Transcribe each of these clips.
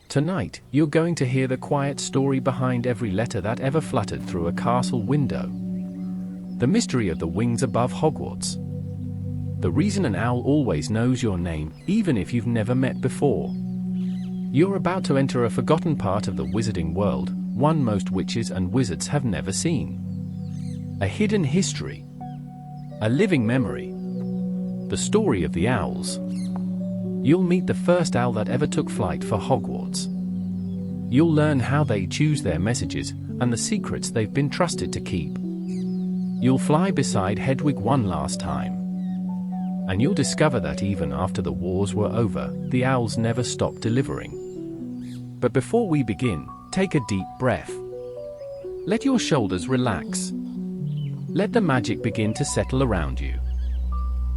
Tonight, you're going to hear the quiet story behind every letter that ever fluttered through a castle window. The mystery of the wings above Hogwarts. The reason an owl always knows your name, even if you've never met before. You're about to enter a forgotten part of the wizarding world, one most witches and wizards have never seen. A hidden history. A living memory. The story of the owls. You'll meet the first owl that ever took flight for Hogwarts. You'll learn how they choose their messages, and the secrets they've been trusted to keep. You'll fly beside Hedwig one last time. And you'll discover that even after the wars were over, the owls never stopped delivering. But before we begin, take a deep breath. Let your shoulders relax. Let the magic begin to settle around you.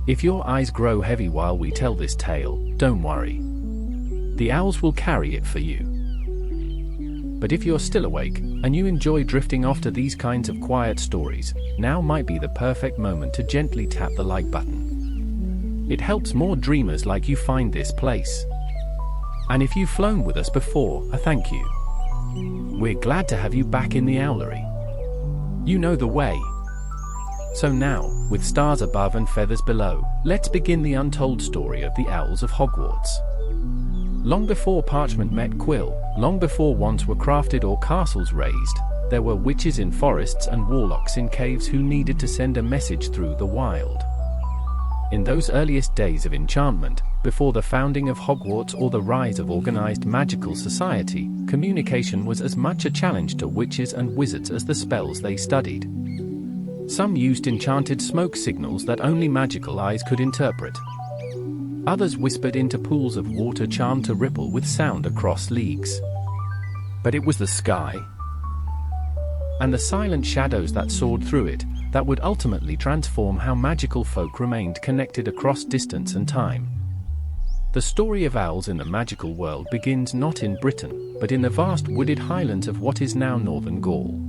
If your eyes grow heavy while we tell this tale, don't worry. The owls will carry it for you. But if you're still awake, and you enjoy drifting off to these kinds of quiet stories, now might be the perfect moment to gently tap the like button. It helps more dreamers like you find this place. And if you've flown with us before, a thank you. We're glad to have you back in the Owlery. You know the way. So now, with stars above and feathers below, let's begin the untold story of the owls of Hogwarts. Long before parchment met quill, long before wands were crafted or castles raised, there were witches in forests and warlocks in caves who needed to send a message through the wild. In those earliest days of enchantment, before the founding of Hogwarts or the rise of organized magical society, communication was as much a challenge to witches and wizards as the spells they studied. Some used enchanted smoke signals that only magical eyes could interpret. Others whispered into pools of water charmed to ripple with sound across leagues. But it was the sky, and the silent shadows that soared through it, that would ultimately transform how magical folk remained connected across distance and time. The story of owls in the magical world begins not in Britain, but in the vast wooded highlands of what is now northern Gaul.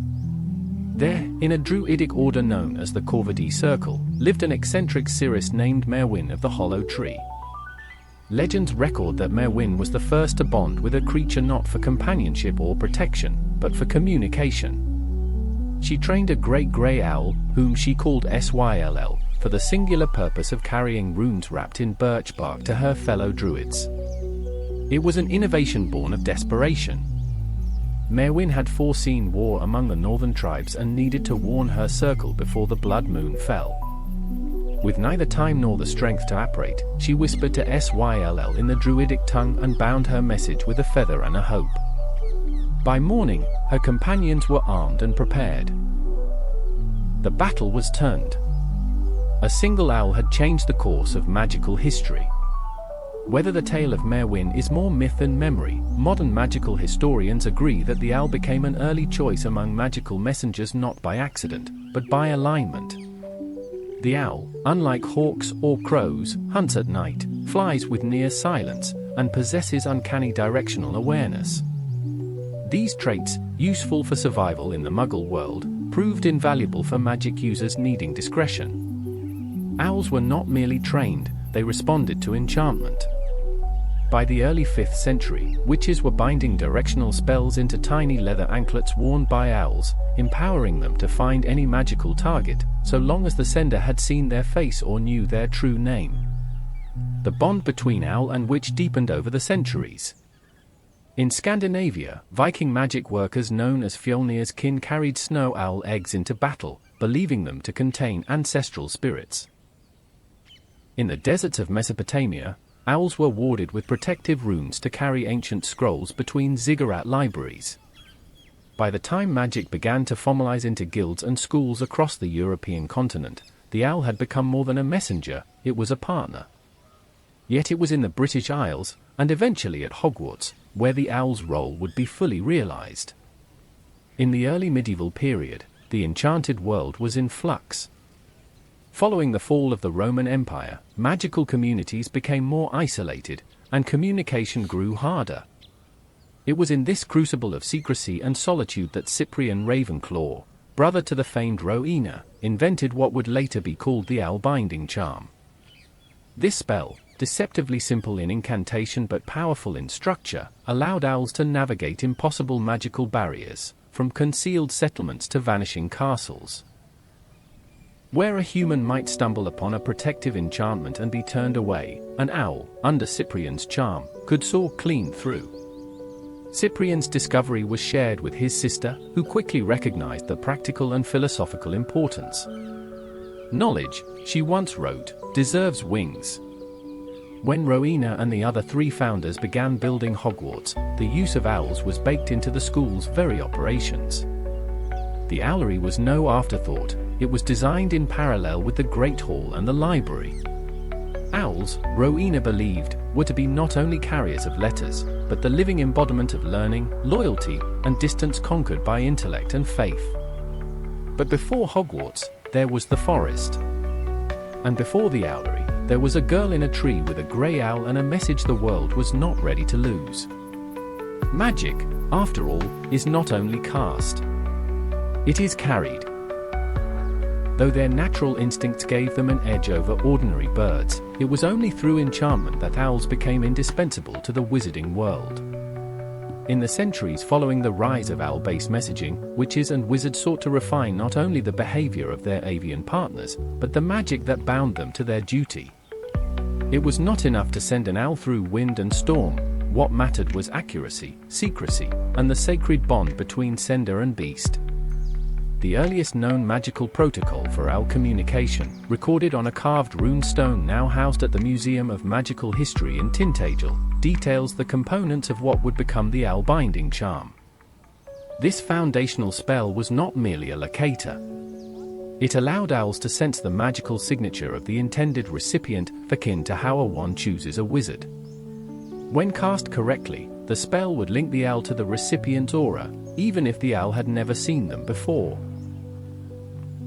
There, in a druidic order known as the Corvidae Circle, lived an eccentric seeress named Merwin of the Hollow Tree. Legends record that Merwin was the first to bond with a creature not for companionship or protection, but for communication. She trained a great grey owl, whom she called Syll, for the singular purpose of carrying runes wrapped in birch bark to her fellow druids. It was an innovation born of desperation. Merwin had foreseen war among the northern tribes and needed to warn her circle before the blood moon fell. With neither time nor the strength to apparate, she whispered to Syll in the druidic tongue and bound her message with a feather and a hope. By morning, her companions were armed and prepared. The battle was turned. A single owl had changed the course of magical history. Whether the tale of Merwin is more myth than memory, modern magical historians agree that the owl became an early choice among magical messengers not by accident, but by alignment. The owl, unlike hawks or crows, hunts at night, flies with near silence, and possesses uncanny directional awareness. These traits, useful for survival in the Muggle world, proved invaluable for magic users needing discretion. Owls were not merely trained, they responded to enchantment. By the early 5th century, witches were binding directional spells into tiny leather anklets worn by owls, empowering them to find any magical target, so long as the sender had seen their face or knew their true name. The bond between owl and witch deepened over the centuries. In Scandinavia, Viking magic workers known as Fjolnir's kin carried snow owl eggs into battle, believing them to contain ancestral spirits. In the deserts of Mesopotamia, owls were warded with protective runes to carry ancient scrolls between ziggurat libraries. By the time magic began to formalize into guilds and schools across the European continent, the owl had become more than a messenger, it was a partner. Yet it was in the British Isles, and eventually at Hogwarts, where the owl's role would be fully realized. In the early medieval period, the enchanted world was in flux. Following the fall of the Roman Empire, magical communities became more isolated, and communication grew harder. It was in this crucible of secrecy and solitude that Cyprian Ravenclaw, brother to the famed Rowena, invented what would later be called the owl binding charm. This spell, deceptively simple in incantation but powerful in structure, allowed owls to navigate impossible magical barriers, from concealed settlements to vanishing castles. Where a human might stumble upon a protective enchantment and be turned away, an owl, under Cyprian's charm, could soar clean through. Cyprian's discovery was shared with his sister, who quickly recognized the practical and philosophical importance. Knowledge, she once wrote, deserves wings. When Rowena and the other 3 founders began building Hogwarts, the use of owls was baked into the school's very operations. The Owlery was no afterthought, it was designed in parallel with the Great Hall and the library. Owls, Rowena believed, were to be not only carriers of letters, but the living embodiment of learning, loyalty, and distance conquered by intellect and faith. But before Hogwarts, there was the forest. And before the Owlery, there was a girl in a tree with a grey owl and a message the world was not ready to lose. Magic, after all, is not only cast. It is carried. Though their natural instincts gave them an edge over ordinary birds, it was only through enchantment that owls became indispensable to the wizarding world. In the centuries following the rise of owl-based messaging, witches and wizards sought to refine not only the behavior of their avian partners, but the magic that bound them to their duty. It was not enough to send an owl through wind and storm. What mattered was accuracy, secrecy, and the sacred bond between sender and beast. The earliest known magical protocol for owl communication, recorded on a carved rune stone now housed at the Museum of Magical History in Tintagel, details the components of what would become the owl binding charm. This foundational spell was not merely a locator. It allowed owls to sense the magical signature of the intended recipient, akin to how a wand chooses a wizard. When cast correctly, the spell would link the owl to the recipient's aura, even if the owl had never seen them before.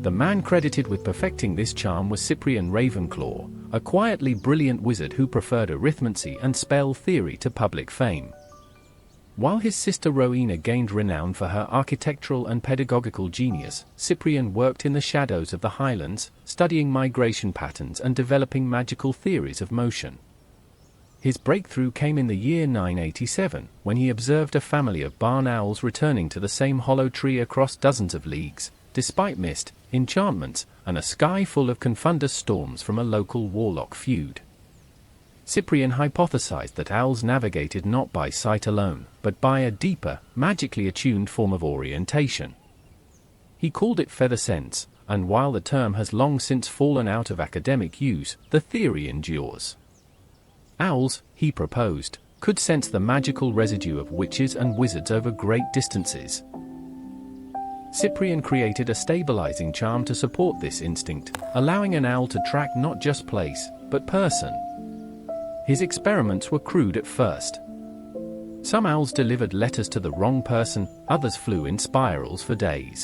The man credited with perfecting this charm was Cyprian Ravenclaw, a quietly brilliant wizard who preferred arithmancy and spell theory to public fame. While his sister Rowena gained renown for her architectural and pedagogical genius, Cyprian worked in the shadows of the Highlands, studying migration patterns and developing magical theories of motion. His breakthrough came in the year 987, when he observed a family of barn owls returning to the same hollow tree across dozens of leagues, despite mist, enchantments, and a sky full of confundus storms from a local warlock feud. Cyprian hypothesized that owls navigated not by sight alone, but by a deeper, magically attuned form of orientation. He called it feather sense, and while the term has long since fallen out of academic use, the theory endures. Owls, he proposed, could sense the magical residue of witches and wizards over great distances. Cyprian created a stabilizing charm to support this instinct, allowing an owl to track not just place, but person. His experiments were crude at first. Some owls delivered letters to the wrong person, others flew in spirals for days.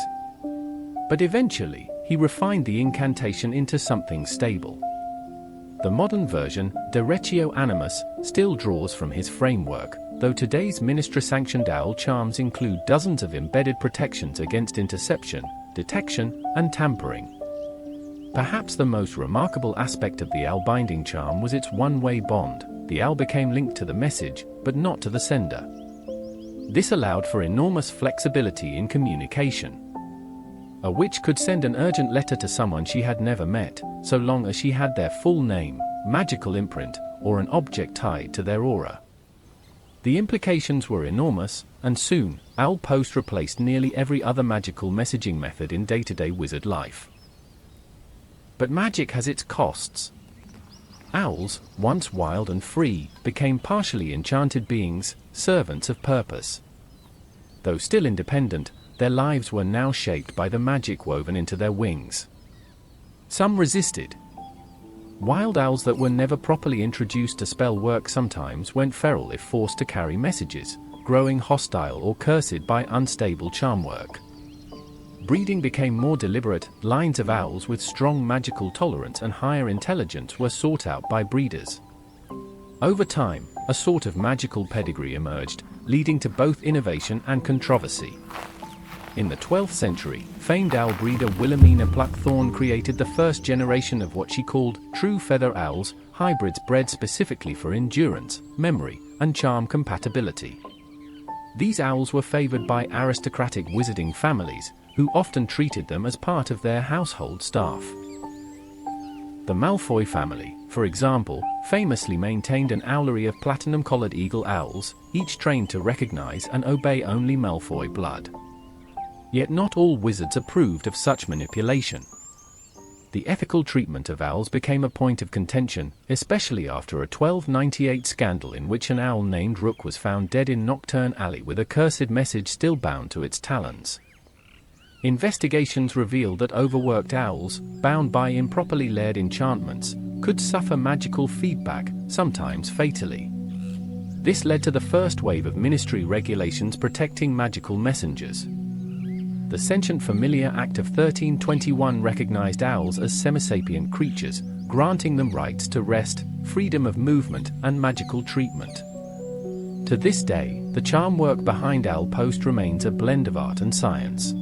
But eventually, he refined the incantation into something stable. The modern version, Derecho Animus, still draws from his framework, though today's ministry-sanctioned owl charms include dozens of embedded protections against interception, detection, and tampering. Perhaps the most remarkable aspect of the owl binding charm was its one-way bond. The owl became linked to the message, but not to the sender. This allowed for enormous flexibility in communication. A witch could send an urgent letter to someone she had never met, so long as she had their full name, magical imprint, or an object tied to their aura. The implications were enormous, and soon, Owl Post replaced nearly every other magical messaging method in day-to-day wizard life. But magic has its costs. Owls, once wild and free, became partially enchanted beings, servants of purpose. Though still independent, their lives were now shaped by the magic woven into their wings. Some resisted. Wild owls that were never properly introduced to spell work sometimes went feral if forced to carry messages, growing hostile or cursed by unstable charm work. Breeding became more deliberate. Lines of owls with strong magical tolerance and higher intelligence were sought out by breeders. Over time, a sort of magical pedigree emerged, leading to both innovation and controversy. In the 12th century, famed owl breeder Wilhelmina Pluckthorne created the first generation of what she called true feather owls, hybrids bred specifically for endurance, memory, and charm compatibility. These owls were favored by aristocratic wizarding families, who often treated them as part of their household staff. The Malfoy family, for example, famously maintained an owlery of platinum-collared eagle owls, each trained to recognize and obey only Malfoy blood. Yet not all wizards approved of such manipulation. The ethical treatment of owls became a point of contention, especially after a 1298 scandal in which an owl named Rook was found dead in Knockturn Alley with a cursed message still bound to its talons. Investigations revealed that overworked owls, bound by improperly layered enchantments, could suffer magical feedback, sometimes fatally. This led to the first wave of ministry regulations protecting magical messengers. The Sentient Familiar Act of 1321 recognized owls as semisapient creatures, granting them rights to rest, freedom of movement, and magical treatment. To this day, the charm work behind Owl Post remains a blend of art and science.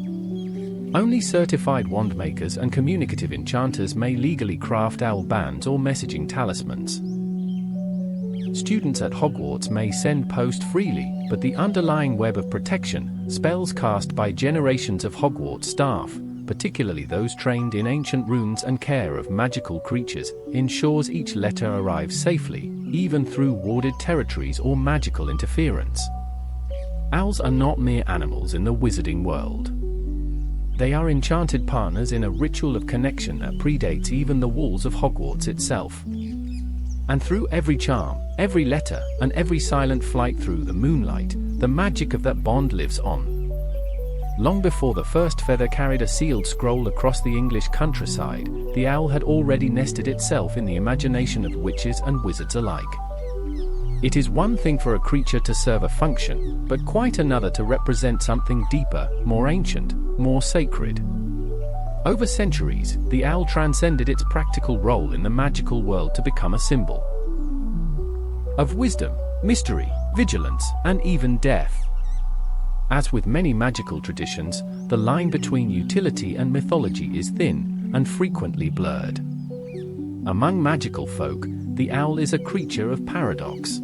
Only certified wand makers and communicative enchanters may legally craft owl bands or messaging talismans. Students at Hogwarts may send post freely, but the underlying web of protection, spells cast by generations of Hogwarts staff, particularly those trained in ancient runes and care of magical creatures, ensures each letter arrives safely, even through warded territories or magical interference. Owls are not mere animals in the wizarding world. They are enchanted partners in a ritual of connection that predates even the walls of Hogwarts itself. And through every charm, every letter, and every silent flight through the moonlight, the magic of that bond lives on. Long before the first feather carried a sealed scroll across the English countryside, the owl had already nested itself in the imagination of witches and wizards alike. It is one thing for a creature to serve a function, but quite another to represent something deeper, more ancient, more sacred. Over centuries, the owl transcended its practical role in the magical world to become a symbol of wisdom, mystery, vigilance, and even death. As with many magical traditions, the line between utility and mythology is thin and frequently blurred. Among magical folk, the owl is a creature of paradox.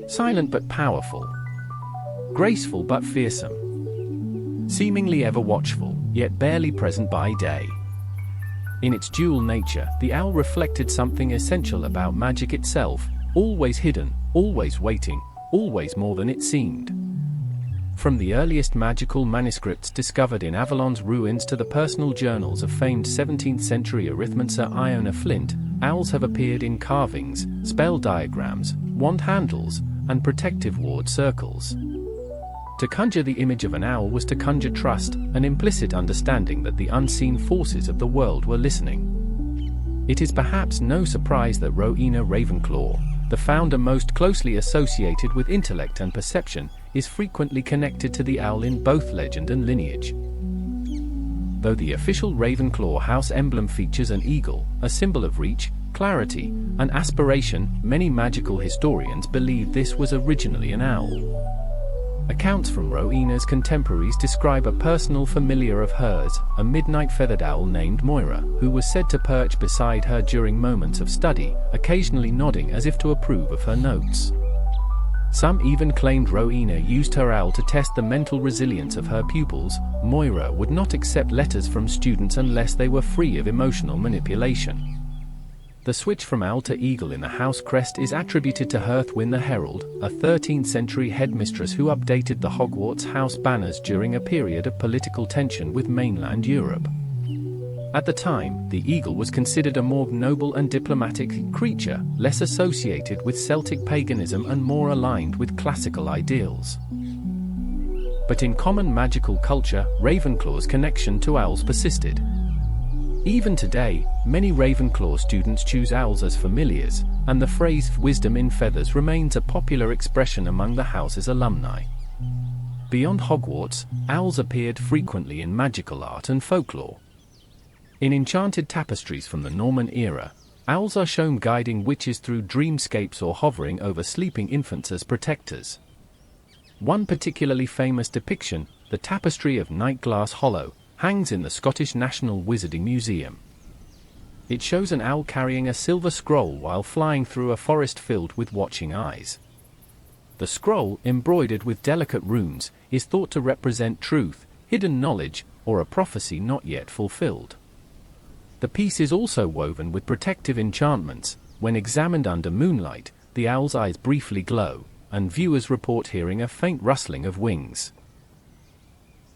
Silent but powerful, graceful but fearsome, seemingly ever watchful, yet barely present by day. In its dual nature, the owl reflected something essential about magic itself, always hidden, always waiting, always more than it seemed. From the earliest magical manuscripts discovered in Avalon's ruins to the personal journals of famed 17th-century arithmancer Iona Flint, owls have appeared in carvings, spell diagrams, wand handles, and protective ward circles. To conjure the image of an owl was to conjure trust, an implicit understanding that the unseen forces of the world were listening. It is perhaps no surprise that Rowena Ravenclaw, the founder most closely associated with intellect and perception, is frequently connected to the owl in both legend and lineage. Though the official Ravenclaw house emblem features an eagle, a symbol of reach, clarity, and aspiration, many magical historians believe this was originally an owl. Accounts from Rowena's contemporaries describe a personal familiar of hers, a midnight feathered owl named Moira, who was said to perch beside her during moments of study, occasionally nodding as if to approve of her notes. Some even claimed Rowena used her owl to test the mental resilience of her pupils. Moira would not accept letters from students unless they were free of emotional manipulation. The switch from owl to eagle in the house crest is attributed to Herthwin the Herald, a 13th-century headmistress who updated the Hogwarts house banners during a period of political tension with mainland Europe. At the time, the eagle was considered a more noble and diplomatic creature, less associated with Celtic paganism and more aligned with classical ideals. But in common magical culture, Ravenclaw's connection to owls persisted. Even today, many Ravenclaw students choose owls as familiars, and the phrase "wisdom in feathers" remains a popular expression among the house's alumni. Beyond Hogwarts, owls appeared frequently in magical art and folklore. In enchanted tapestries from the Norman era, owls are shown guiding witches through dreamscapes or hovering over sleeping infants as protectors. One particularly famous depiction, the Tapestry of Nightglass Hollow, hangs in the Scottish National Wizarding Museum. It shows an owl carrying a silver scroll while flying through a forest filled with watching eyes. The scroll, embroidered with delicate runes, is thought to represent truth, hidden knowledge, or a prophecy not yet fulfilled. The piece is also woven with protective enchantments. When examined under moonlight, the owl's eyes briefly glow, and viewers report hearing a faint rustling of wings.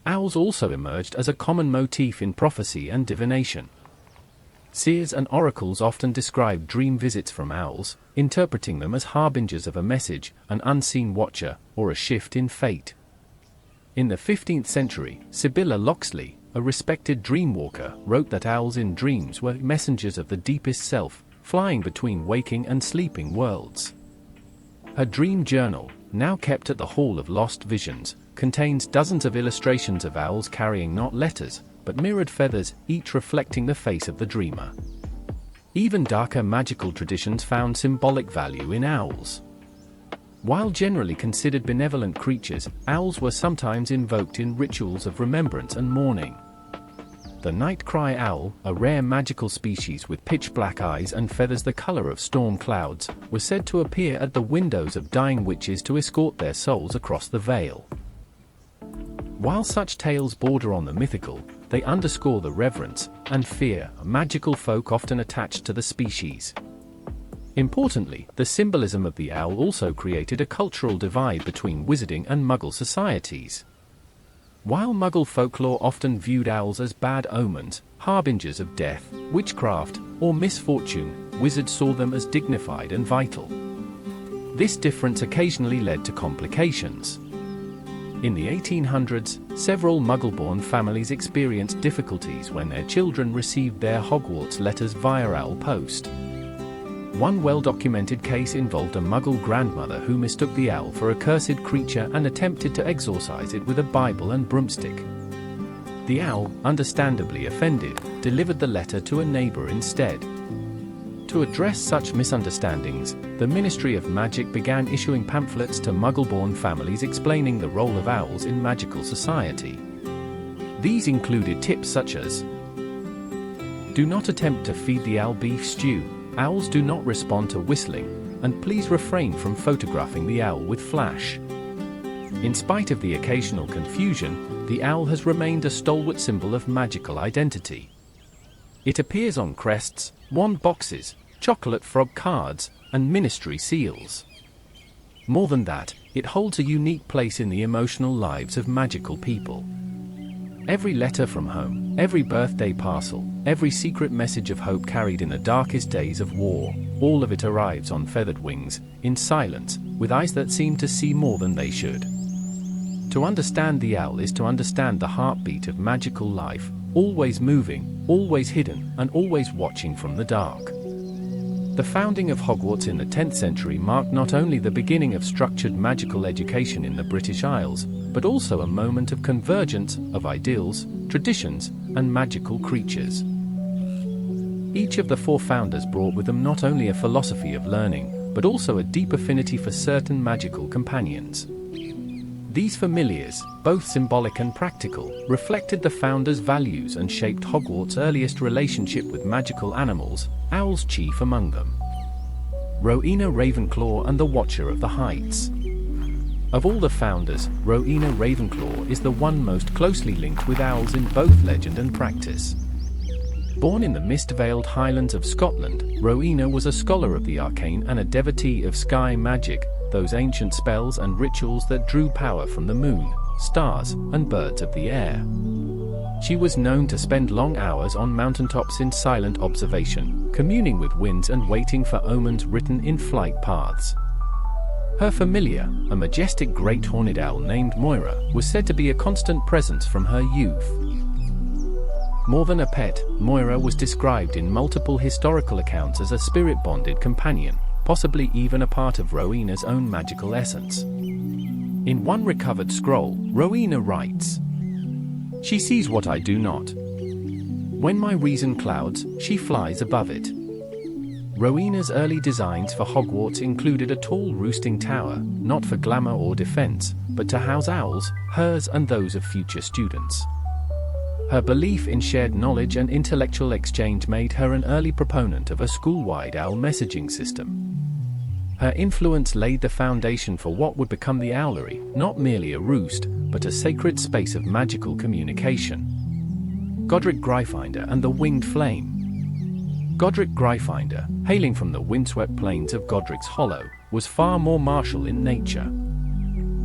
Owls also emerged as a common motif in prophecy and divination. Seers and oracles often describe dream visits from owls, interpreting them as harbingers of a message, an unseen watcher, or a shift in fate. In the 15th century, Sibylla Locksley, a respected dreamwalker, wrote that owls in dreams were messengers of the deepest self, flying between waking and sleeping worlds. Her dream journal, now kept at the Hall of Lost Visions, contains dozens of illustrations of owls carrying not letters, but mirrored feathers, each reflecting the face of the dreamer. Even darker magical traditions found symbolic value in owls. While generally considered benevolent creatures, owls were sometimes invoked in rituals of remembrance and mourning. The night-cry owl, a rare magical species with pitch-black eyes and feathers the color of storm clouds, was said to appear at the windows of dying witches to escort their souls across the veil. While such tales border on the mythical, they underscore the reverence and fear magical folk often attached to the species. Importantly, the symbolism of the owl also created a cultural divide between wizarding and Muggle societies. While Muggle folklore often viewed owls as bad omens, harbingers of death, witchcraft, or misfortune, wizards saw them as dignified and vital. This difference occasionally led to complications. In the 1800s, several Muggle-born families experienced difficulties when their children received their Hogwarts letters via owl post. One well-documented case involved a Muggle grandmother who mistook the owl for a cursed creature and attempted to exorcise it with a Bible and broomstick. The owl, understandably offended, delivered the letter to a neighbor instead. To address such misunderstandings, the Ministry of Magic began issuing pamphlets to Muggle-born families explaining the role of owls in magical society. These included tips such as: do not attempt to feed the owl beef stew, owls do not respond to whistling, and please refrain from photographing the owl with flash. In spite of the occasional confusion, the owl has remained a stalwart symbol of magical identity. It appears on crests, wand boxes, chocolate frog cards, and ministry seals. More than that, it holds a unique place in the emotional lives of magical people. Every letter from home, every birthday parcel, every secret message of hope carried in the darkest days of war, all of it arrives on feathered wings, in silence, with eyes that seem to see more than they should. To understand the owl is to understand the heartbeat of magical life, always moving, always hidden, and always watching from the dark. The founding of Hogwarts in the 10th century marked not only the beginning of structured magical education in the British Isles, but also a moment of convergence of ideals, traditions, and magical creatures. Each of the four founders brought with them not only a philosophy of learning, but also a deep affinity for certain magical companions. These familiars, both symbolic and practical, reflected the founders' values and shaped Hogwarts' earliest relationship with magical animals, owls chief among them. Rowena Ravenclaw and the Watcher of the Heights. Of all the founders, Rowena Ravenclaw is the one most closely linked with owls in both legend and practice. Born in the mist-veiled Highlands of Scotland, Rowena was a scholar of the arcane and a devotee of sky magic, those ancient spells and rituals that drew power from the moon, stars, and birds of the air. She was known to spend long hours on mountaintops in silent observation, communing with winds and waiting for omens written in flight paths. Her familiar, a majestic great horned owl named Moira, was said to be a constant presence from her youth. More than a pet, Moira was described in multiple historical accounts as a spirit-bonded companion, possibly even a part of Rowena's own magical essence. In one recovered scroll, Rowena writes, "She sees what I do not. When my reason clouds, she flies above it." Rowena's early designs for Hogwarts included a tall roosting tower, not for glamour or defense, but to house owls, hers and those of future students. Her belief in shared knowledge and intellectual exchange made her an early proponent of a school-wide owl messaging system. Her influence laid the foundation for what would become the Owlery, not merely a roost, but a sacred space of magical communication. Godric Gryffindor and the Winged Flame. Godric Gryffindor, hailing from the windswept plains of Godric's Hollow, was far more martial in nature.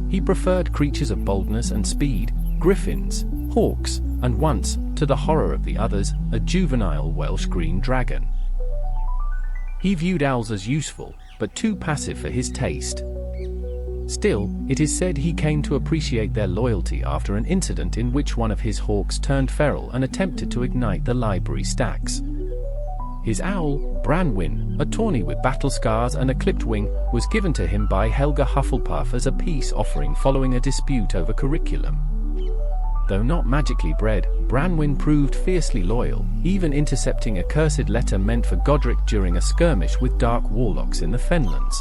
He preferred creatures of boldness and speed, griffins, hawks, and once, to the horror of the others, a juvenile Welsh green dragon. He viewed owls as useful, but too passive for his taste. Still, it is said he came to appreciate their loyalty after an incident in which one of his hawks turned feral and attempted to ignite the library stacks. His owl, Branwyn, a tawny with battle scars and a clipped wing, was given to him by Helga Hufflepuff as a peace offering following a dispute over curriculum. Though not magically bred, Branwyn proved fiercely loyal, even intercepting a cursed letter meant for Godric during a skirmish with dark warlocks in the Fenlands.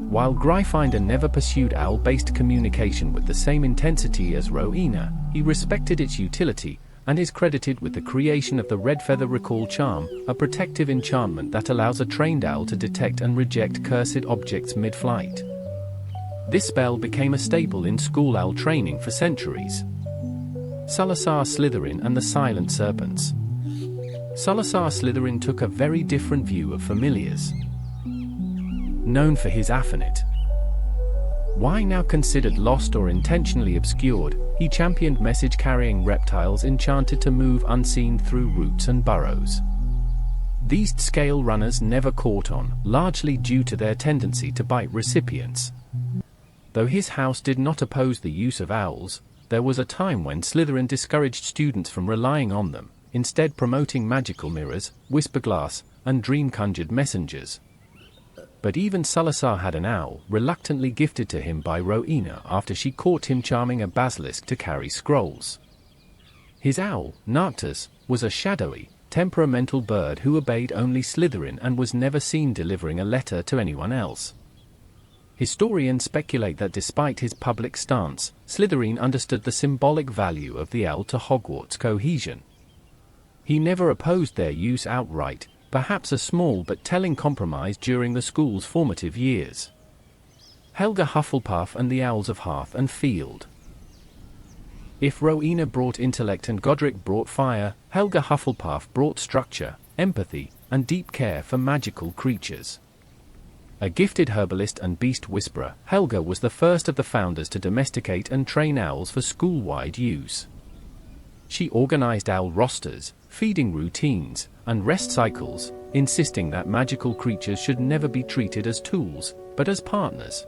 While Gryffindor never pursued owl-based communication with the same intensity as Rowena, he respected its utility, and is credited with the creation of the Red Feather Recall Charm, a protective enchantment that allows a trained owl to detect and reject cursed objects mid-flight. This spell became a staple in school owl training for centuries. Salazar Slytherin and the Silent Serpents. Salazar Slytherin took a very different view of familiars. Known for his affinite, why now considered lost or intentionally obscured, he championed message-carrying reptiles enchanted to move unseen through roots and burrows. These scale runners never caught on, largely due to their tendency to bite recipients. Though his house did not oppose the use of owls, there was a time when Slytherin discouraged students from relying on them, instead promoting magical mirrors, whisperglass, and dream-conjured messengers. But even Salazar had an owl, reluctantly gifted to him by Rowena after she caught him charming a basilisk to carry scrolls. His owl, Noctis, was a shadowy, temperamental bird who obeyed only Slytherin and was never seen delivering a letter to anyone else. Historians speculate that despite his public stance, Slytherin understood the symbolic value of the owl to Hogwarts cohesion. He never opposed their use outright, perhaps a small but telling compromise during the school's formative years. Helga Hufflepuff and the Owls of Hearth and Field. If Rowena brought intellect and Godric brought fire, Helga Hufflepuff brought structure, empathy, and deep care for magical creatures. A gifted herbalist and beast whisperer, Helga was the first of the founders to domesticate and train owls for school-wide use. She organized owl rosters, feeding routines, and rest cycles, insisting that magical creatures should never be treated as tools, but as partners.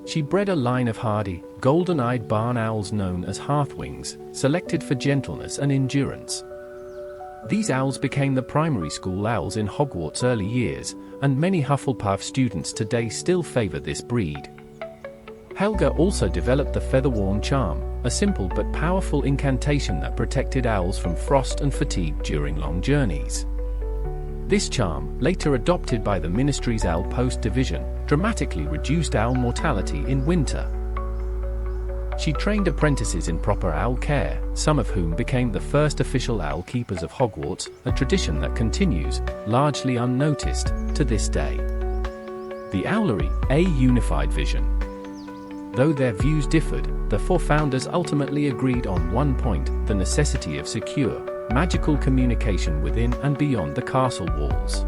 She bred a line of hardy, golden-eyed barn owls known as hearthwings, selected for gentleness and endurance. These owls became the primary school owls in Hogwarts' early years, and many Hufflepuff students today still favor this breed. Helga also developed the Featherworn Charm, a simple but powerful incantation that protected owls from frost and fatigue during long journeys. This charm, later adopted by the Ministry's Owl Post Division, dramatically reduced owl mortality in winter. She trained apprentices in proper owl care, some of whom became the first official owl keepers of Hogwarts, a tradition that continues, largely unnoticed, to this day. The Owlery, a unified vision. Though their views differed, the four founders ultimately agreed on one point: the necessity of secure, magical communication within and beyond the castle walls.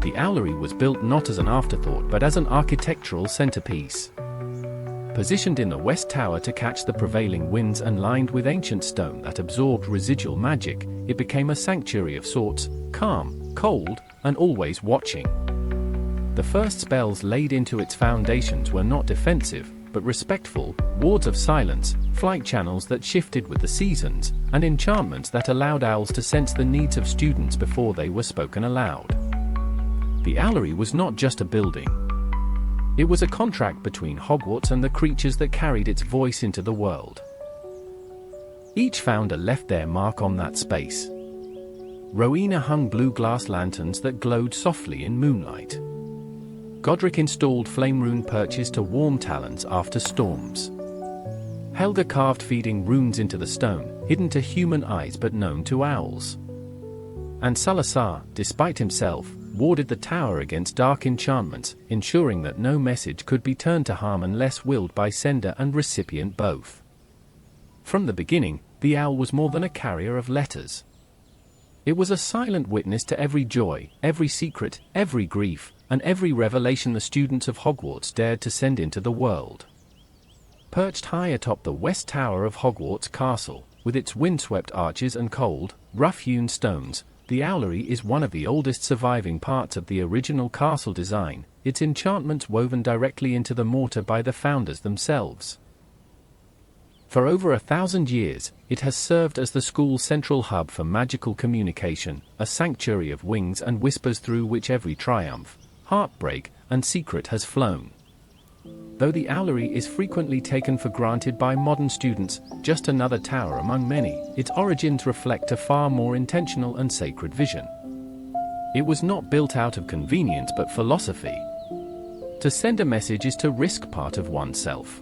The Owlery was built not as an afterthought but as an architectural centerpiece. Positioned in the West Tower to catch the prevailing winds and lined with ancient stone that absorbed residual magic, it became a sanctuary of sorts, calm, cold, and always watching. The first spells laid into its foundations were not defensive, but respectful, wards of silence, flight channels that shifted with the seasons, and enchantments that allowed owls to sense the needs of students before they were spoken aloud. The Owlery was not just a building. It was a contract between Hogwarts and the creatures that carried its voice into the world. Each founder left their mark on that space. Rowena hung blue glass lanterns that glowed softly in moonlight. Godric installed flame-rune perches to warm talons after storms. Helga carved feeding runes into the stone, hidden to human eyes but known to owls. And Salazar, despite himself, warded the tower against dark enchantments, ensuring that no message could be turned to harm unless willed by sender and recipient both. From the beginning, the owl was more than a carrier of letters. It was a silent witness to every joy, every secret, every grief, and every revelation the students of Hogwarts dared to send into the world. Perched high atop the west tower of Hogwarts Castle, with its windswept arches and cold, rough-hewn stones, the Owlery is one of the oldest surviving parts of the original castle design, its enchantments woven directly into the mortar by the founders themselves. For over 1,000 years, it has served as the school's central hub for magical communication, a sanctuary of wings and whispers through which every triumph, heartbreak, and secret has flown. Though the Owlery is frequently taken for granted by modern students, just another tower among many, its origins reflect a far more intentional and sacred vision. It was not built out of convenience but philosophy. To send a message is to risk part of oneself.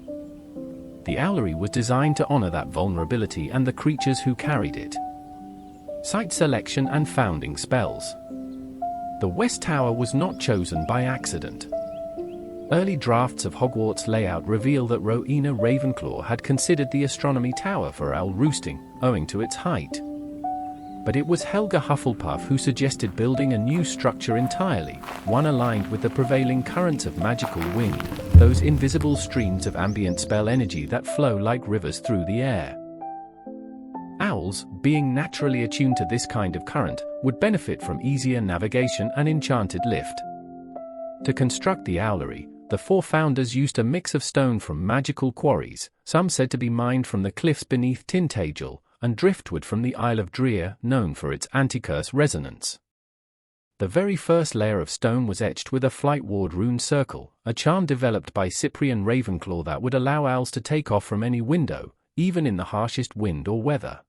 The Owlery was designed to honor that vulnerability and the creatures who carried it. Site selection and founding spells. The West Tower was not chosen by accident. Early drafts of Hogwarts layout reveal that Rowena Ravenclaw had considered the astronomy tower for owl roosting, owing to its height. But it was Helga Hufflepuff who suggested building a new structure entirely, one aligned with the prevailing currents of magical wind, those invisible streams of ambient spell energy that flow like rivers through the air. Owls, being naturally attuned to this kind of current, would benefit from easier navigation and enchanted lift. To construct the Owlery, the four founders used a mix of stone from magical quarries, some said to be mined from the cliffs beneath Tintagel, and driftwood from the Isle of Dreer, known for its anti-curse resonance. The very first layer of stone was etched with a Flightward rune circle, a charm developed by Cyprian Ravenclaw that would allow owls to take off from any window, even in the harshest wind or weather.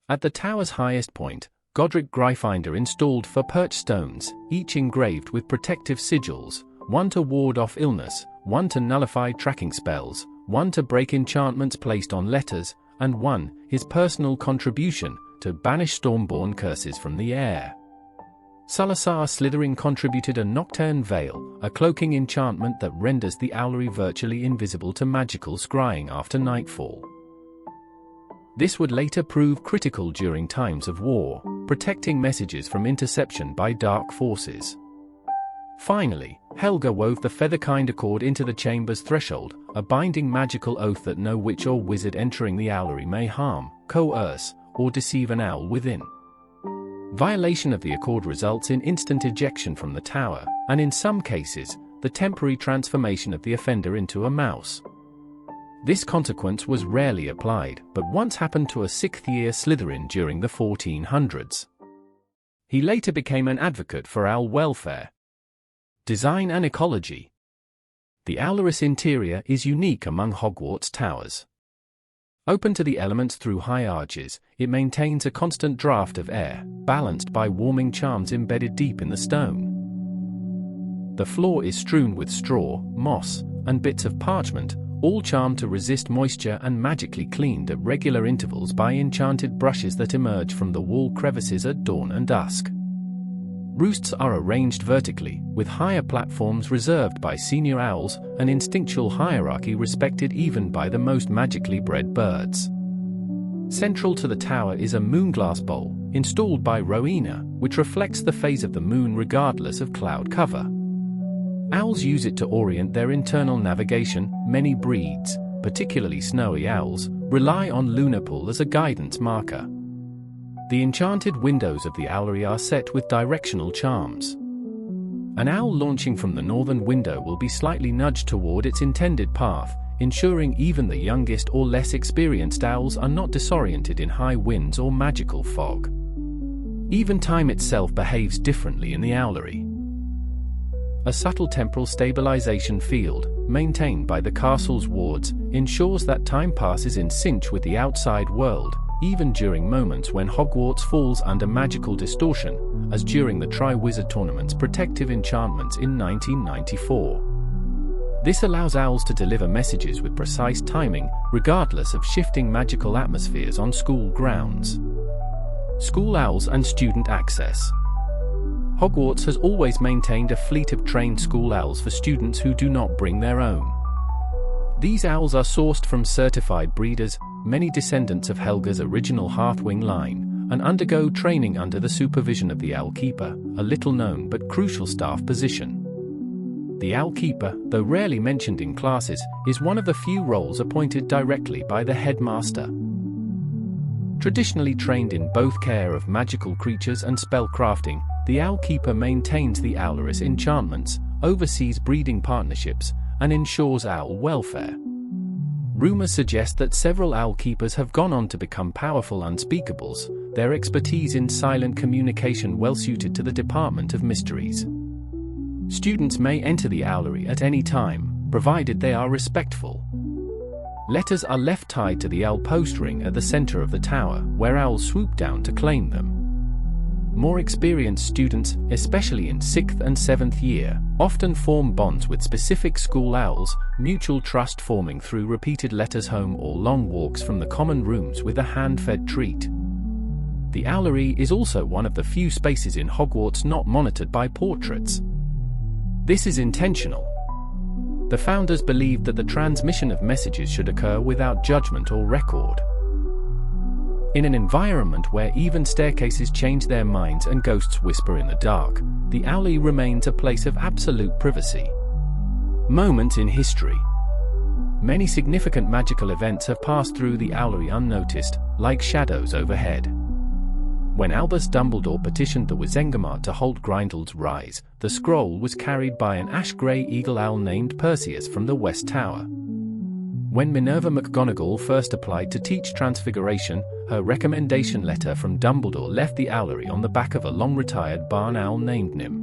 At the tower's highest point, Godric Gryffindor installed 4 perch stones, each engraved with protective sigils, one to ward off illness, one to nullify tracking spells, one to break enchantments placed on letters, and one, his personal contribution, to banish stormborn curses from the air. Salazar Slytherin contributed a Nocturne Veil, a cloaking enchantment that renders the Owlery virtually invisible to magical scrying after nightfall. This would later prove critical during times of war, protecting messages from interception by dark forces. Finally, Helga wove the featherkind accord into the chamber's threshold, a binding magical oath that no witch or wizard entering the Owlery may harm, coerce, or deceive an owl within. Violation of the accord results in instant ejection from the tower, and in some cases, the temporary transformation of the offender into a mouse. This consequence was rarely applied, but once happened to a 6th-year Slytherin during the 1400s. He later became an advocate for owl welfare. Design and ecology. The Owler's interior is unique among Hogwarts towers. Open to the elements through high arches, it maintains a constant draft of air, balanced by warming charms embedded deep in the stone. The floor is strewn with straw, moss, and bits of parchment, all charmed to resist moisture and magically cleaned at regular intervals by enchanted brushes that emerge from the wall crevices at dawn and dusk. Roosts are arranged vertically, with higher platforms reserved by senior owls, an instinctual hierarchy respected even by the most magically bred birds. Central to the tower is a moonglass bowl, installed by Rowena, which reflects the phase of the moon regardless of cloud cover. Owls use it to orient their internal navigation. Many breeds, particularly snowy owls, rely on Lunapool as a guidance marker. The enchanted windows of the Owlery are set with directional charms. An owl launching from the northern window will be slightly nudged toward its intended path, ensuring even the youngest or less experienced owls are not disoriented in high winds or magical fog. Even time itself behaves differently in the Owlery. A subtle temporal stabilization field, maintained by the castle's wards, ensures that time passes in sync with the outside world, even during moments when Hogwarts falls under magical distortion, as during the Triwizard Tournament's protective enchantments in 1994. This allows owls to deliver messages with precise timing, regardless of shifting magical atmospheres on school grounds. School owls and student access. Hogwarts has always maintained a fleet of trained school owls for students who do not bring their own. These owls are sourced from certified breeders, many descendants of Helga's original Hearthwing line, and undergo training under the supervision of the Owl Keeper, a little-known but crucial staff position. The Owl Keeper, though rarely mentioned in classes, is one of the few roles appointed directly by the headmaster. Traditionally trained in both care of magical creatures and spellcrafting, the Owl Keeper maintains the Owlery's enchantments, oversees breeding partnerships, and ensures owl welfare. Rumors suggest that several Owl Keepers have gone on to become powerful unspeakables, their expertise in silent communication well suited to the Department of Mysteries. Students may enter the Owlery at any time, provided they are respectful. Letters are left tied to the owl post ring at the center of the tower, where owls swoop down to claim them. More experienced students, especially in 6th and 7th year, often form bonds with specific school owls, mutual trust forming through repeated letters home or long walks from the common rooms with a hand-fed treat. The Owlery is also one of the few spaces in Hogwarts not monitored by portraits. This is intentional. The founders believed that the transmission of messages should occur without judgment or record. In an environment where even staircases change their minds and ghosts whisper in the dark, the Owlery remains a place of absolute privacy. Moments in history. Many significant magical events have passed through the Owlery unnoticed, like shadows overhead. When Albus Dumbledore petitioned the Wizengamot to halt Grindelwald's rise, the scroll was carried by an ash-grey eagle owl named Perseus from the West Tower. When Minerva McGonagall first applied to teach Transfiguration, her recommendation letter from Dumbledore left the Owlery on the back of a long-retired barn owl named Nim.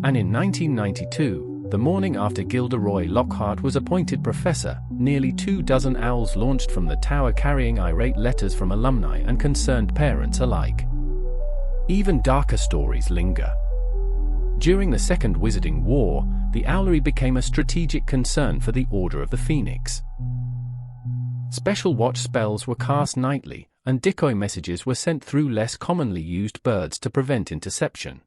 And in 1992, the morning after Gilderoy Lockhart was appointed professor, nearly 24 owls launched from the tower carrying irate letters from alumni and concerned parents alike. Even darker stories linger. During the Second Wizarding War, the Owlery became a strategic concern for the Order of the Phoenix. Special watch spells were cast nightly, and decoy messages were sent through less commonly used birds to prevent interception.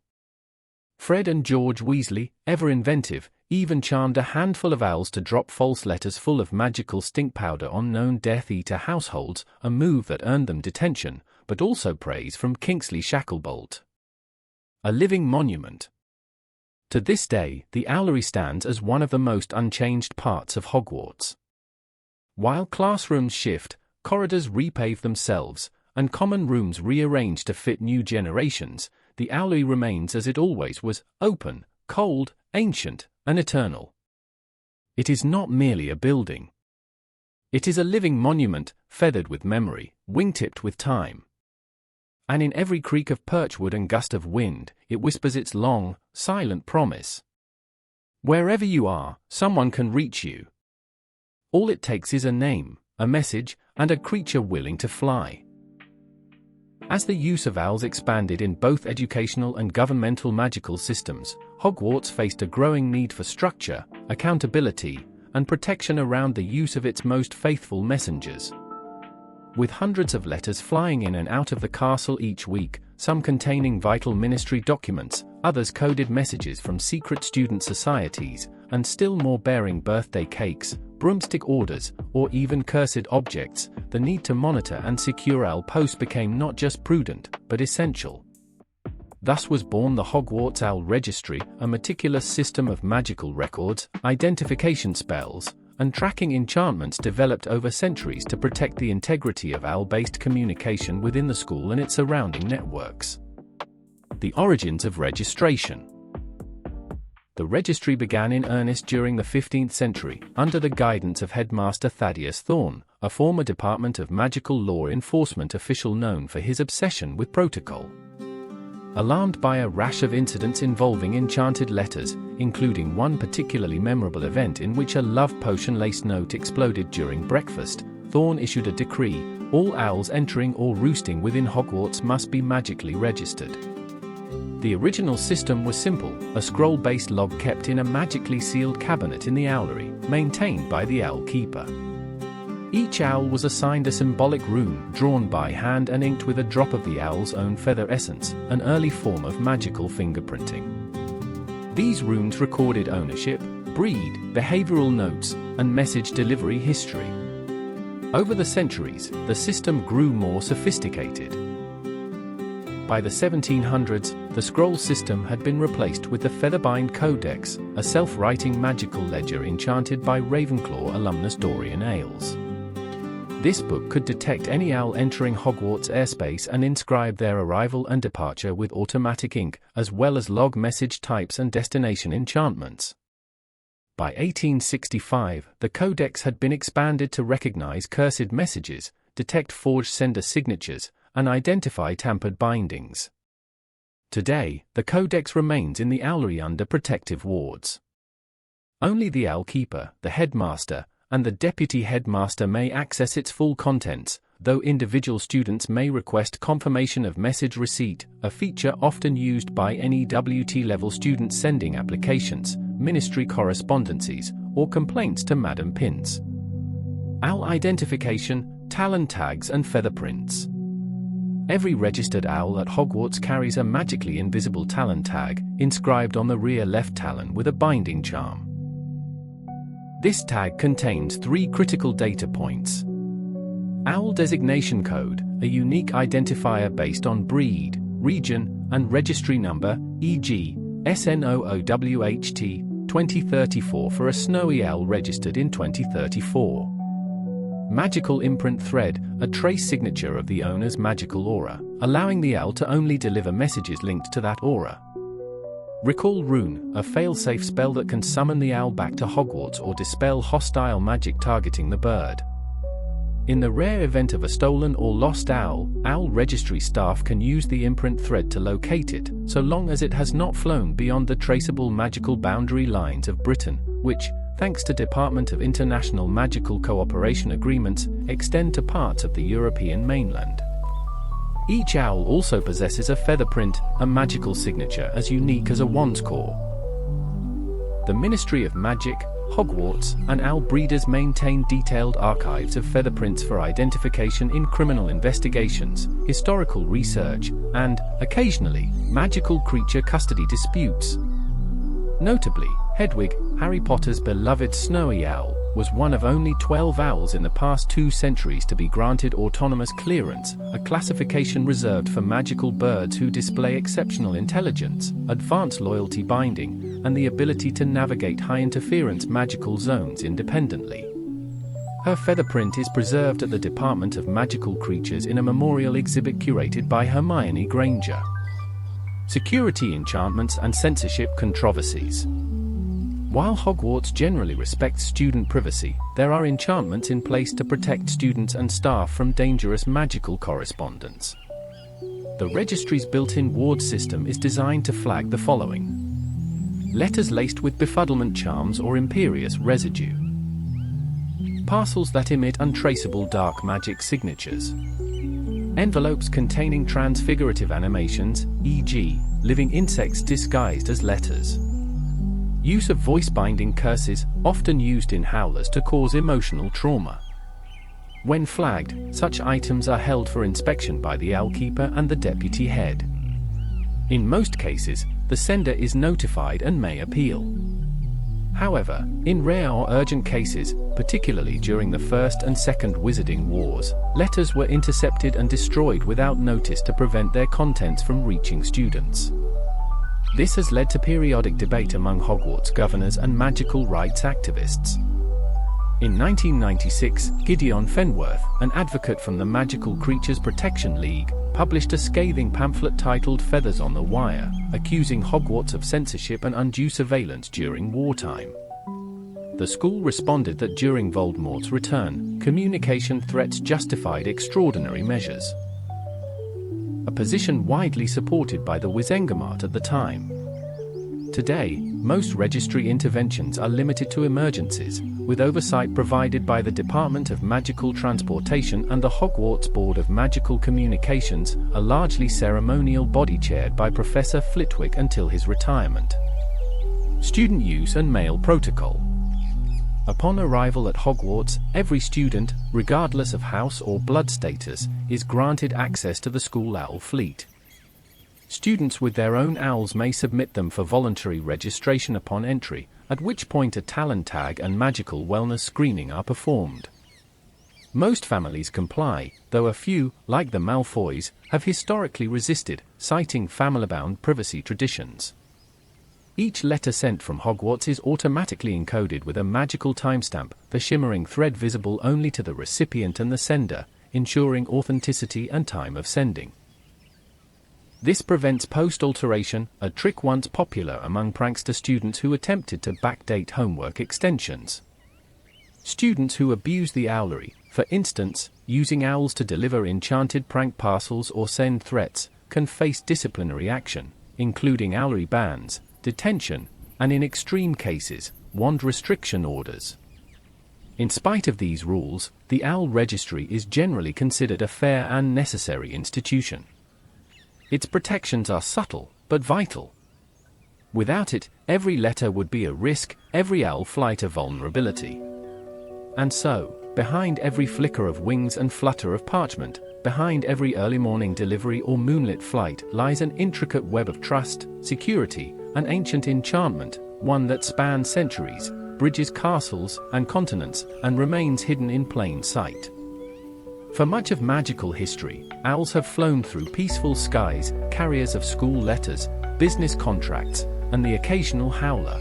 Fred and George Weasley, ever inventive, even charmed a handful of owls to drop false letters full of magical stink powder on known Death Eater households, a move that earned them detention, but also praise from Kingsley Shacklebolt. A living monument. To this day, the Owlery stands as one of the most unchanged parts of Hogwarts. While classrooms shift, corridors repave themselves, and common rooms rearrange to fit new generations, the Owlery remains as it always was, open, cold, ancient, and eternal. It is not merely a building. It is a living monument, feathered with memory, wing-tipped with time. And in every creak of perchwood and gust of wind, it whispers its long, silent promise. Wherever you are, someone can reach you. All it takes is a name, a message, and a creature willing to fly. As the use of owls expanded in both educational and governmental magical systems, Hogwarts faced a growing need for structure, accountability, and protection around the use of its most faithful messengers. With hundreds of letters flying in and out of the castle each week, some containing vital ministry documents, others coded messages from secret student societies, and still more bearing birthday cakes, broomstick orders, or even cursed objects, the need to monitor and secure owl posts became not just prudent, but essential. Thus was born the Hogwarts Owl Registry, a meticulous system of magical records, identification spells, and tracking enchantments developed over centuries to protect the integrity of owl-based communication within the school and its surrounding networks. The origins of registration. The registry began in earnest during the 15th century, under the guidance of Headmaster Thaddeus Thorne, a former Department of Magical Law Enforcement official known for his obsession with protocol. Alarmed by a rash of incidents involving enchanted letters, including one particularly memorable event in which a love potion-laced note exploded during breakfast, Thorne issued a decree: all owls entering or roosting within Hogwarts must be magically registered. The original system was simple, a scroll-based log kept in a magically sealed cabinet in the Owlery, maintained by the owl keeper. Each owl was assigned a symbolic rune, drawn by hand and inked with a drop of the owl's own feather essence, an early form of magical fingerprinting. These runes recorded ownership, breed, behavioral notes, and message delivery history. Over the centuries, the system grew more sophisticated. By the 1700s, the scroll system had been replaced with the featherbind codex, a self-writing magical ledger enchanted by Ravenclaw alumnus Dorian Ailes. This book could detect any owl entering Hogwarts airspace and inscribe their arrival and departure with automatic ink, as well as log message types and destination enchantments. By 1865, the codex had been expanded to recognize cursed messages, detect forged sender signatures, and identify tampered bindings. Today, the codex remains in the Owlery under protective wards. Only the owl keeper, the headmaster, and the deputy headmaster may access its full contents, though individual students may request confirmation of message receipt, a feature often used by NEWT-level students sending applications, ministry correspondences, or complaints to Madam Pins. Owl identification, talon tags and feather prints. Every registered owl at Hogwarts carries a magically invisible talon tag, inscribed on the rear left talon with a binding charm. This tag contains 3 critical data points. Owl designation code, a unique identifier based on breed, region, and registry number, e.g., SNOOWHT 2034 for a snowy owl registered in 2034. Magical imprint thread, a trace signature of the owner's magical aura, allowing the owl to only deliver messages linked to that aura. Recall rune, a fail-safe spell that can summon the owl back to Hogwarts or dispel hostile magic targeting the bird. In the rare event of a stolen or lost owl, owl registry staff can use the imprint thread to locate it, so long as it has not flown beyond the traceable magical boundary lines of Britain, which, thanks to Department of International Magical Cooperation agreements, extend to parts of the European mainland. Each owl also possesses a feather print, a magical signature as unique as a wand's core. The Ministry of Magic, Hogwarts, and owl breeders maintain detailed archives of feather prints for identification in criminal investigations, historical research, and, occasionally, magical creature custody disputes. Notably, Hedwig, Harry Potter's beloved snowy owl, was one of only 12 owls in the past 2 centuries to be granted autonomous clearance, a classification reserved for magical birds who display exceptional intelligence, advanced loyalty binding, and the ability to navigate high-interference magical zones independently. Her feather print is preserved at the Department of Magical Creatures in a memorial exhibit curated by Hermione Granger. Security enchantments and censorship controversies. While Hogwarts generally respects student privacy, there are enchantments in place to protect students and staff from dangerous magical correspondence. The registry's built-in ward system is designed to flag the following: letters laced with befuddlement charms or imperious residue, parcels that emit untraceable dark magic signatures, envelopes containing transfigurative animations, e.g., living insects disguised as letters. Use of voice-binding curses, often used in howlers to cause emotional trauma. When flagged, such items are held for inspection by the owlkeeper and the deputy head. In most cases, the sender is notified and may appeal. However, in rare or urgent cases, particularly during the First and Second Wizarding Wars, letters were intercepted and destroyed without notice to prevent their contents from reaching students. This has led to periodic debate among Hogwarts governors and magical rights activists. In 1996, Gideon Fenworth, an advocate from the Magical Creatures Protection League, published a scathing pamphlet titled Feathers on the Wire, accusing Hogwarts of censorship and undue surveillance during wartime. The school responded that during Voldemort's return, communication threats justified extraordinary measures. A position widely supported by the Wizengamot at the time. Today, most registry interventions are limited to emergencies, with oversight provided by the Department of Magical Transportation and the Hogwarts Board of Magical Communications, a largely ceremonial body chaired by Professor Flitwick until his retirement. Student use and mail protocol. Upon arrival at Hogwarts, every student, regardless of house or blood status, is granted access to the school owl fleet. Students with their own owls may submit them for voluntary registration upon entry, at which point a talent tag and magical wellness screening are performed. Most families comply, though a few, like the Malfoys, have historically resisted, citing family-bound privacy traditions. Each letter sent from Hogwarts is automatically encoded with a magical timestamp, the shimmering thread visible only to the recipient and the sender, ensuring authenticity and time of sending. This prevents post-alteration, a trick once popular among prankster students who attempted to backdate homework extensions. Students who abuse the Owlery, for instance, using owls to deliver enchanted prank parcels or send threats, can face disciplinary action, including Owlery bans, detention, and in extreme cases, wand restriction orders. In spite of these rules, the Owl Registry is generally considered a fair and necessary institution. Its protections are subtle, but vital. Without it, every letter would be a risk, every owl flight a vulnerability. And so, behind every flicker of wings and flutter of parchment, behind every early morning delivery or moonlit flight lies an intricate web of trust, security, and ancient enchantment, one that spans centuries, bridges castles and continents, and remains hidden in plain sight. For much of magical history, owls have flown through peaceful skies, carriers of school letters, business contracts, and the occasional howler.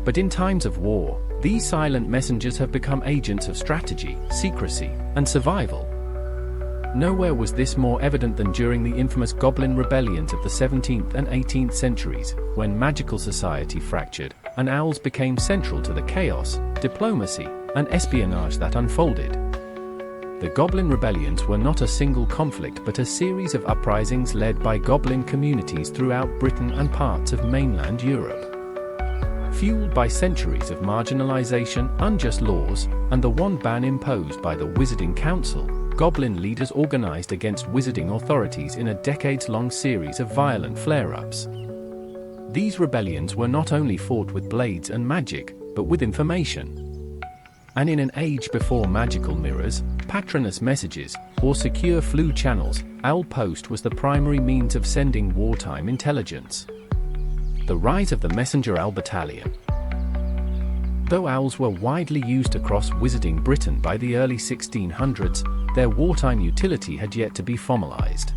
But in times of war, these silent messengers have become agents of strategy, secrecy, and survival. Nowhere was this more evident than during the infamous Goblin rebellions of the 17th and 18th centuries, when magical society fractured, and owls became central to the chaos, diplomacy, and espionage that unfolded. The Goblin rebellions were not a single conflict but a series of uprisings led by Goblin communities throughout Britain and parts of mainland Europe. Fueled by centuries of marginalization, unjust laws, and the wand ban imposed by the Wizarding Council, Goblin leaders organized against wizarding authorities in a decades-long series of violent flare-ups. These rebellions were not only fought with blades and magic, but with information. And in an age before magical mirrors, patronus messages, or secure flu channels, Owl Post was the primary means of sending wartime intelligence. The rise of the messenger owl battalion. Though owls were widely used across wizarding Britain by the early 1600s, their wartime utility had yet to be formalized.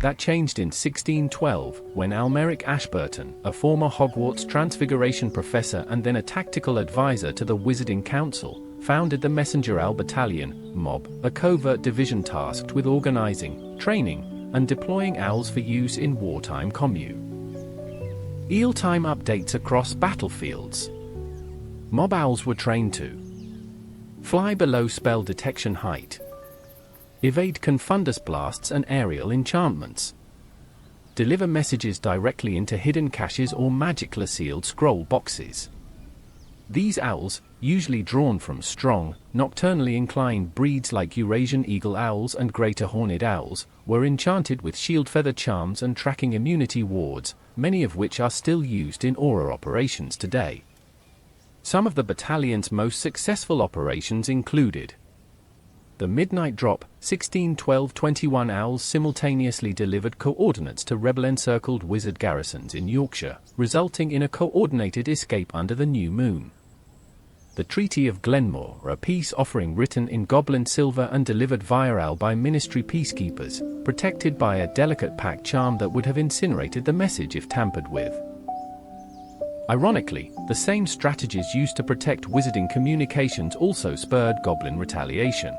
That changed in 1612, when Almeric Ashburton, a former Hogwarts Transfiguration professor and then a tactical advisor to the Wizarding Council, founded the Messenger Owl Battalion, MOB, a covert division tasked with organizing, training, and deploying owls for use in wartime commune. Eel-time updates across battlefields. MOB owls were trained to fly below spell detection height, evade confundus blasts and aerial enchantments, deliver messages directly into hidden caches or magically sealed scroll boxes. These owls, usually drawn from strong, nocturnally inclined breeds like Eurasian eagle owls and greater horned owls, were enchanted with shield feather charms and tracking immunity wards, many of which are still used in aura operations today. Some of the battalion's most successful operations included the Midnight Drop. 1612-21 owls simultaneously delivered coordinates to rebel-encircled wizard garrisons in Yorkshire, resulting in a coordinated escape under the new moon. The Treaty of Glenmore, a peace offering written in Goblin silver and delivered via owl by ministry peacekeepers, protected by a delicate pact charm that would have incinerated the message if tampered with. Ironically, the same strategies used to protect wizarding communications also spurred Goblin retaliation.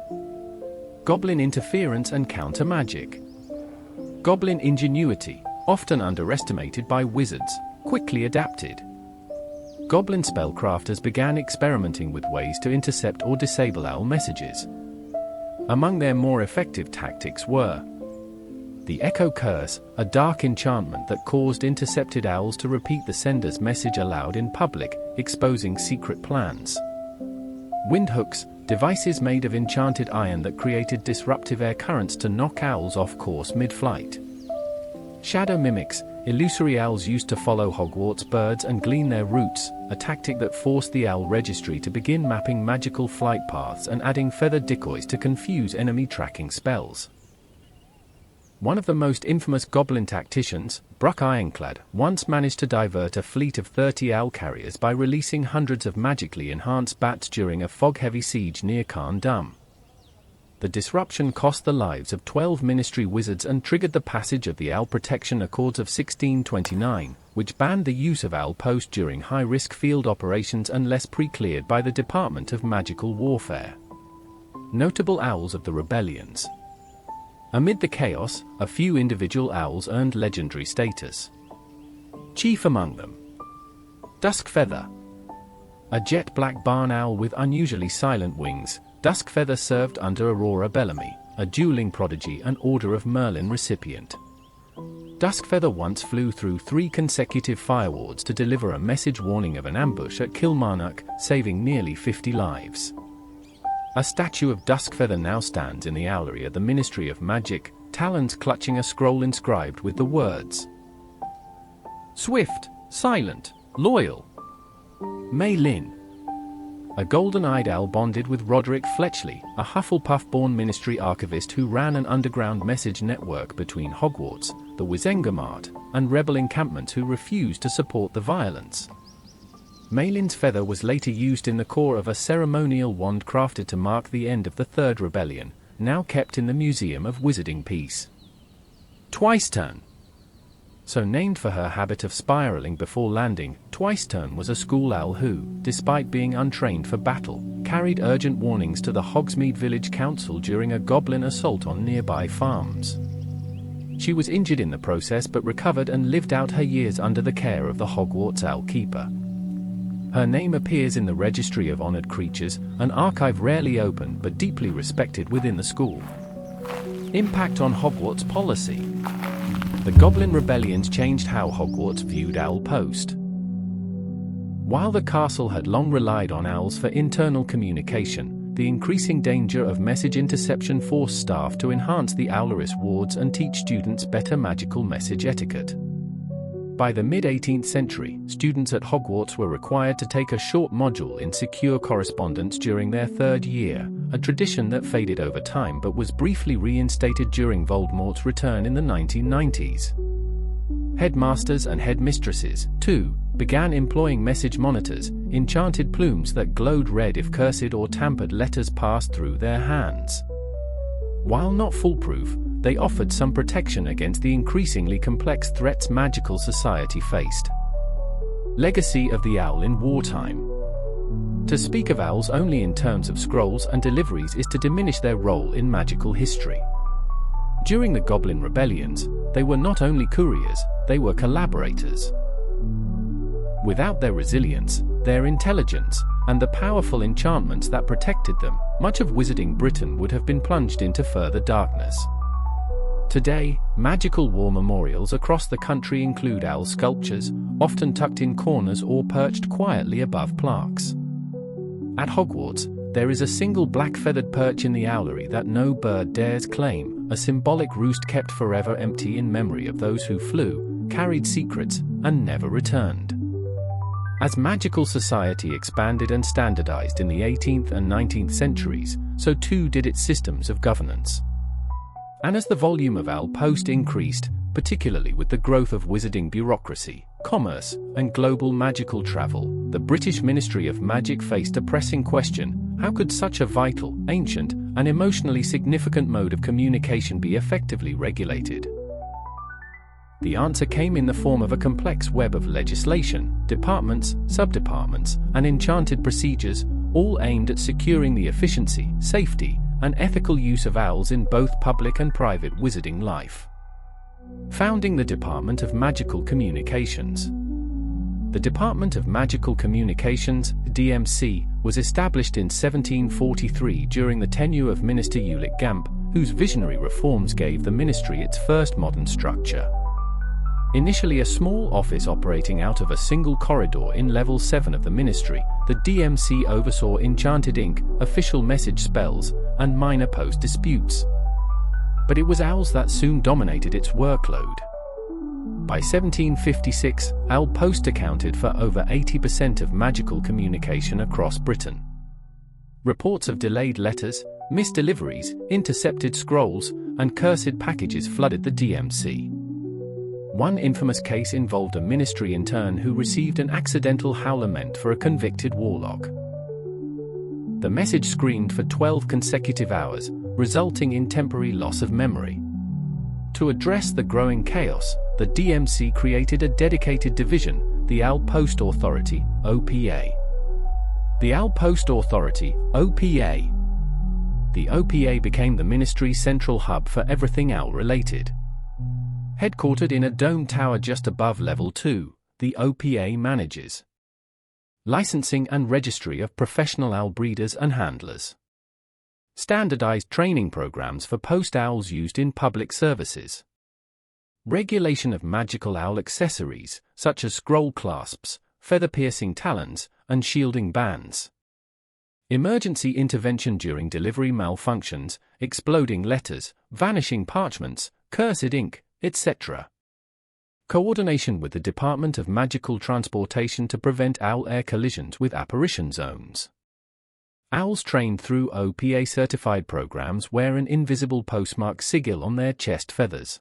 Goblin interference and counter-magic. Goblin ingenuity, often underestimated by wizards, quickly adapted. Goblin spellcrafters began experimenting with ways to intercept or disable owl messages. Among their more effective tactics were The Echo Curse, a dark enchantment that caused intercepted owls to repeat the sender's message aloud in public, exposing secret plans. Windhooks, devices made of enchanted iron that created disruptive air currents to knock owls off course mid-flight. Shadow mimics, illusory owls used to follow Hogwarts birds and glean their routes, a tactic that forced the owl registry to begin mapping magical flight paths and adding feathered decoys to confuse enemy tracking spells. One of the most infamous goblin tacticians, Bruck Ironclad, once managed to divert a fleet of 30 owl carriers by releasing hundreds of magically enhanced bats during a fog-heavy siege near Khan Dum. The disruption cost the lives of 12 ministry wizards and triggered the passage of the Owl Protection Accords of 1629, which banned the use of owl post during high-risk field operations unless pre-cleared by the Department of Magical Warfare. Notable owls of the rebellions. Amid the chaos, a few individual owls earned legendary status. Chief among them, Duskfeather. A jet-black barn owl with unusually silent wings, Duskfeather served under Aurora Bellamy, a dueling prodigy and Order of Merlin recipient. Duskfeather once flew through 3 consecutive firewards to deliver a message warning of an ambush at Kilmarnock, saving nearly 50 lives. A statue of Duskfeather now stands in the Owlery at the Ministry of Magic, talons clutching a scroll inscribed with the words, "Swift, silent, loyal." Mei Lin. A golden-eyed owl bonded with Roderick Fletchley, a Hufflepuff-born ministry archivist who ran an underground message network between Hogwarts, the Wizengamot, and rebel encampments who refused to support the violence. Mei Lin's feather was later used in the core of a ceremonial wand crafted to mark the end of the Third Rebellion, now kept in the Museum of Wizarding Peace. Twiceturn. So named for her habit of spiraling before landing, Twiceturn was a school owl who, despite being untrained for battle, carried urgent warnings to the Hogsmeade Village Council during a goblin assault on nearby farms. She was injured in the process but recovered and lived out her years under the care of the Hogwarts Owl Keeper. Her name appears in the Registry of Honored Creatures, an archive rarely open but deeply respected within the school. Impact on Hogwarts policy. The Goblin Rebellions changed how Hogwarts viewed Owl Post. While the castle had long relied on owls for internal communication, the increasing danger of message interception forced staff to enhance the Owlery's wards and teach students better magical message etiquette. By the mid-18th century, students at Hogwarts were required to take a short module in secure correspondence during their 3rd year, a tradition that faded over time but was briefly reinstated during Voldemort's return in the 1990s. Headmasters and headmistresses, too, began employing message monitors, enchanted plumes that glowed red if cursed or tampered letters passed through their hands. While not foolproof, they offered some protection against the increasingly complex threats magical society faced. Legacy of the owl in wartime. To speak of owls only in terms of scrolls and deliveries is to diminish their role in magical history. During the Goblin Rebellions, they were not only couriers, they were collaborators. Without their resilience, their intelligence, and the powerful enchantments that protected them, much of Wizarding Britain would have been plunged into further darkness. Today, magical war memorials across the country include owl sculptures, often tucked in corners or perched quietly above plaques. At Hogwarts, there is a single black-feathered perch in the Owlery that no bird dares claim, a symbolic roost kept forever empty in memory of those who flew, carried secrets, and never returned. As magical society expanded and standardized in the 18th and 19th centuries, so too did its systems of governance. And as the volume of owl post increased, particularly with the growth of wizarding bureaucracy, commerce, and global magical travel, the British Ministry of Magic faced a pressing question: how could such a vital, ancient, and emotionally significant mode of communication be effectively regulated? The answer came in the form of a complex web of legislation, departments, subdepartments, and enchanted procedures, all aimed at securing the efficiency, safety, and ethical use of owls in both public and private wizarding life. Founding the Department of Magical Communications. The Department of Magical Communications, DMC, was established in 1743 during the tenure of Minister Ulick Gamp, whose visionary reforms gave the ministry its first modern structure. Initially a small office operating out of a single corridor in level 7 of the ministry, the DMC oversaw enchanted ink, official message spells, and minor post disputes. But it was owls that soon dominated its workload. By 1756, Owl Post accounted for over 80% of magical communication across Britain. Reports of delayed letters, missed deliveries, intercepted scrolls, and cursed packages flooded the DMC. One infamous case involved a ministry intern who received an accidental howler for a convicted warlock. The message screamed for 12 consecutive hours, resulting in temporary loss of memory. To address the growing chaos, the DMC created a dedicated division, the Owl Post Authority, OPA. The Owl Post Authority, OPA. The OPA became the ministry's central hub for everything owl-related. Headquartered in a dome tower just above Level 2, the OPA manages licensing and registry of professional owl breeders and handlers, standardized training programs for post owls used in public services, regulation of magical owl accessories, such as scroll clasps, feather-piercing talons, and shielding bands, emergency intervention during delivery malfunctions, exploding letters, vanishing parchments, cursed ink, etc. Coordination with the Department of Magical Transportation to prevent owl air collisions with apparition zones. Owls trained through OPA-certified programs wear an invisible postmark sigil on their chest feathers.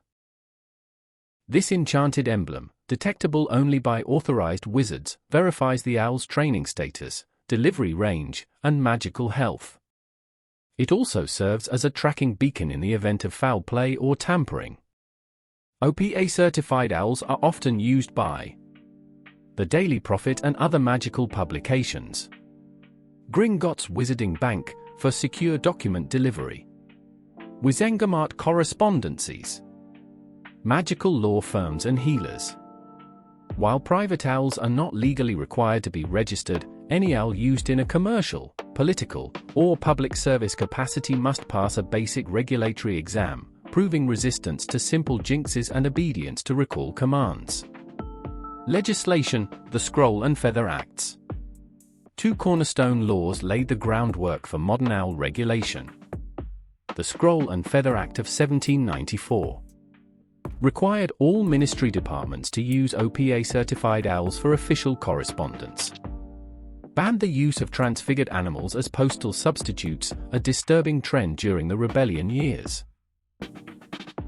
This enchanted emblem, detectable only by authorized wizards, verifies the owl's training status, delivery range, and magical health. It also serves as a tracking beacon in the event of foul play or tampering. OPA-certified owls are often used by the Daily Prophet and other magical publications, Gringotts Wizarding Bank for secure document delivery, Wizengamot correspondencies, magical law firms and healers. While private owls are not legally required to be registered, any owl used in a commercial, political, or public service capacity must pass a basic regulatory exam, proving resistance to simple jinxes and obedience to recall commands. Legislation, the Scroll and Feather Acts. Two cornerstone laws laid the groundwork for modern owl regulation. The Scroll and Feather Act of 1794 required all ministry departments to use OPA-certified owls for official correspondence. Banned the use of transfigured animals as postal substitutes, a disturbing trend during the rebellion years.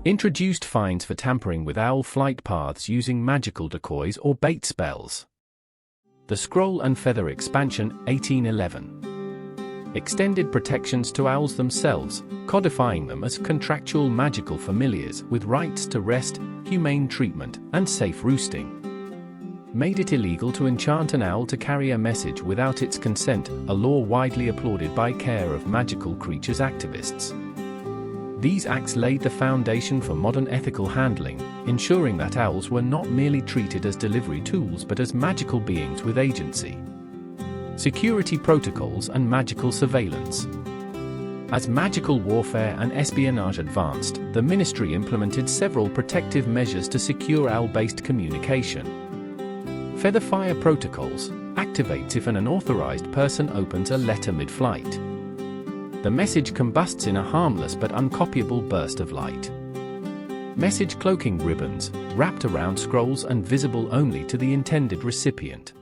Introduced fines for tampering with owl flight paths using magical decoys or bait spells. The Scroll and Feather Expansion, 1811. Extended protections to owls themselves, codifying them as contractual magical familiars with rights to rest, humane treatment, and safe roosting. Made it illegal to enchant an owl to carry a message without its consent, a law widely applauded by care of magical creatures activists. These acts laid the foundation for modern ethical handling, ensuring that owls were not merely treated as delivery tools but as magical beings with agency. Security protocols and magical surveillance. As magical warfare and espionage advanced, the ministry implemented several protective measures to secure owl-based communication. Featherfire protocols activates if an unauthorized person opens a letter mid-flight. The message combusts in a harmless but uncopyable burst of light. Message cloaking ribbons, wrapped around scrolls and visible only to the intended recipient.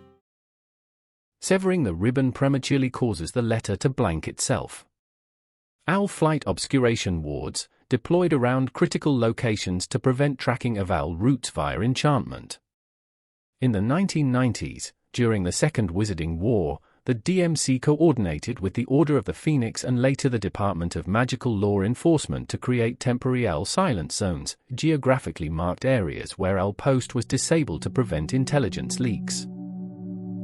Severing the ribbon prematurely causes the letter to blank itself. Owl flight obscuration wards, deployed around critical locations to prevent tracking of owl routes via enchantment. In the 1990s, during the Second Wizarding War, the DMC coordinated with the Order of the Phoenix and later the Department of Magical Law Enforcement to create temporary owl silence zones, geographically marked areas where Owl Post was disabled to prevent intelligence leaks.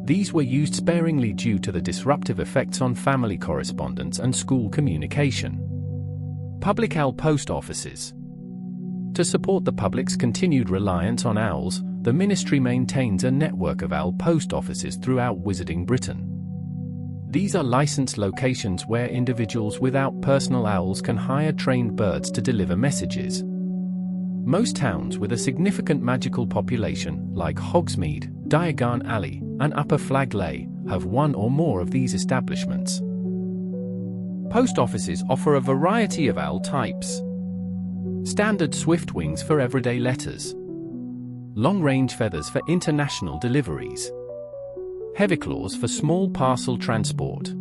These were used sparingly due to the disruptive effects on family correspondence and school communication. Public owl post offices. To support the public's continued reliance on owls, the ministry maintains a network of owl post offices throughout Wizarding Britain. These are licensed locations where individuals without personal owls can hire trained birds to deliver messages. Most towns with a significant magical population, like Hogsmeade, Diagon Alley, and Upper Flag Lane, have one or more of these establishments. Post offices offer a variety of owl types. Standard swift wings for everyday letters. Long-range feathers for international deliveries. Heavy claws for small parcel transport.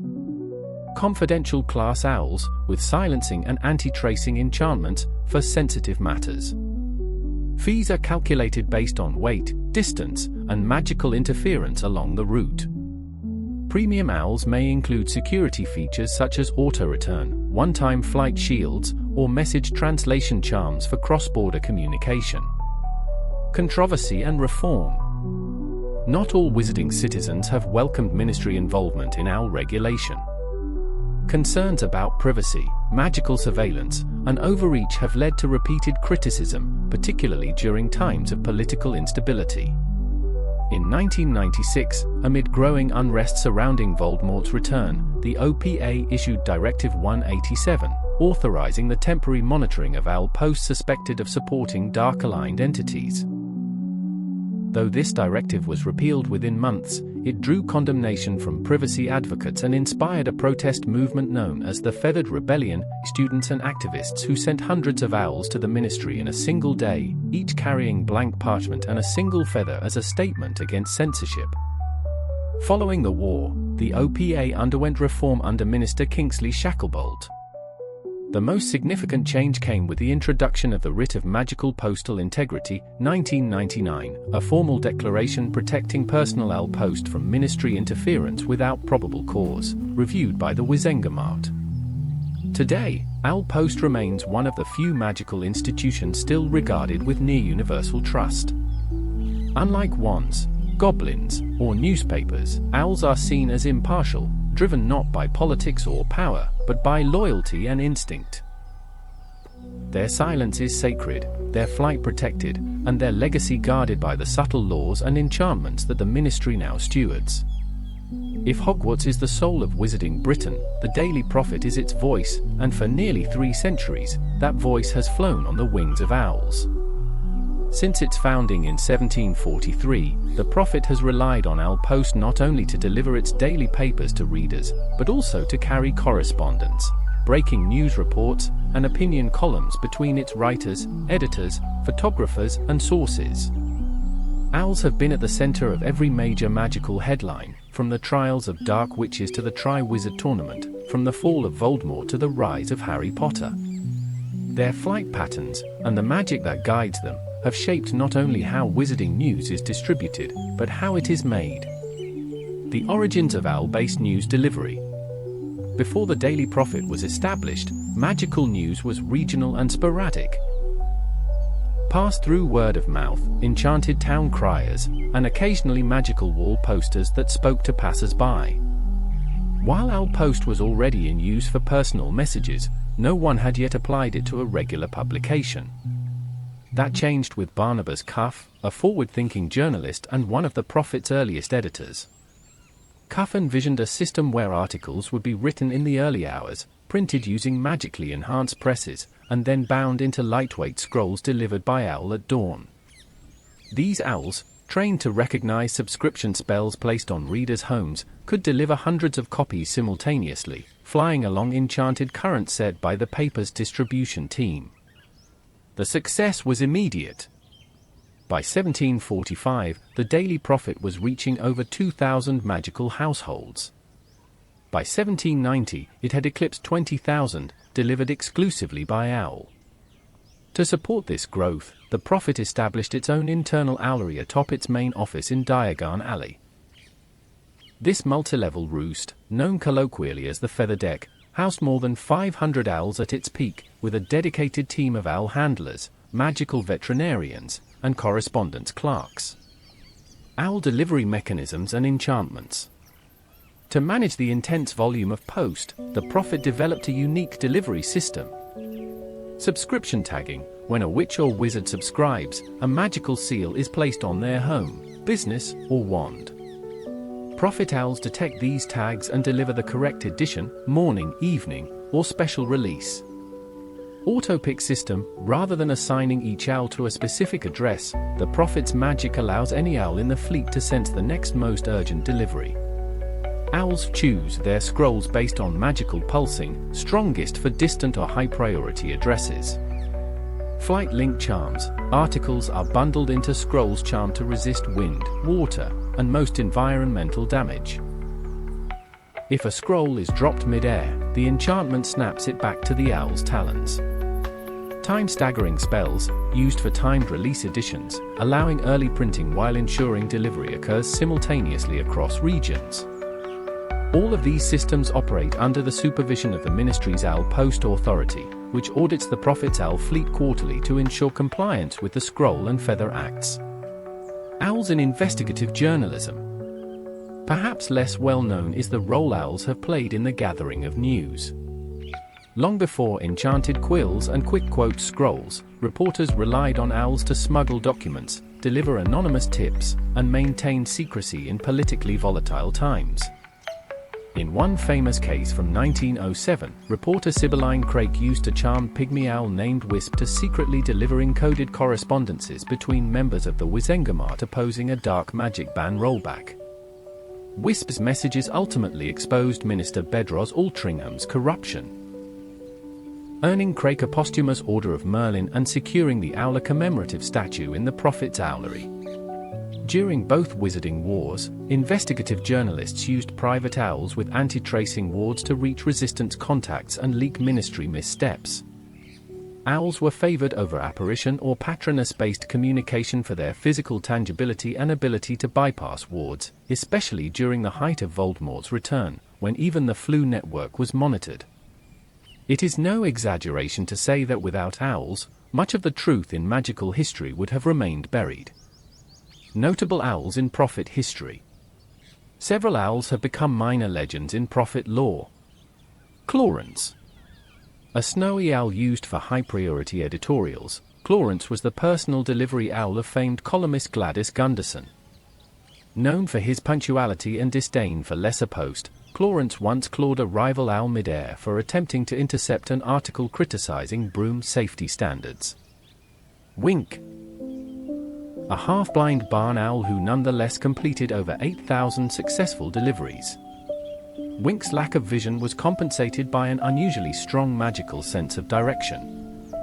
Confidential class owls with silencing and anti-tracing enchantments for sensitive matters. Fees are calculated based on weight, distance, and magical interference along the route. Premium owls may include security features such as auto-return, one-time flight shields, or message translation charms for cross-border communication. Controversy and reform. Not all wizarding citizens have welcomed ministry involvement in owl regulation. Concerns about privacy, magical surveillance, and overreach have led to repeated criticism, particularly during times of political instability. In 1996, amid growing unrest surrounding Voldemort's return, the OPA issued Directive 187, authorizing the temporary monitoring of owl posts suspected of supporting dark-aligned entities. Though this directive was repealed within months, it drew condemnation from privacy advocates and inspired a protest movement known as the Feathered Rebellion. Students and activists who sent hundreds of owls to the ministry in a single day, each carrying blank parchment and a single feather as a statement against censorship. Following the war, the OPA underwent reform under Minister Kingsley Shacklebolt. The most significant change came with the introduction of the Writ of Magical Postal Integrity, 1999, a formal declaration protecting personal owl post from ministry interference without probable cause, reviewed by the Wizengamot. Today, owl post remains one of the few magical institutions still regarded with near-universal trust. Unlike wands, goblins, or newspapers, owls are seen as impartial, driven not by politics or power, but by loyalty and instinct. Their silence is sacred, their flight protected, and their legacy guarded by the subtle laws and enchantments that the ministry now stewards. If Hogwarts is the soul of wizarding Britain, the Daily Prophet is its voice, and for nearly 3 centuries, that voice has flown on the wings of owls. Since its founding in 1743, the Prophet has relied on owl post not only to deliver its daily papers to readers, but also to carry correspondence, breaking news reports, and opinion columns between its writers, editors, photographers, and sources. Owls have been at the center of every major magical headline, from the trials of dark witches to the Tri-Wizard Tournament, from the fall of Voldemort to the rise of Harry Potter. Their flight patterns, and the magic that guides them, have shaped not only how wizarding news is distributed, but how it is made. The origins of owl-based news delivery. Before the Daily Prophet was established, magical news was regional and sporadic. Passed through word of mouth, enchanted town criers, and occasionally magical wall posters that spoke to passers-by. While owl post was already in use for personal messages, no one had yet applied it to a regular publication. That changed with Barnabas Cuff, a forward-thinking journalist and one of the Prophet's earliest editors. Cuff envisioned a system where articles would be written in the early hours, printed using magically enhanced presses, and then bound into lightweight scrolls delivered by owl at dawn. These owls, trained to recognize subscription spells placed on readers' homes, could deliver hundreds of copies simultaneously, flying along enchanted currents set by the paper's distribution team. The success was immediate. By 1745, the Daily Prophet was reaching over 2,000 magical households. By 1790, it had eclipsed 20,000, delivered exclusively by owl. To support this growth, the Prophet established its own internal owlery atop its main office in Diagon Alley. This multi-level roost, known colloquially as the Feather Deck, housed more than 500 owls at its peak, with a dedicated team of owl handlers, magical veterinarians, and correspondence clerks. Owl delivery mechanisms and enchantments. To manage the intense volume of post, the Prophet developed a unique delivery system. Subscription tagging: when a witch or wizard subscribes, a magical seal is placed on their home, business, or wand. Prophet owls detect these tags and deliver the correct edition, morning, evening, or special release. Autopick system. Rather than assigning each owl to a specific address, the Prophet's magic allows any owl in the fleet to sense the next most urgent delivery. Owls choose their scrolls based on magical pulsing, strongest for distant or high-priority addresses. Flight link charms. Articles are bundled into scrolls charmed to resist wind, water, and most environmental damage. If a scroll is dropped mid-air, the enchantment snaps it back to the owl's talons. Time-staggering spells, used for timed release editions, allowing early printing while ensuring delivery occurs simultaneously across regions. All of these systems operate under the supervision of the Ministry's Owl Post Authority, which audits the Prophet's owl fleet quarterly to ensure compliance with the Scroll and Feather Acts. Owls in investigative journalism. Perhaps less well-known is the role owls have played in the gathering of news. Long before enchanted quills and quick-quote scrolls, reporters relied on owls to smuggle documents, deliver anonymous tips, and maintain secrecy in politically volatile times. In one famous case from 1907, reporter Sibylline Craik used a charmed pygmy owl named Wisp to secretly deliver encoded correspondences between members of the Wizengamot opposing a dark magic ban rollback. Wisp's messages ultimately exposed Minister Bedros Altringham's corruption, earning Craik a posthumous Order of Merlin and securing the Owler commemorative statue in the Prophet's Owlery. During both Wizarding Wars, investigative journalists used private owls with anti-tracing wards to reach resistance contacts and leak ministry missteps. Owls were favored over apparition or Patronus-based communication for their physical tangibility and ability to bypass wards, especially during the height of Voldemort's return, when even the Flu network was monitored. It is no exaggeration to say that without owls, much of the truth in magical history would have remained buried. Notable owls in Prophet history. Several owls have become minor legends in Prophet lore. Clarence. A snowy owl used for high-priority editorials, Clarence was the personal delivery owl of famed columnist Gladys Gunderson. Known for his punctuality and disdain for lesser post, Clarence once clawed a rival owl mid-air for attempting to intercept an article criticizing broom safety standards. Wink. A half-blind barn owl who nonetheless completed over 8,000 successful deliveries. Wink's lack of vision was compensated by an unusually strong magical sense of direction.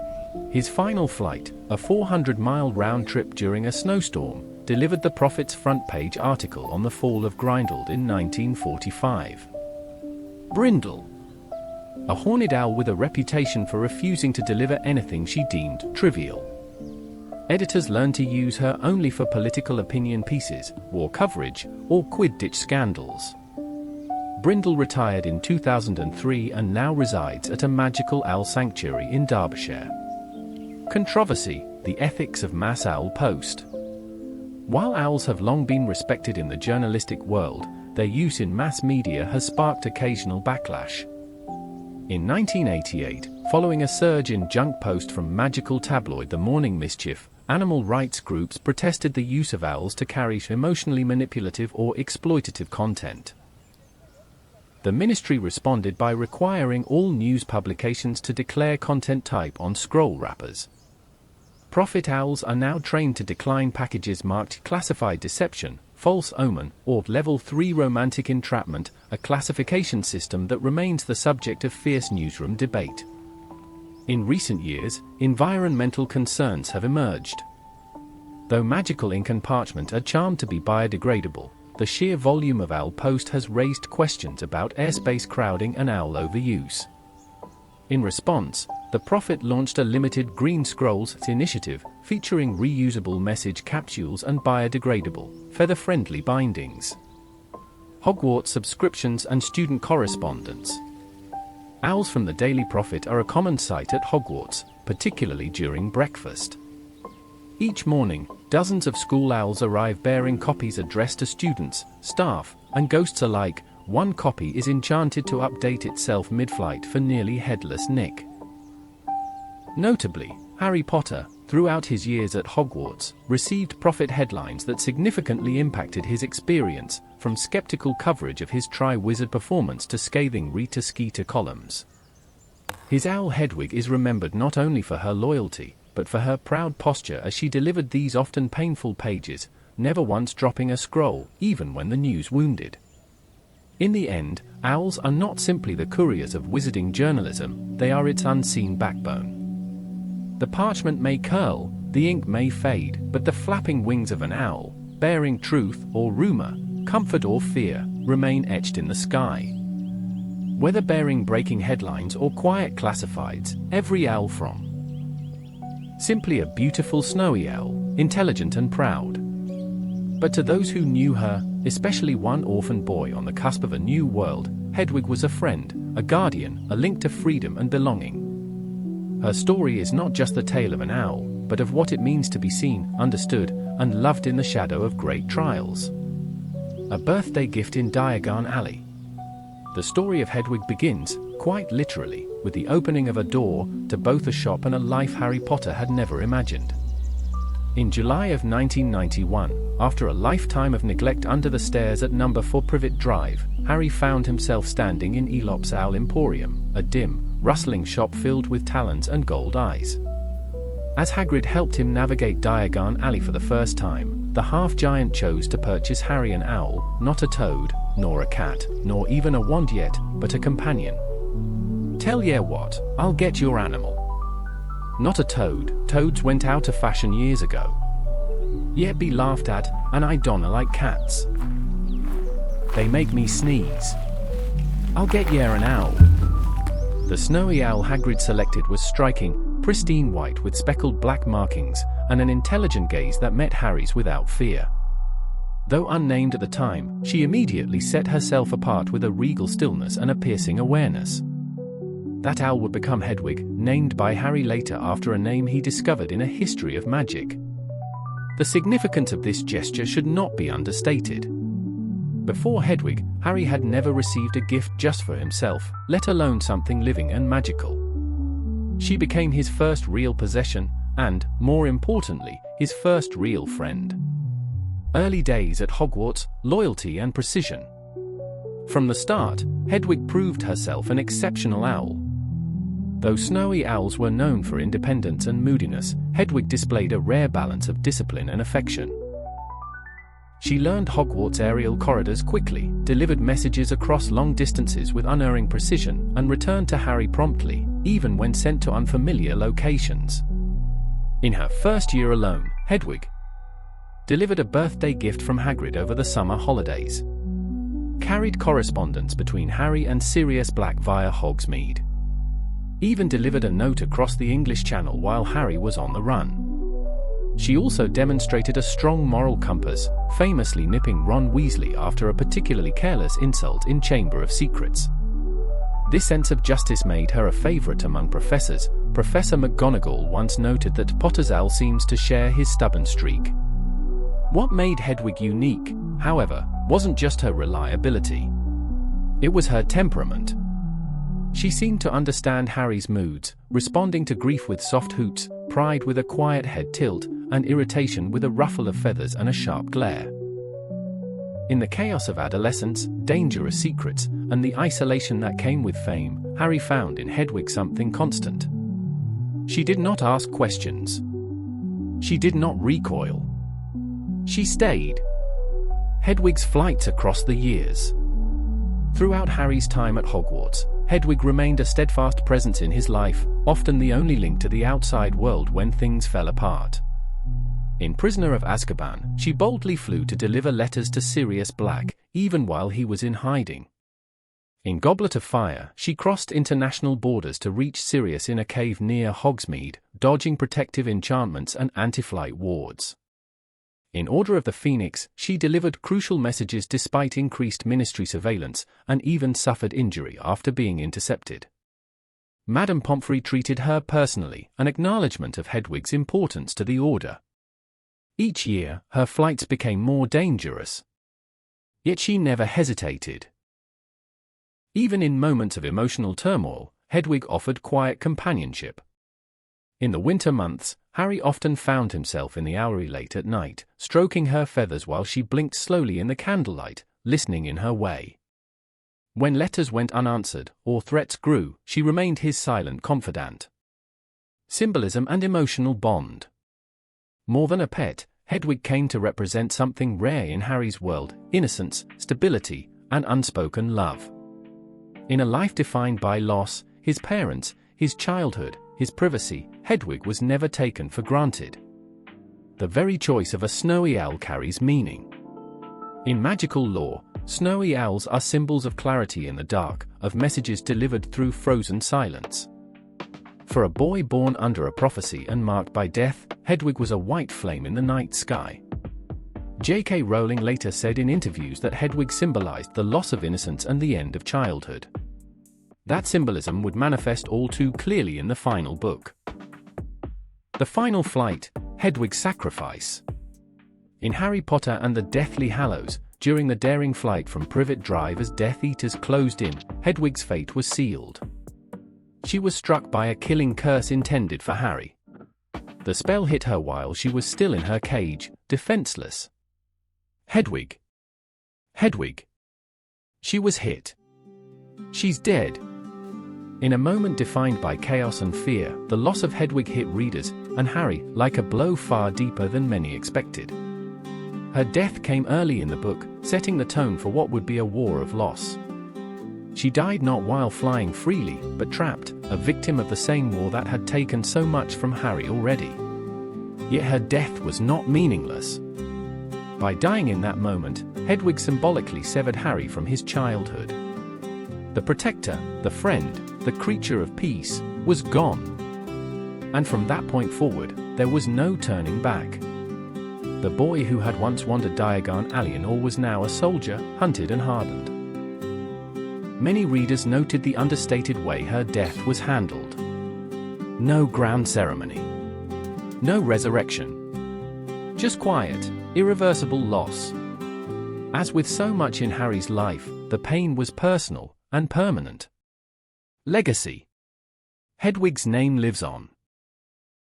His final flight, a 400-mile round trip during a snowstorm, delivered the Prophet's front-page article on the fall of Grindled in 1945. Brindle. A horned owl with a reputation for refusing to deliver anything she deemed trivial. Editors learned to use her only for political opinion pieces, war coverage, or Quidditch scandals. Brindle retired in 2003 and now resides at a magical owl sanctuary in Derbyshire. Controversy: the ethics of mass owl post. While owls have long been respected in the journalistic world, their use in mass media has sparked occasional backlash. In 1988, following a surge in junk post from magical tabloid The Morning Mischief, animal rights groups protested the use of owls to carry emotionally manipulative or exploitative content. The ministry responded by requiring all news publications to declare content type on scroll wrappers. Prophet owls are now trained to decline packages marked classified deception, false omen, or level 3 romantic entrapment, a classification system that remains the subject of fierce newsroom debate. In recent years, environmental concerns have emerged. Though magical ink and parchment are charmed to be biodegradable, the sheer volume of owl post has raised questions about airspace crowding and owl overuse. In response, the Prophet launched a limited Green Scrolls initiative, featuring reusable message capsules and biodegradable, feather-friendly bindings. Hogwarts subscriptions and student correspondence. Owls from the Daily Prophet are a common sight at Hogwarts, particularly during breakfast. Each morning, dozens of school owls arrive bearing copies addressed to students, staff, and ghosts alike. One copy is enchanted to update itself mid-flight for nearly headless Nick. Notably, Harry Potter, throughout his years at Hogwarts, received Prophet headlines that significantly impacted his experience, from skeptical coverage of his Tri-Wizard performance to scathing Rita-Skeeter columns. His owl Hedwig is remembered not only for her loyalty, but for her proud posture as she delivered these often painful pages, never once dropping a scroll, even when the news wounded. In the end, owls are not simply the couriers of wizarding journalism, they are its unseen backbone. The parchment may curl, the ink may fade, but the flapping wings of an owl, bearing truth or rumor, comfort or fear, remain etched in the sky. Whether bearing breaking headlines or quiet classifieds, every owl from simply a beautiful snowy owl, intelligent and proud. But to those who knew her, especially one orphan boy on the cusp of a new world, Hedwig was a friend, a guardian, a link to freedom and belonging. Her story is not just the tale of an owl, but of what it means to be seen, understood, and loved in the shadow of great trials. A birthday gift in Diagon Alley. The story of Hedwig begins, quite literally, with the opening of a door to both a shop and a life Harry Potter had never imagined. In July of 1991, after a lifetime of neglect under the stairs at No. 4 Privet Drive, Harry found himself standing in Aesop's Owl Emporium, a dim, rustling shop filled with talons and gold eyes. As Hagrid helped him navigate Diagon Alley for the first time, the half-giant chose to purchase Harry an owl, not a toad, nor a cat, nor even a wand yet, but a companion. "Tell ye what, I'll get your animal." Not a toad, toads went out of fashion years ago. Yet be laughed at, and I don't like cats. They make me sneeze. "I'll get ye an owl." The snowy owl Hagrid selected was striking, pristine white with speckled black markings, and an intelligent gaze that met Harry's without fear. Though unnamed at the time, she immediately set herself apart with a regal stillness and a piercing awareness. That owl would become Hedwig, named by Harry later after a name he discovered in a history of magic. The significance of this gesture should not be understated. Before Hedwig, Harry had never received a gift just for himself, let alone something living and magical. She became his first real possession, and, more importantly, his first real friend. Early days at Hogwarts, loyalty and precision. From the start, Hedwig proved herself an exceptional owl. Though snowy owls were known for independence and moodiness, Hedwig displayed a rare balance of discipline and affection. She learned Hogwarts aerial corridors quickly, delivered messages across long distances with unerring precision, and returned to Harry promptly, even when sent to unfamiliar locations. In her first year alone, Hedwig delivered a birthday gift from Hagrid over the summer holidays. Carried correspondence between Harry and Sirius Black via Hogsmeade. Even delivered a note across the English Channel while Harry was on the run. She also demonstrated a strong moral compass, famously nipping Ron Weasley after a particularly careless insult in Chamber of Secrets. This sense of justice made her a favourite among professors. Professor McGonagall once noted that Potter's owl seems to share his stubborn streak. What made Hedwig unique, however, wasn't just her reliability. It was her temperament. She seemed to understand Harry's moods, responding to grief with soft hoots, pride with a quiet head tilt, and irritation with a ruffle of feathers and a sharp glare. In the chaos of adolescence, dangerous secrets, and the isolation that came with fame, Harry found in Hedwig something constant. She did not ask questions. She did not recoil. She stayed. Hedwig's flights across the years. Throughout Harry's time at Hogwarts, Hedwig remained a steadfast presence in his life, often the only link to the outside world when things fell apart. In Prisoner of Azkaban, she boldly flew to deliver letters to Sirius Black, even while he was in hiding. In Goblet of Fire, she crossed international borders to reach Sirius in a cave near Hogsmeade, dodging protective enchantments and anti-flight wards. In Order of the Phoenix, she delivered crucial messages despite increased Ministry surveillance, and even suffered injury after being intercepted. Madame Pomfrey treated her personally, an acknowledgement of Hedwig's importance to the Order. Each year, her flights became more dangerous. Yet she never hesitated. Even in moments of emotional turmoil, Hedwig offered quiet companionship. In the winter months, Harry often found himself in the Owlery late at night, stroking her feathers while she blinked slowly in the candlelight, listening in her way. When letters went unanswered or threats grew, she remained his silent confidant. Symbolism and emotional bond. More than a pet, Hedwig came to represent something rare in Harry's world: innocence, stability, and unspoken love. In a life defined by loss, his parents, his childhood, his privacy, Hedwig was never taken for granted. The very choice of a snowy owl carries meaning. In magical lore, snowy owls are symbols of clarity in the dark, of messages delivered through frozen silence. For a boy born under a prophecy and marked by death, Hedwig was a white flame in the night sky. J.K. Rowling later said in interviews that Hedwig symbolized the loss of innocence and the end of childhood. That symbolism would manifest all too clearly in the final book. The Final Flight, Hedwig's Sacrifice. In Harry Potter and the Deathly Hallows, during the daring flight from Privet Drive as Death Eaters closed in, Hedwig's fate was sealed. She was struck by a killing curse intended for Harry. The spell hit her while she was still in her cage, defenseless. Hedwig. Hedwig. She was hit. She's dead. In a moment defined by chaos and fear, the loss of Hedwig hit readers, and Harry, like a blow far deeper than many expected. Her death came early in the book, setting the tone for what would be a war of loss. She died not while flying freely, but trapped, a victim of the same war that had taken so much from Harry already. Yet her death was not meaningless. By dying in that moment, Hedwig symbolically severed Harry from his childhood. The protector, the friend, the creature of peace, was gone. And from that point forward, there was no turning back. The boy who had once wandered Diagon Alley was now a soldier, hunted and hardened. Many readers noted the understated way her death was handled. No grand ceremony. No resurrection. Just quiet, irreversible loss. As with so much in Harry's life, the pain was personal and permanent. Legacy. Hedwig's name lives on.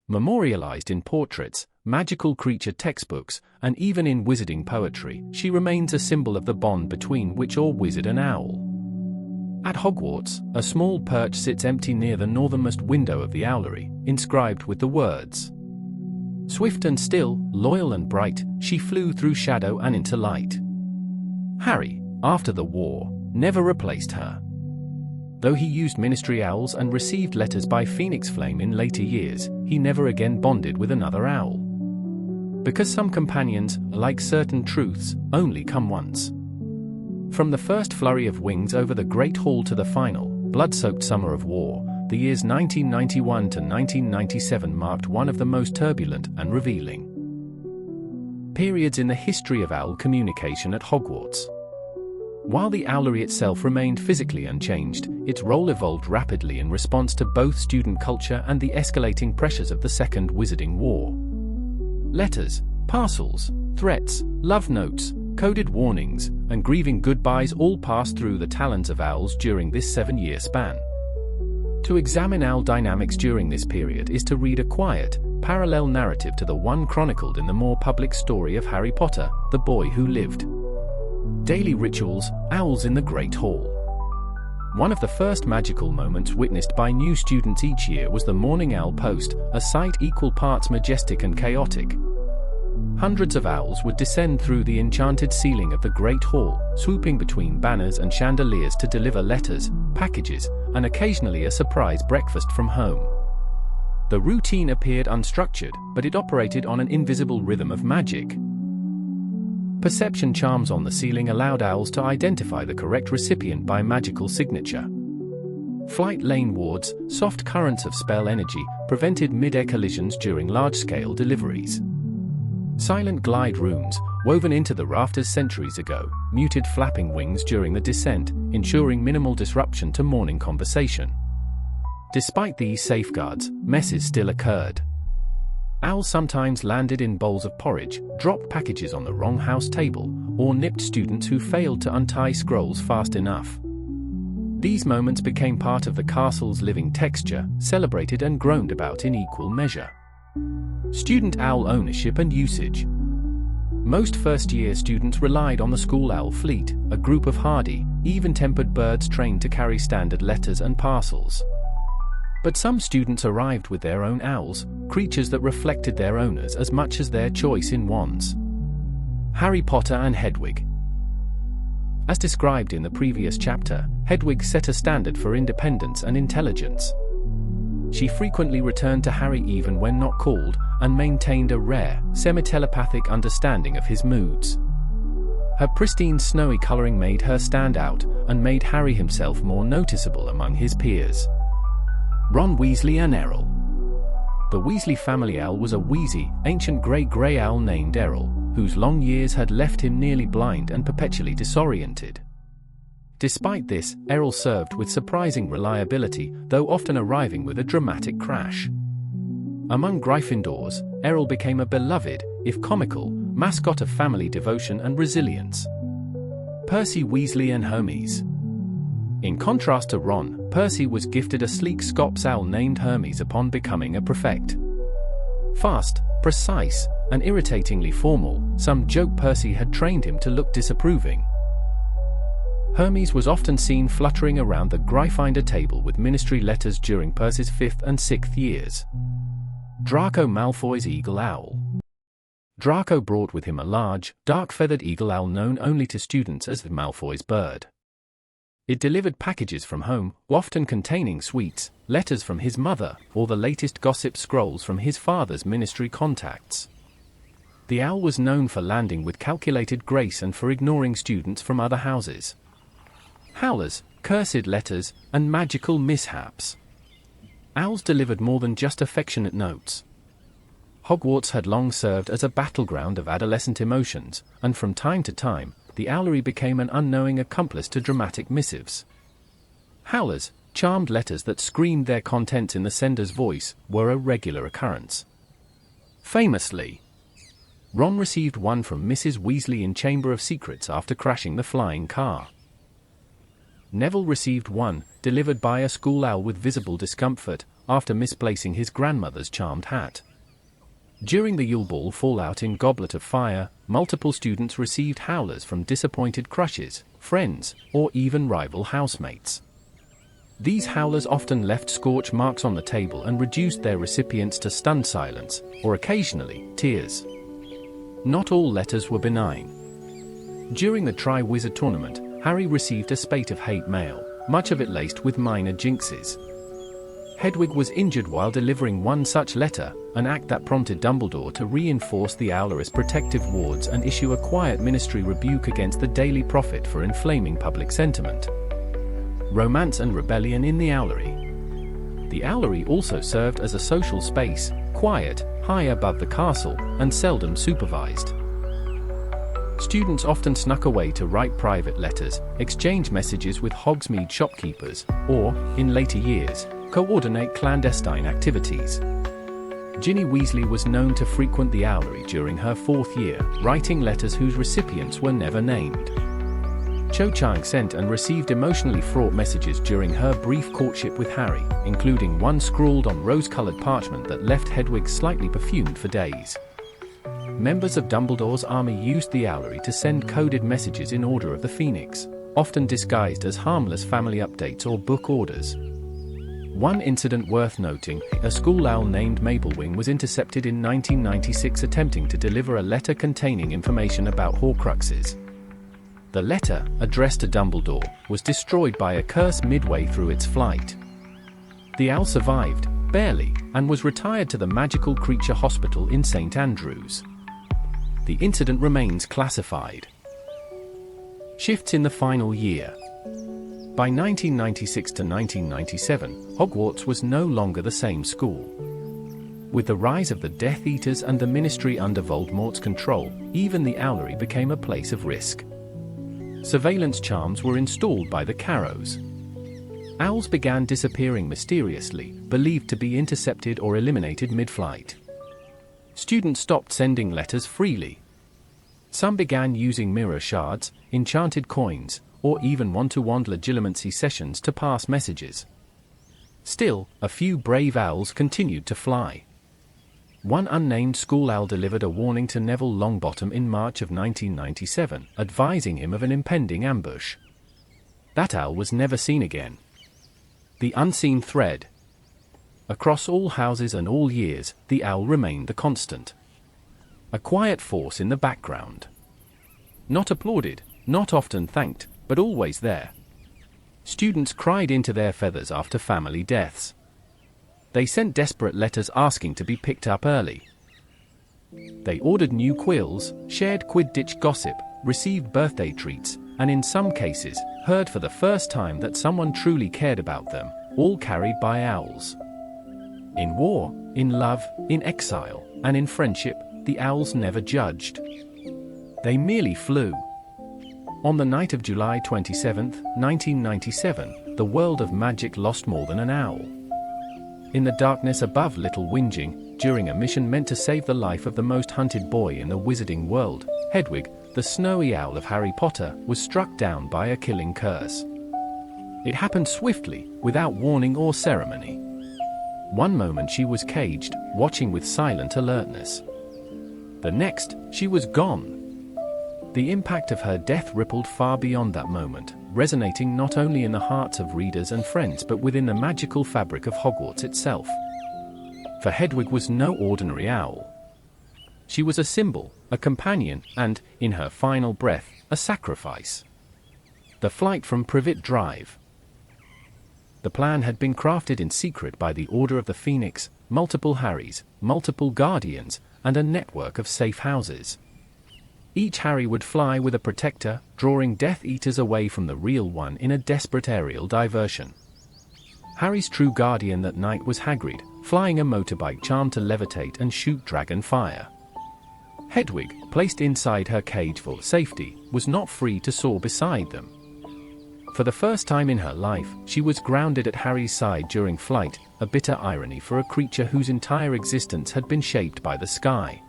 Memorialized in portraits, magical creature textbooks, and even in wizarding poetry, she remains a symbol of the bond between witch or wizard and owl. At Hogwarts, a small perch sits empty near the northernmost window of the Owlery, inscribed with the words, "Swift and still, loyal and bright, she flew through shadow and into light." Harry, after the war, never replaced her. Though he used ministry owls and received letters by Phoenix Flame in later years, he never again bonded with another owl. Because some companions, like certain truths, only come once. From the first flurry of wings over the Great Hall to the final, blood-soaked summer of war, the years 1991 to 1997 marked one of the most turbulent and revealing periods in the history of owl communication at Hogwarts. While the Owlery itself remained physically unchanged, its role evolved rapidly in response to both student culture and the escalating pressures of the Second Wizarding War. Letters, parcels, threats, love notes, coded warnings, and grieving goodbyes all passed through the talons of owls during this 7-year span. To examine owl dynamics during this period is to read a quiet, parallel narrative to the one chronicled in the more public story of Harry Potter, The Boy Who Lived. Daily rituals, owls in the Great Hall. One of the first magical moments witnessed by new students each year was the Morning Owl Post, a sight equal parts majestic and chaotic. Hundreds of owls would descend through the enchanted ceiling of the Great Hall, swooping between banners and chandeliers to deliver letters, packages, and occasionally a surprise breakfast from home. The routine appeared unstructured, but it operated on an invisible rhythm of magic. Perception charms on the ceiling allowed owls to identify the correct recipient by magical signature. Flight lane wards, soft currents of spell energy, prevented mid-air collisions during large-scale deliveries. Silent glide rooms, woven into the rafters centuries ago, muted flapping wings during the descent, ensuring minimal disruption to morning conversation. Despite these safeguards, messes still occurred. Owls sometimes landed in bowls of porridge, dropped packages on the wrong house table, or nipped students who failed to untie scrolls fast enough. These moments became part of the castle's living texture, celebrated and groaned about in equal measure. Student owl ownership and usage. Most first-year students relied on the school owl fleet, a group of hardy, even-tempered birds trained to carry standard letters and parcels. But some students arrived with their own owls, creatures that reflected their owners as much as their choice in wands. Harry Potter and Hedwig. As described in the previous chapter, Hedwig set a standard for independence and intelligence. She frequently returned to Harry even when not called, and maintained a rare, semi-telepathic understanding of his moods. Her pristine snowy coloring made her stand out, and made Harry himself more noticeable among his peers. Ron Weasley and Errol. The Weasley family owl was a wheezy, ancient grey owl named Errol, whose long years had left him nearly blind and perpetually disoriented. Despite this, Errol served with surprising reliability, though often arriving with a dramatic crash. Among Gryffindors, Errol became a beloved, if comical, mascot of family devotion and resilience. Percy Weasley and Hermes. In contrast to Ron, Percy was gifted a sleek Scops owl named Hermes upon becoming a prefect. Fast, precise, and irritatingly formal, some joke Percy had trained him to look disapproving. Hermes was often seen fluttering around the Gryffindor table with ministry letters during Percy's 5th and 6th years. Draco Malfoy's eagle owl. Draco brought with him a large, dark-feathered eagle owl known only to students as the Malfoy's bird. It delivered packages from home, often containing sweets, letters from his mother, or the latest gossip scrolls from his father's ministry contacts. The owl was known for landing with calculated grace and for ignoring students from other houses. Howlers, cursed letters, and magical mishaps. Owls delivered more than just affectionate notes. Hogwarts had long served as a battleground of adolescent emotions, and from time to time, the Owlery became an unknowing accomplice to dramatic missives. Howlers, charmed letters that screamed their contents in the sender's voice, were a regular occurrence. Famously, Ron received one from Mrs. Weasley in Chamber of Secrets after crashing the flying car. Neville received one, delivered by a school owl with visible discomfort, after misplacing his grandmother's charmed hat. During the Yule Ball fallout in Goblet of Fire, multiple students received howlers from disappointed crushes, friends, or even rival housemates. These howlers often left scorch marks on the table and reduced their recipients to stunned silence, or occasionally, tears. Not all letters were benign. During the Tri-Wizard tournament, Harry received a spate of hate mail, much of it laced with minor jinxes. Hedwig was injured while delivering one such letter, an act that prompted Dumbledore to reinforce the Owler's protective wards and issue a quiet ministry rebuke against the Daily Prophet for inflaming public sentiment. Romance and rebellion in the Owlery. The Owlery also served as a social space, quiet, high above the castle, and seldom supervised. Students often snuck away to write private letters, exchange messages with Hogsmeade shopkeepers, or, in later years, coordinate clandestine activities. Ginny Weasley was known to frequent the Owlery during her 4th year, writing letters whose recipients were never named. Cho Chang sent and received emotionally fraught messages during her brief courtship with Harry, including one scrawled on rose-colored parchment that left Hedwig slightly perfumed for days. Members of Dumbledore's army used the Owlery to send coded messages in Order of the Phoenix, often disguised as harmless family updates or book orders. One incident worth noting, a school owl named Maplewing was intercepted in 1996 attempting to deliver a letter containing information about Horcruxes. The letter, addressed to Dumbledore, was destroyed by a curse midway through its flight. The owl survived, barely, and was retired to the Magical Creature Hospital in St. Andrews. The incident remains classified. Shifts in the final year. By 1996 to 1997, Hogwarts was no longer the same school. With the rise of the Death Eaters and the Ministry under Voldemort's control, even the Owlery became a place of risk. Surveillance charms were installed by the Carrows. Owls began disappearing mysteriously, believed to be intercepted or eliminated mid-flight. Students stopped sending letters freely. Some began using mirror shards, enchanted coins, or even one-to-one legilimency sessions to pass messages. Still, a few brave owls continued to fly. One unnamed school owl delivered a warning to Neville Longbottom in March of 1997, advising him of an impending ambush. That owl was never seen again. The unseen thread. Across all houses and all years, the owl remained the constant. A quiet force in the background. Not applauded, not often thanked, but always there. Students cried into their feathers after family deaths. They sent desperate letters asking to be picked up early. They ordered new quills, shared Quidditch gossip, received birthday treats, and in some cases, heard for the first time that someone truly cared about them, all carried by owls. In war, in love, in exile, and in friendship, the owls never judged. They merely flew. On the night of July 27, 1997, the world of magic lost more than an owl. In the darkness above Little Whinging, during a mission meant to save the life of the most hunted boy in the wizarding world, Hedwig, the snowy owl of Harry Potter, was struck down by a killing curse. It happened swiftly, without warning or ceremony. One moment she was caged, watching with silent alertness. The next, she was gone. The impact of her death rippled far beyond that moment, resonating not only in the hearts of readers and friends but within the magical fabric of Hogwarts itself. For Hedwig was no ordinary owl. She was a symbol, a companion, and, in her final breath, a sacrifice. The flight from Privet Drive. The plan had been crafted in secret by the Order of the Phoenix, multiple Harrys, multiple Guardians, and a network of safe houses. Each Harry would fly with a protector, drawing Death Eaters away from the real one in a desperate aerial diversion. Harry's true guardian that night was Hagrid, flying a motorbike charmed to levitate and shoot dragon fire. Hedwig, placed inside her cage for safety, was not free to soar beside them. For the first time in her life, she was grounded at Harry's side during flight, a bitter irony for a creature whose entire existence had been shaped by the sky.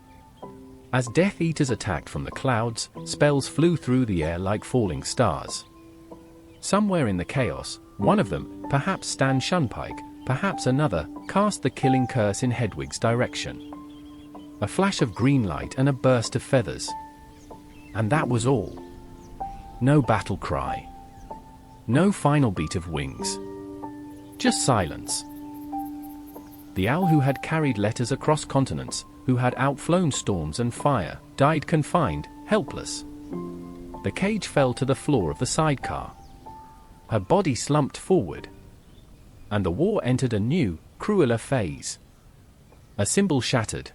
As Death Eaters attacked from the clouds, spells flew through the air like falling stars. Somewhere in the chaos, one of them, perhaps Stan Shunpike, perhaps another, cast the killing curse in Hedwig's direction. A flash of green light and a burst of feathers. And that was all. No battle cry. No final beat of wings. Just silence. The owl who had carried letters across continents, who had outflown storms and fire, died confined, helpless. The cage fell to the floor of the sidecar. Her body slumped forward. And the war entered a new, crueler phase. A symbol shattered.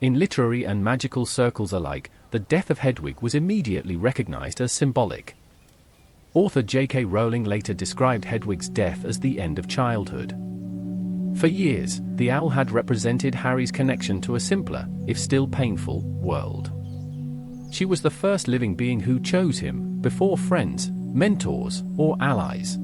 In literary and magical circles alike, the death of Hedwig was immediately recognized as symbolic. Author J.K. Rowling later described Hedwig's death as the end of childhood. For years, the owl had represented Harry's connection to a simpler, if still painful, world. She was the first living being who chose him, before friends, mentors, or allies.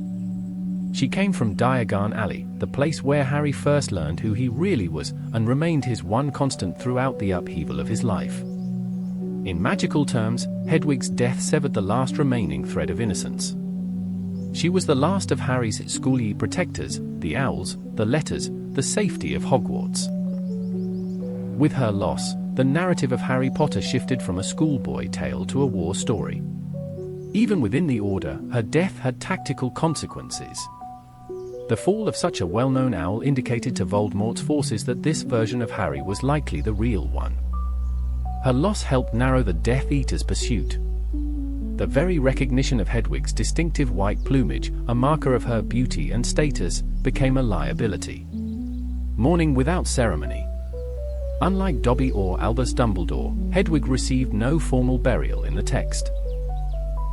She came from Diagon Alley, the place where Harry first learned who he really was, and remained his one constant throughout the upheaval of his life. In magical terms, Hedwig's death severed the last remaining thread of innocence. She was the last of Harry's schooly protectors, the owls, the letters, the safety of Hogwarts. With her loss, the narrative of Harry Potter shifted from a schoolboy tale to a war story. Even within the Order, her death had tactical consequences. The fall of such a well-known owl indicated to Voldemort's forces that this version of Harry was likely the real one. Her loss helped narrow the Death Eaters' pursuit. The very recognition of Hedwig's distinctive white plumage, a marker of her beauty and status, became a liability. Mourning without ceremony. Unlike Dobby or Albus Dumbledore, Hedwig received no formal burial in the text.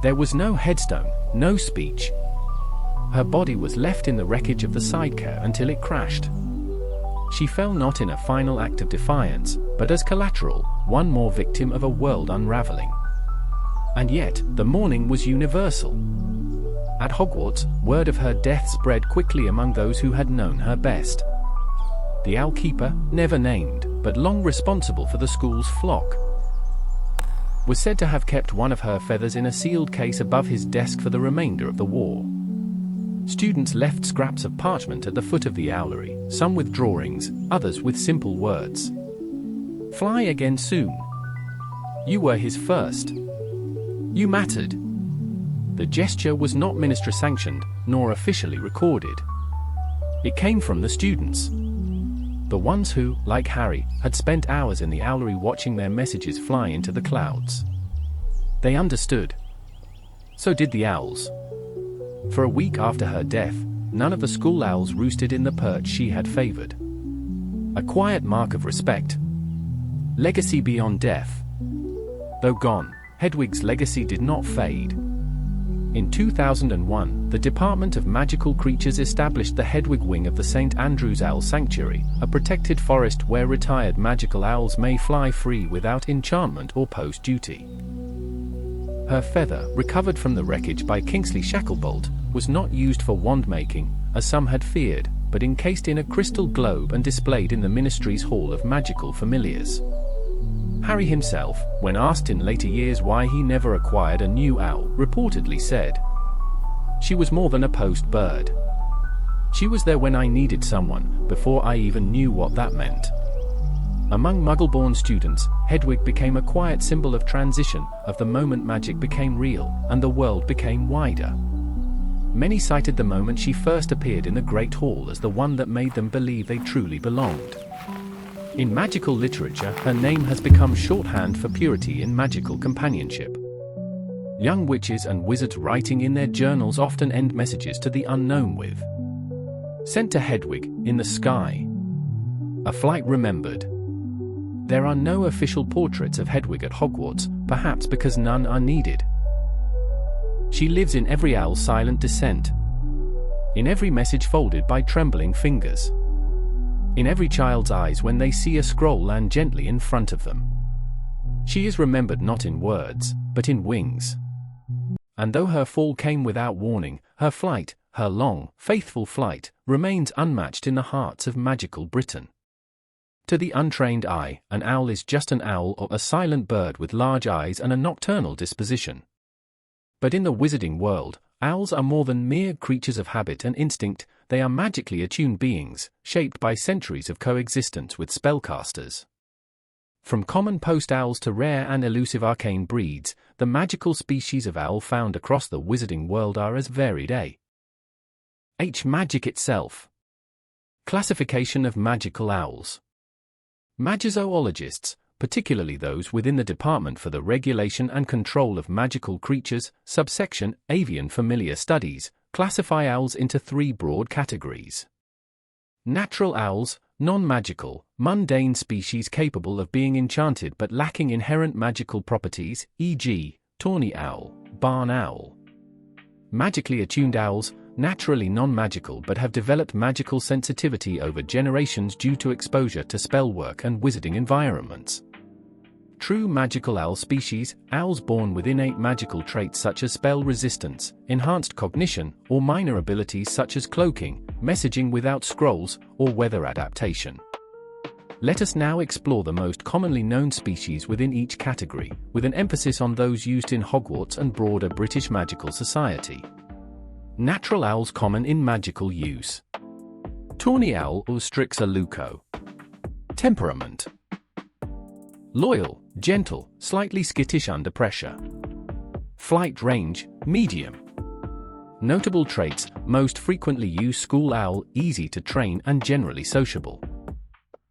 There was no headstone, no speech. Her body was left in the wreckage of the sidecar until it crashed. She fell not in a final act of defiance, but as collateral, one more victim of a world unraveling. And yet, the mourning was universal. At Hogwarts, word of her death spread quickly among those who had known her best. The owl keeper, never named, but long responsible for the school's flock, was said to have kept one of her feathers in a sealed case above his desk for the remainder of the war. Students left scraps of parchment at the foot of the Owlery, some with drawings, others with simple words. Fly again soon. You were his first. You mattered. The gesture was not ministry-sanctioned, nor officially recorded. It came from the students. The ones who, like Harry, had spent hours in the Owlery watching their messages fly into the clouds. They understood. So did the owls. For a week after her death, none of the school owls roosted in the perch she had favored. A quiet mark of respect. Legacy beyond death. Though gone, Hedwig's legacy did not fade. In 2001, the Department of Magical Creatures established the Hedwig wing of the St. Andrew's Owl Sanctuary, a protected forest where retired magical owls may fly free without enchantment or post-duty. Her feather, recovered from the wreckage by Kingsley Shacklebolt, was not used for wand-making, as some had feared, but encased in a crystal globe and displayed in the Ministry's Hall of Magical Familiars. Harry himself, when asked in later years why he never acquired a new owl, reportedly said, "She was more than a post bird. She was there when I needed someone, before I even knew what that meant." Among Muggle-born students, Hedwig became a quiet symbol of transition, of the moment magic became real, and the world became wider. Many cited the moment she first appeared in the Great Hall as the one that made them believe they truly belonged. In magical literature, her name has become shorthand for purity in magical companionship. Young witches and wizards writing in their journals often end messages to the unknown with, "Sent to Hedwig, in the sky. A flight remembered." There are no official portraits of Hedwig at Hogwarts, perhaps because none are needed. She lives in every owl's silent descent. In every message folded by trembling fingers. In every child's eyes when they see a scroll land gently in front of them. She is remembered not in words, but in wings. And though her fall came without warning, her flight, her long, faithful flight, remains unmatched in the hearts of magical Britain. To the untrained eye, an owl is just an owl or a silent bird with large eyes and a nocturnal disposition. But in the wizarding world, owls are more than mere creatures of habit and instinct, they are magically attuned beings, shaped by centuries of coexistence with spellcasters. From common post owls to rare and elusive arcane breeds, the magical species of owl found across the wizarding world are as varied as magic itself. Classification of magical owls. Magizoologists, particularly those within the Department for the Regulation and Control of Magical Creatures, subsection Avian Familiar Studies, classify owls into three broad categories. Natural owls, non-magical, mundane species capable of being enchanted but lacking inherent magical properties, e.g., tawny owl, barn owl. Magically attuned owls, naturally non-magical but have developed magical sensitivity over generations due to exposure to spellwork and wizarding environments. True magical owl species, owls born with innate magical traits such as spell resistance, enhanced cognition, or minor abilities such as cloaking, messaging without scrolls, or weather adaptation. Let us now explore the most commonly known species within each category, with an emphasis on those used in Hogwarts and broader British magical society. Natural owls common in magical use. Tawny owl or Strix aluco. Temperament. Loyal, gentle, slightly skittish under pressure. Flight range, medium. Notable traits, most frequently used school owl, easy to train and generally sociable.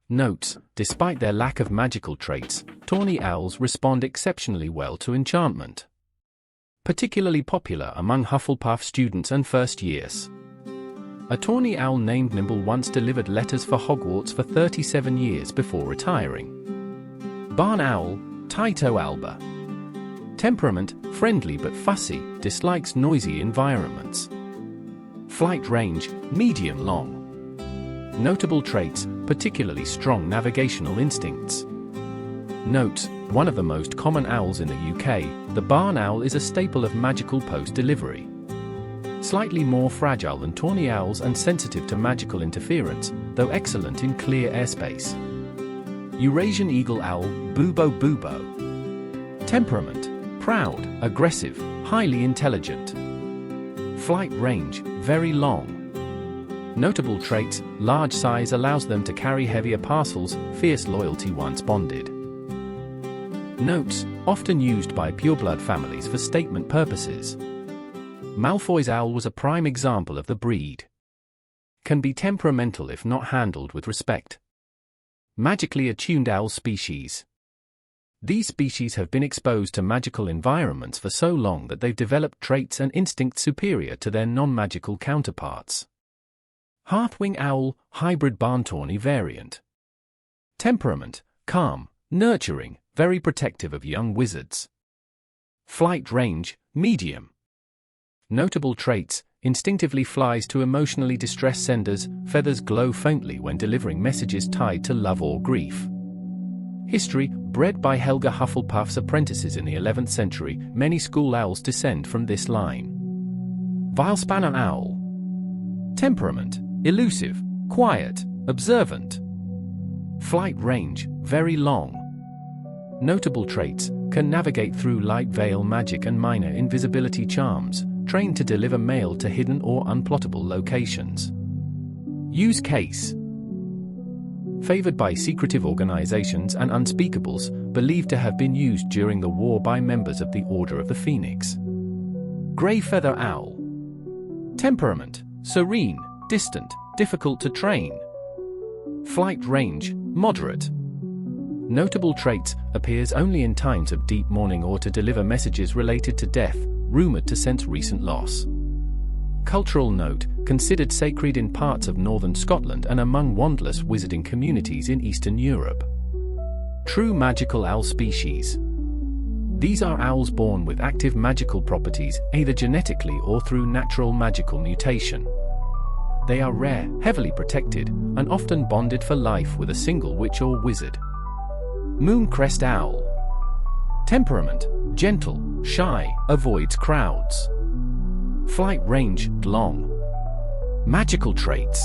Notes, despite their lack of magical traits, tawny owls respond exceptionally well to enchantment. Particularly popular among Hufflepuff students and first years. A tawny owl named Nimble once delivered letters for Hogwarts for 37 years before retiring. Barn owl, Tyto alba. Temperament, friendly but fussy, dislikes noisy environments. Flight range, medium-long. Notable traits, particularly strong navigational instincts. Notes, one of the most common owls in the UK, the barn owl is a staple of magical post-delivery. Slightly more fragile than tawny owls and sensitive to magical interference, though excellent in clear airspace. Eurasian eagle owl, Bubo Bubo. Temperament, proud, aggressive, highly intelligent. Flight range, very long. Notable traits: large size allows them to carry heavier parcels, fierce loyalty once bonded. Notes: often used by pureblood families for statement purposes. Malfoy's owl was a prime example of the breed. Can be temperamental if not handled with respect. Magically attuned owl species. These species have been exposed to magical environments for so long that they've developed traits and instincts superior to their non-magical counterparts. Hearthwing owl, hybrid barn-tawny variant. Temperament: calm, nurturing, very protective of young wizards. Flight range: medium. Notable traits: instinctively flies to emotionally distressed senders, feathers glow faintly when delivering messages tied to love or grief. History: bred by Helga Hufflepuff's apprentices in the 11th century, many school owls descend from this line. Vilespanner owl. Temperament: elusive, quiet, observant. Flight range: very long. Notable traits: can navigate through light veil magic and minor invisibility charms, trained to deliver mail to hidden or unplottable locations. Use case: favored by secretive organizations and unspeakables, believed to have been used during the war by members of the Order of the Phoenix. Grey feather owl. Temperament: serene, distant, difficult to train. Flight range: moderate. Notable traits: appears only in times of deep mourning or to deliver messages related to death, rumored to sense recent loss. Cultural note: considered sacred in parts of northern Scotland and among wandless wizarding communities in Eastern Europe. True magical owl species. These are owls born with active magical properties, either genetically or through natural magical mutation. They are rare, heavily protected, and often bonded for life with a single witch or wizard. Mooncrest owl. Temperament: gentle, shy, avoids crowds. Flight range: long. Magical traits: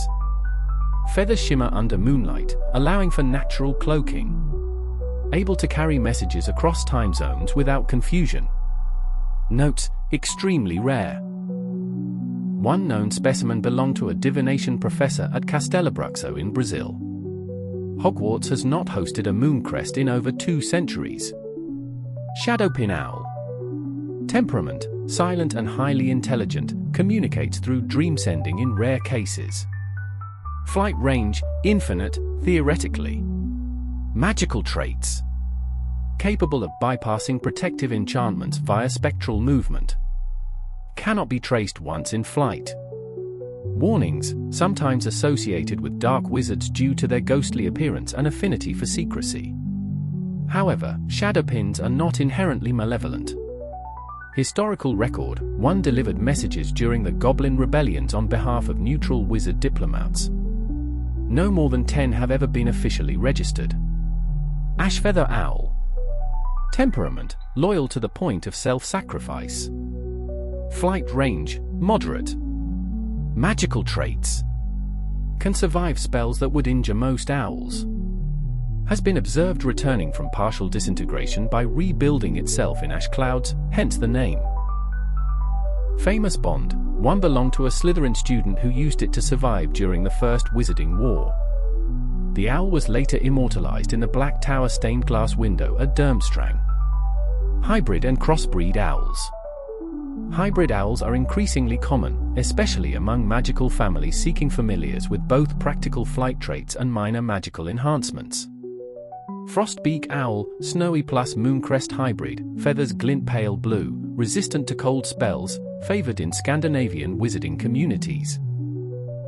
feathers shimmer under moonlight, allowing for natural cloaking. Able to carry messages across time zones without confusion. Notes: extremely rare. One known specimen belonged to a divination professor at Castelo in Brazil. Hogwarts has not hosted a mooncrest in over 2 centuries. Shadowpin owl. Temperament: silent and highly intelligent, communicates through dream sending in rare cases. Flight range: infinite, theoretically. Magical traits: capable of bypassing protective enchantments via spectral movement. Cannot be traced once in flight. Warnings: sometimes associated with dark wizards due to their ghostly appearance and affinity for secrecy. However, shadowpins are not inherently malevolent. Historical record: one delivered messages during the Goblin rebellions on behalf of neutral wizard diplomats. No more than 10 have ever been officially registered. Ashfeather owl. Temperament: loyal to the point of self-sacrifice. Flight range: moderate. Magical traits: can survive spells that would injure most owls. Has been observed returning from partial disintegration by rebuilding itself in ash clouds, hence the name. Famous bond: one belonged to a Slytherin student who used it to survive during the First Wizarding War. The owl was later immortalized in the Black Tower stained glass window at Durmstrang. Hybrid and crossbreed owls. Hybrid owls are increasingly common, especially among magical families seeking familiars with both practical flight traits and minor magical enhancements. Frostbeak owl, snowy plus mooncrest hybrid, feathers glint pale blue, resistant to cold spells, favored in Scandinavian wizarding communities.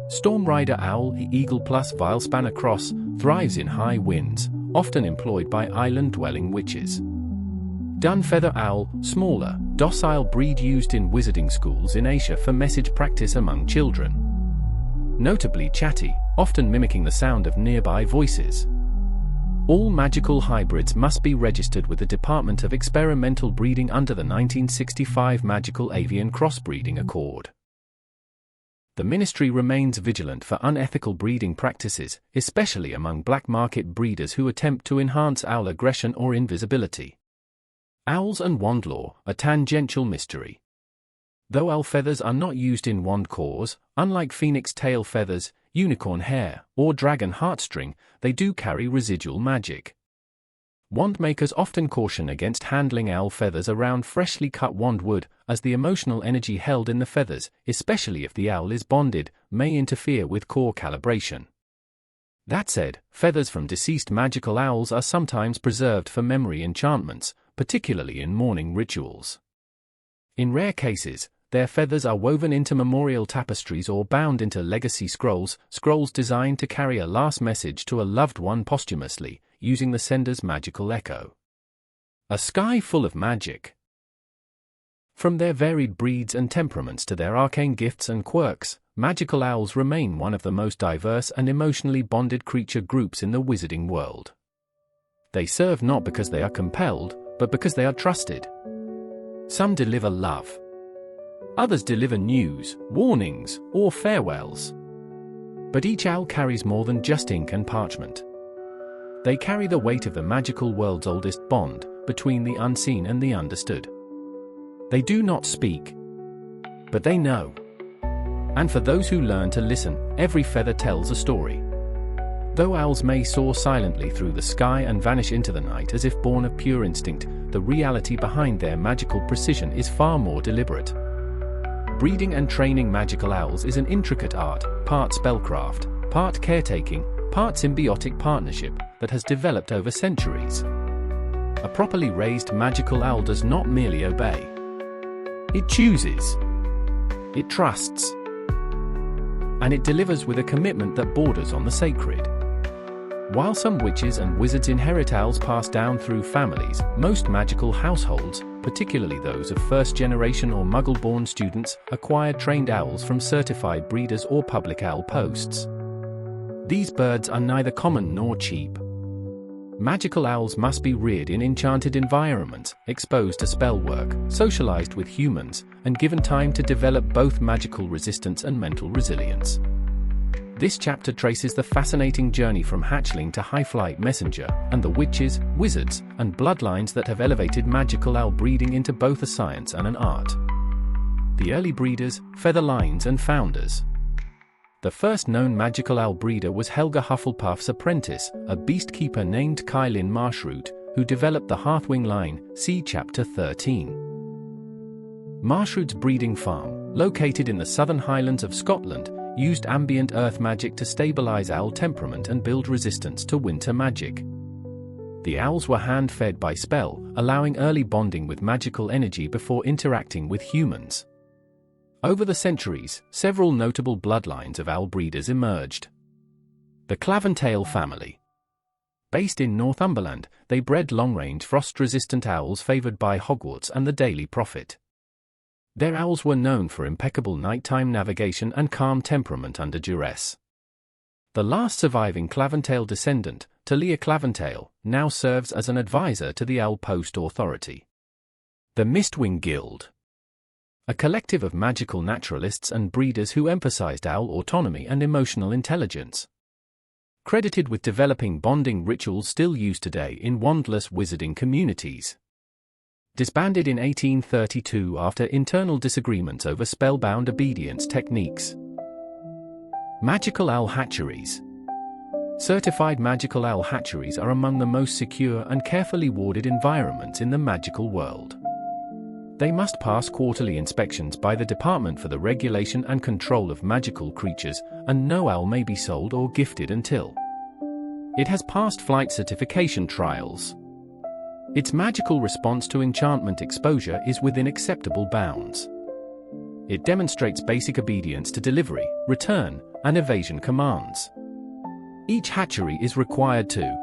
Stormrider owl, eagle plus vilespanner cross, thrives in high winds, often employed by island-dwelling witches. Dunfeather owl, smaller, docile breed used in wizarding schools in Asia for message practice among children. Notably chatty, often mimicking the sound of nearby voices. All magical hybrids must be registered with the Department of Experimental Breeding under the 1965 Magical Avian Crossbreeding Accord. The Ministry remains vigilant for unethical breeding practices, especially among black market breeders who attempt to enhance owl aggression or invisibility. Owls and wand lore, a tangential mystery. Though owl feathers are not used in wand cores, unlike phoenix tail feathers, unicorn hair, or dragon heartstring, they do carry residual magic. Wand makers often caution against handling owl feathers around freshly cut wand wood, as the emotional energy held in the feathers, especially if the owl is bonded, may interfere with core calibration. That said, feathers from deceased magical owls are sometimes preserved for memory enchantments, particularly in mourning rituals. In rare cases, their feathers are woven into memorial tapestries or bound into legacy scrolls designed to carry a last message to a loved one posthumously, using the sender's magical echo. A sky full of magic. From their varied breeds and temperaments to their arcane gifts and quirks, magical owls remain one of the most diverse and emotionally bonded creature groups in the wizarding world. They serve not because they are compelled, but because they are trusted. Some deliver love. Others deliver news, warnings, or farewells. But each owl carries more than just ink and parchment. They carry the weight of the magical world's oldest bond, between the unseen and the understood. They do not speak, but they know. And for those who learn to listen, every feather tells a story. Though owls may soar silently through the sky and vanish into the night as if born of pure instinct, the reality behind their magical precision is far more deliberate. Breeding and training magical owls is an intricate art, part spellcraft, part caretaking, part symbiotic partnership, that has developed over centuries. A properly raised magical owl does not merely obey. It chooses. It trusts. And it delivers with a commitment that borders on the sacred. While some witches and wizards inherit owls passed down through families, most magical households, particularly those of first-generation or Muggle-born students, acquire trained owls from certified breeders or public owl posts. These birds are neither common nor cheap. Magical owls must be reared in enchanted environments, exposed to spell work, socialized with humans, and given time to develop both magical resistance and mental resilience. This chapter traces the fascinating journey from hatchling to high-flight messenger, and the witches, wizards, and bloodlines that have elevated magical owl breeding into both a science and an art. The early breeders, feather lines and founders. The first known magical owl breeder was Helga Hufflepuff's apprentice, a beastkeeper named Kylin Marshroot, who developed the Hearthwing line, see Chapter 13. Marshroot's breeding farm, located in the southern highlands of Scotland, used ambient earth magic to stabilize owl temperament and build resistance to winter magic. The owls were hand-fed by spell, allowing early bonding with magical energy before interacting with humans. Over the centuries, several notable bloodlines of owl breeders emerged. The Claventail family. Based in Northumberland, they bred long-range frost-resistant owls favored by Hogwarts and the Daily Prophet. Their owls were known for impeccable nighttime navigation and calm temperament under duress. The last surviving Claventail descendant, Talia Claventail, now serves as an advisor to the Owl Post Authority. The Mistwing Guild. A collective of magical naturalists and breeders who emphasized owl autonomy and emotional intelligence. Credited with developing bonding rituals still used today in wandless wizarding communities. Disbanded in 1832 after internal disagreements over spellbound obedience techniques. Magical owl hatcheries. Certified magical owl hatcheries are among the most secure and carefully warded environments in the magical world. They must pass quarterly inspections by the Department for the Regulation and Control of Magical Creatures, and no owl may be sold or gifted until it has passed flight certification trials. Its magical response to enchantment exposure is within acceptable bounds. It demonstrates basic obedience to delivery, return, and evasion commands. Each hatchery is required to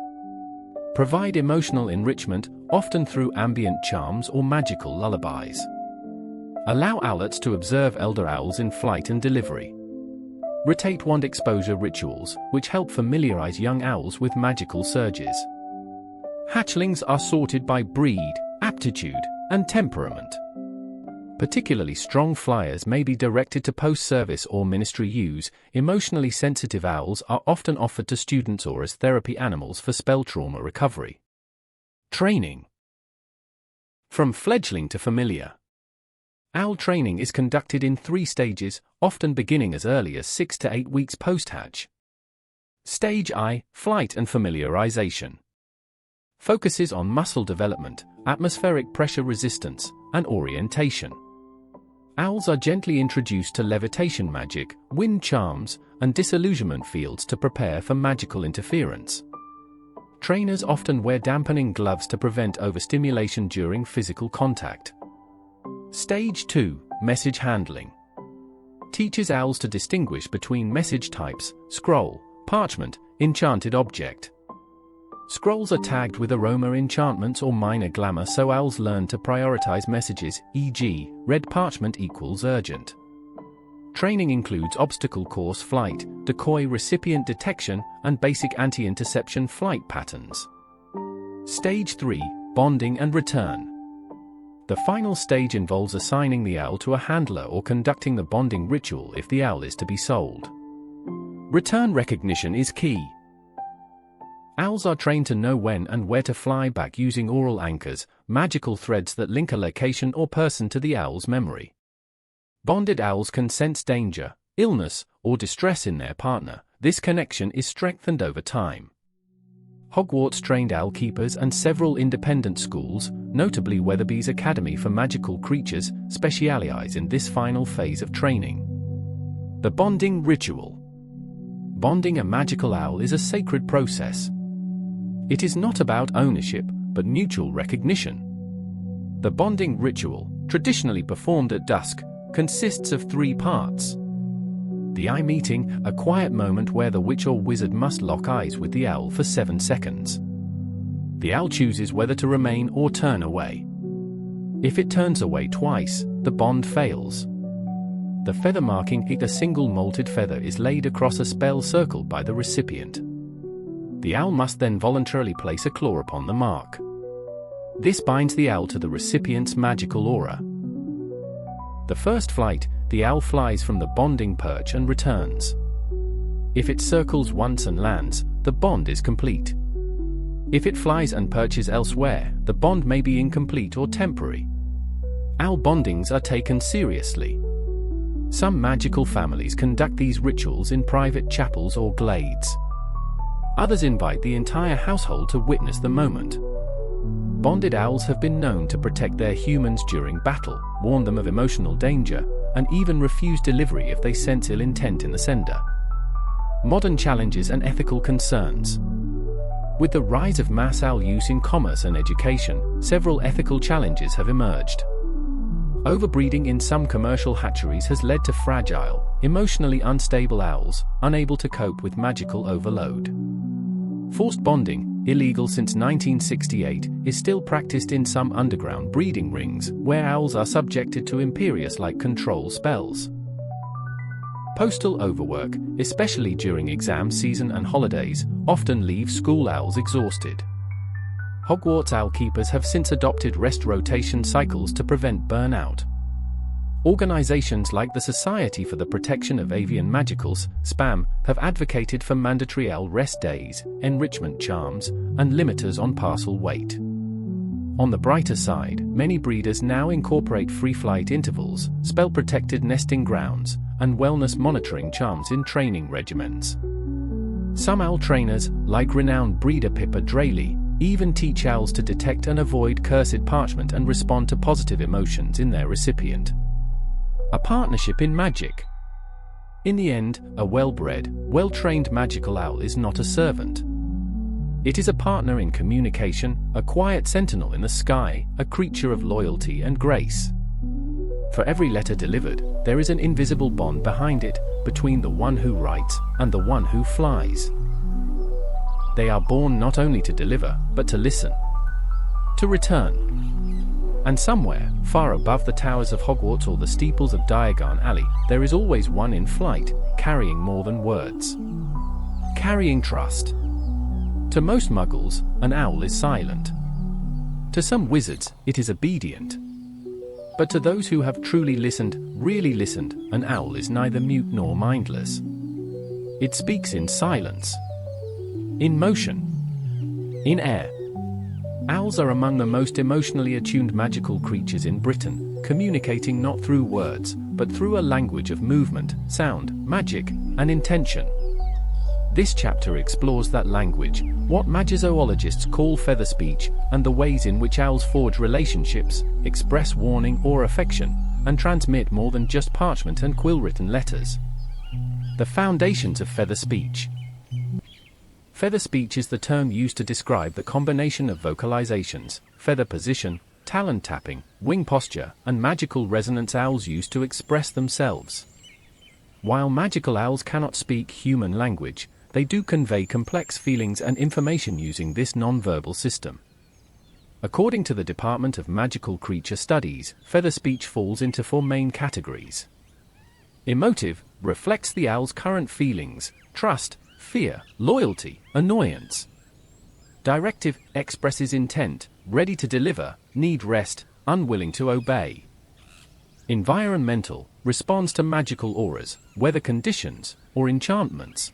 provide emotional enrichment, often through ambient charms or magical lullabies. Allow owlets to observe elder owls in flight and delivery. Rotate wand exposure rituals, which help familiarize young owls with magical surges. Hatchlings are sorted by breed, aptitude, and temperament. Particularly strong flyers may be directed to post-service or ministry use. Emotionally sensitive owls are often offered to students or as therapy animals for spell trauma recovery. Training. From fledgling to familiar. Owl training is conducted in 3 stages, often beginning as early as 6 to 8 weeks post-hatch. Stage I, flight and familiarization. Focuses on muscle development, atmospheric pressure resistance, and orientation. Owls are gently introduced to levitation magic, wind charms, and disillusionment fields to prepare for magical interference. Trainers often wear dampening gloves to prevent overstimulation during physical contact. Stage 2, message handling. Teaches owls to distinguish between message types: scroll, parchment, enchanted object. Scrolls are tagged with aroma enchantments or minor glamour, so owls learn to prioritize messages, e.g., red parchment equals urgent. Training includes obstacle course flight, decoy recipient detection, and basic anti-interception flight patterns. Stage 3, bonding and return. The final stage involves assigning the owl to a handler or conducting the bonding ritual if the owl is to be sold. Return recognition is key. Owls are trained to know when and where to fly back using aural anchors, magical threads that link a location or person to the owl's memory. Bonded owls can sense danger, illness, or distress in their partner. This connection is strengthened over time. Hogwarts trained owl keepers and several independent schools, notably Weatherby's Academy for Magical Creatures, specialize in this final phase of training. The bonding ritual. Bonding a magical owl is a sacred process. It is not about ownership, but mutual recognition. The bonding ritual, traditionally performed at dusk, consists of 3 parts. The eye meeting, a quiet moment where the witch or wizard must lock eyes with the owl for 7 seconds. The owl chooses whether to remain or turn away. If it turns away twice, the bond fails. The feather marking, a single molted feather is laid across a spell circled by the recipient. The owl must then voluntarily place a claw upon the mark. This binds the owl to the recipient's magical aura. The first flight, the owl flies from the bonding perch and returns. If it circles once and lands, the bond is complete. If it flies and perches elsewhere, the bond may be incomplete or temporary. Owl bondings are taken seriously. Some magical families conduct these rituals in private chapels or glades. Others invite the entire household to witness the moment. Bonded owls have been known to protect their humans during battle, warn them of emotional danger, and even refuse delivery if they sense ill intent in the sender. Modern challenges and ethical concerns. With the rise of mass owl use in commerce and education, several ethical challenges have emerged. Overbreeding in some commercial hatcheries has led to fragile, emotionally unstable owls, unable to cope with magical overload. Forced bonding, illegal since 1968, is still practiced in some underground breeding rings, where owls are subjected to imperious-like control spells. Postal overwork, especially during exam season and holidays, often leaves school owls exhausted. Hogwarts owl keepers have since adopted rest rotation cycles to prevent burnout. Organizations like the Society for the Protection of Avian Magicals, SPAM, have advocated for mandatory owl rest days, enrichment charms, and limiters on parcel weight. On the brighter side, many breeders now incorporate free flight intervals, spell-protected nesting grounds, and wellness monitoring charms in training regimens. Some owl trainers, like renowned breeder Pippa Draley, even teach owls to detect and avoid cursed parchment and respond to positive emotions in their recipient. A partnership in magic. In the end, a well-bred, well-trained magical owl is not a servant. It is a partner in communication, a quiet sentinel in the sky, a creature of loyalty and grace. For every letter delivered, there is an invisible bond behind it, between the one who writes and the one who flies. They are born not only to deliver, but to listen, to return. And somewhere, far above the towers of Hogwarts or the steeples of Diagon Alley, there is always one in flight, carrying more than words. Carrying trust. To most muggles, an owl is silent. To some wizards, it is obedient. But to those who have truly listened, really listened, an owl is neither mute nor mindless. It speaks in silence, in motion, in air. Owls are among the most emotionally attuned magical creatures in Britain, communicating not through words, but through a language of movement, sound, magic, and intention. This chapter explores that language, what magizoologists call feather speech, and the ways in which owls forge relationships, express warning or affection, and transmit more than just parchment and quill-written letters. The foundations of feather speech. Feather speech is the term used to describe the combination of vocalizations, feather position, talon tapping, wing posture, and magical resonance owls use to express themselves. While magical owls cannot speak human language, they do convey complex feelings and information using this non-verbal system. According to the Department of Magical Creature Studies, feather speech falls into 4 main categories. Emotive reflects the owl's current feelings, trust, fear, loyalty, annoyance. Directive expresses intent, ready to deliver, need rest, unwilling to obey. Environmental responds to magical auras, weather conditions, or enchantments.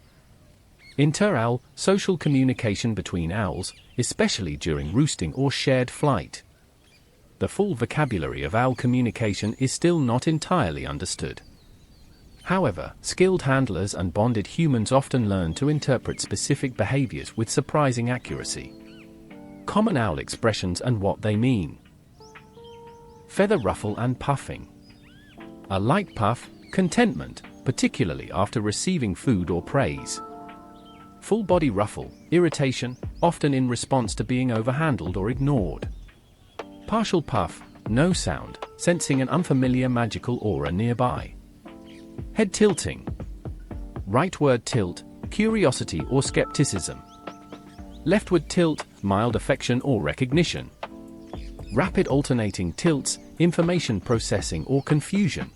Inter-owl, social communication between owls, especially during roosting or shared flight. The full vocabulary of owl communication is still not entirely understood. However, skilled handlers and bonded humans often learn to interpret specific behaviors with surprising accuracy. Common owl expressions and what they mean. Feather ruffle and puffing. A light puff, contentment, particularly after receiving food or praise. Full body ruffle, irritation, often in response to being overhandled or ignored. Partial puff, no sound, sensing an unfamiliar magical aura nearby. Head tilting. Rightward tilt, curiosity or skepticism. Leftward tilt, mild affection or recognition. Rapid alternating tilts, information processing or confusion.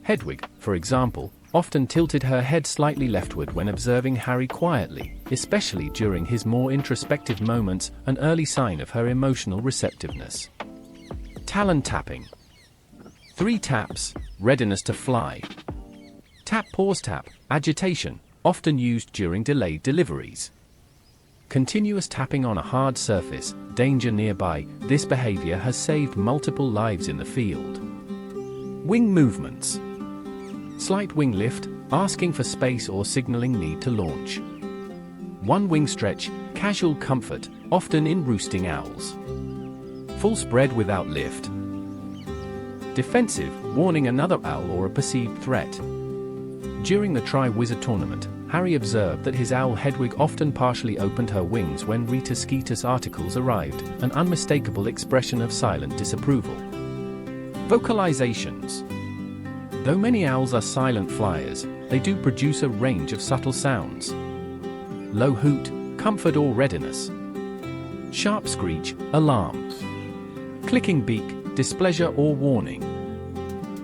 Hedwig, for example, often tilted her head slightly leftward when observing Harry quietly, especially during his more introspective moments, an early sign of her emotional receptiveness. Talon tapping. 3 taps, readiness to fly. Tap pause tap, agitation, often used during delayed deliveries. Continuous tapping on a hard surface, danger nearby, this behavior has saved multiple lives in the field. Wing movements. Slight wing lift, asking for space or signaling need to launch. 1 wing stretch, casual comfort, often in roosting owls. Full spread without lift. Defensive, warning another owl or a perceived threat. During the Tri-Wizard tournament, Harry observed that his owl Hedwig often partially opened her wings when Rita Skeeter's articles arrived, an unmistakable expression of silent disapproval. Vocalizations. Though many owls are silent flyers, they do produce a range of subtle sounds. Low hoot, comfort or readiness. Sharp screech, alarm. Clicking beak, displeasure or warning.